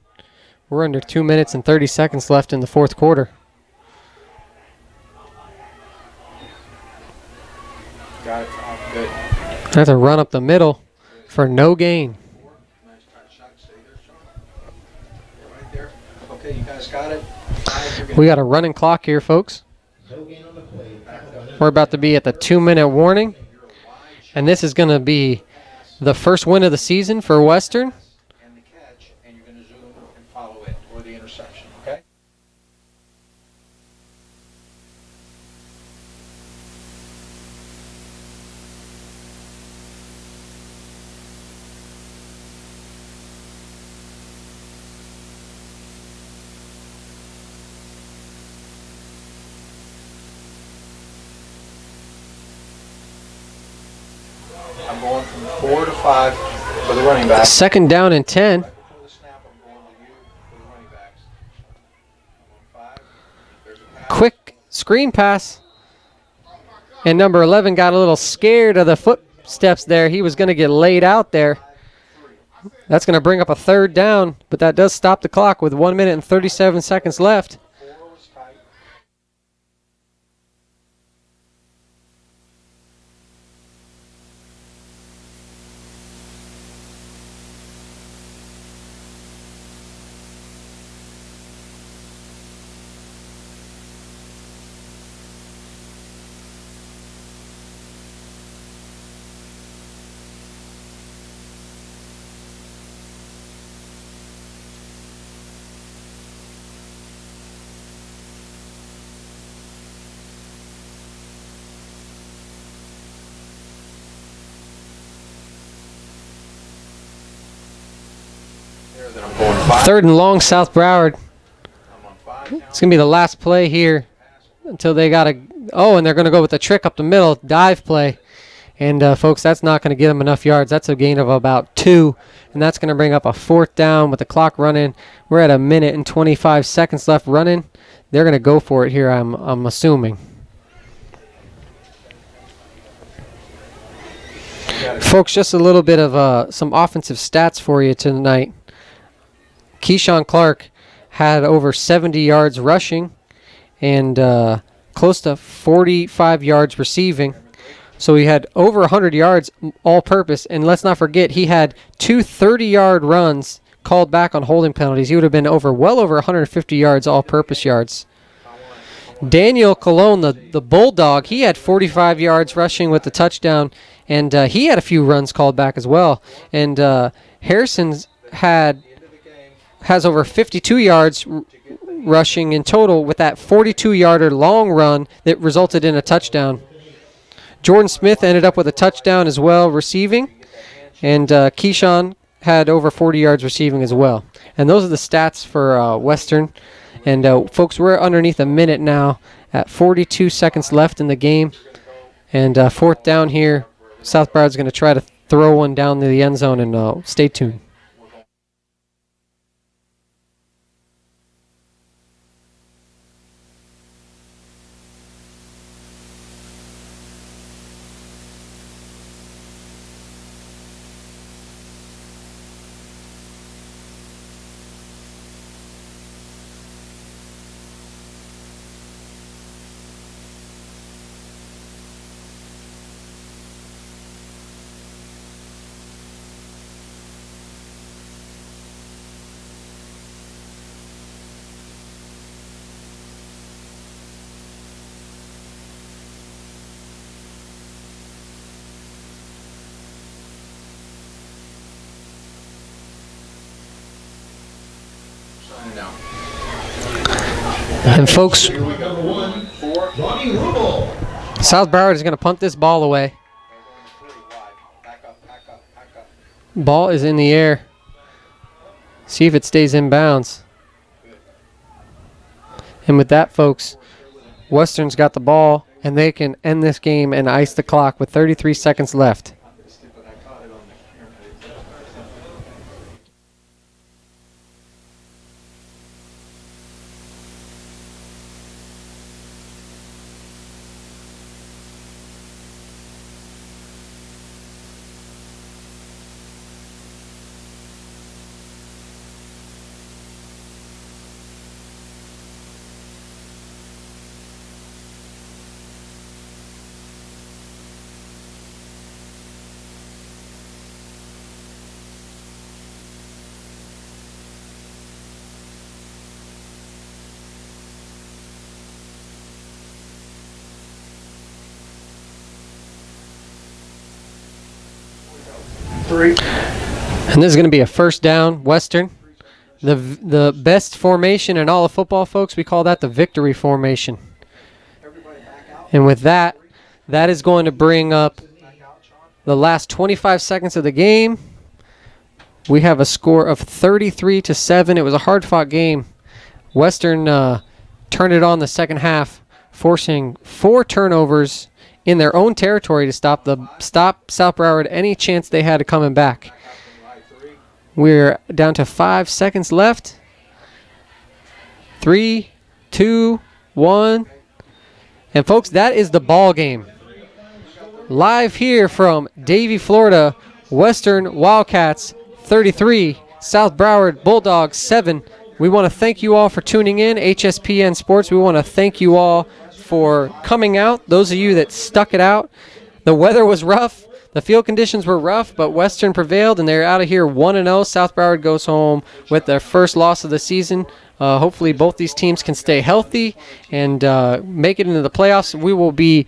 We're under 2 minutes and 30 seconds left in the fourth quarter. Got it. Good. That's a run up the middle for no gain. Nice tight shot. Stay there, Sean. Right there. Okay, you guys got it. We got a running clock here, folks. We're about to be at the 2-minute warning. And this is going to be the first win of the season for Western. And the catch, and you're going to zoom and follow it, or the interception, okay? I'm going from 4 to 5 for the running back. Second down and 10. Pull the snap, I'm going to you for the running backs. I'm on 5. There's a pass. Quick screen pass. And number 11 got a little scared of the footsteps there. He was going to get laid out there. That's going to bring up a third down, but that does stop the clock with 1 minute and 37 seconds left. 4 was tight. Then I'm going 5. Third and long, South Broward. I'm on 5 now. It's going to be the last play here until they got to. Oh, and they're going to go with the trick up the middle, dive play. And, folks, that's not going to get them enough yards. That's a gain of about 2. And that's going to bring up a fourth down with the clock running. We're at 1 minute and 25 seconds left running. They're going to go for it here, I'm assuming. Folks, just a little bit of some offensive stats for you tonight. Keyshawn Clark had over 70 yards rushing and close to 45 yards receiving. So he had over 100 yards all-purpose. And let's not forget, he had 2 30-yard runs called back on holding penalties. He would have been well over 150 yards all-purpose yards. Daniel Colon, the Bulldog, he had 45 yards rushing with the touchdown, and he had a few runs called back as well. And Harrison's has over 52 yards rushing in total with that 42-yarder long run that resulted in a touchdown. Jordan Smith ended up with a touchdown as well receiving, and Keyshawn had over 40 yards receiving as well. And those are the stats for Western. And folks, we're underneath a minute now at 42 seconds left in the game. And fourth down here, South Broward's going to try to throw one down to the end zone, and stay tuned. And folks, South Broward is going to punt this ball away. Ball is in the air. See if it stays in bounds. And with that, folks, Western's got the ball, and they can end this game and ice the clock with 33 seconds left. And this is going to be a first down, Western. The best formation in all of football, folks, we call that the victory formation. And with that, that is going to bring up the last 25 seconds of the game. We have a score of 33-7. It was a hard-fought game. Western turned it on the second half, forcing 4 turnovers in their own territory to stop South Broward any chance they had of coming back. We're down to 5 seconds left. 3, 2, 1. And folks, that is the ball game. Live here from Davie, Florida, Western Wildcats 33, South Broward Bulldogs 7. We want to thank you all for tuning in, HSPN Sports. We want to thank you all for coming out. Those of you that stuck it out. The weather was rough. The field conditions were rough, but Western prevailed, and they're out of here 1-0. South Broward goes home with their first loss of the season. Hopefully both these teams can stay healthy and make it into the playoffs. We will be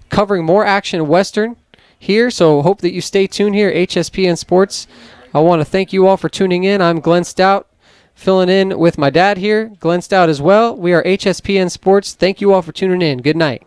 covering more action in Western here, so hope that you stay tuned here, HSPN Sports. I want to thank you all for tuning in. I'm Glenn Stout, filling in with my dad here. Glenn Stout as well. We are HSPN Sports. Thank you all for tuning in. Good night.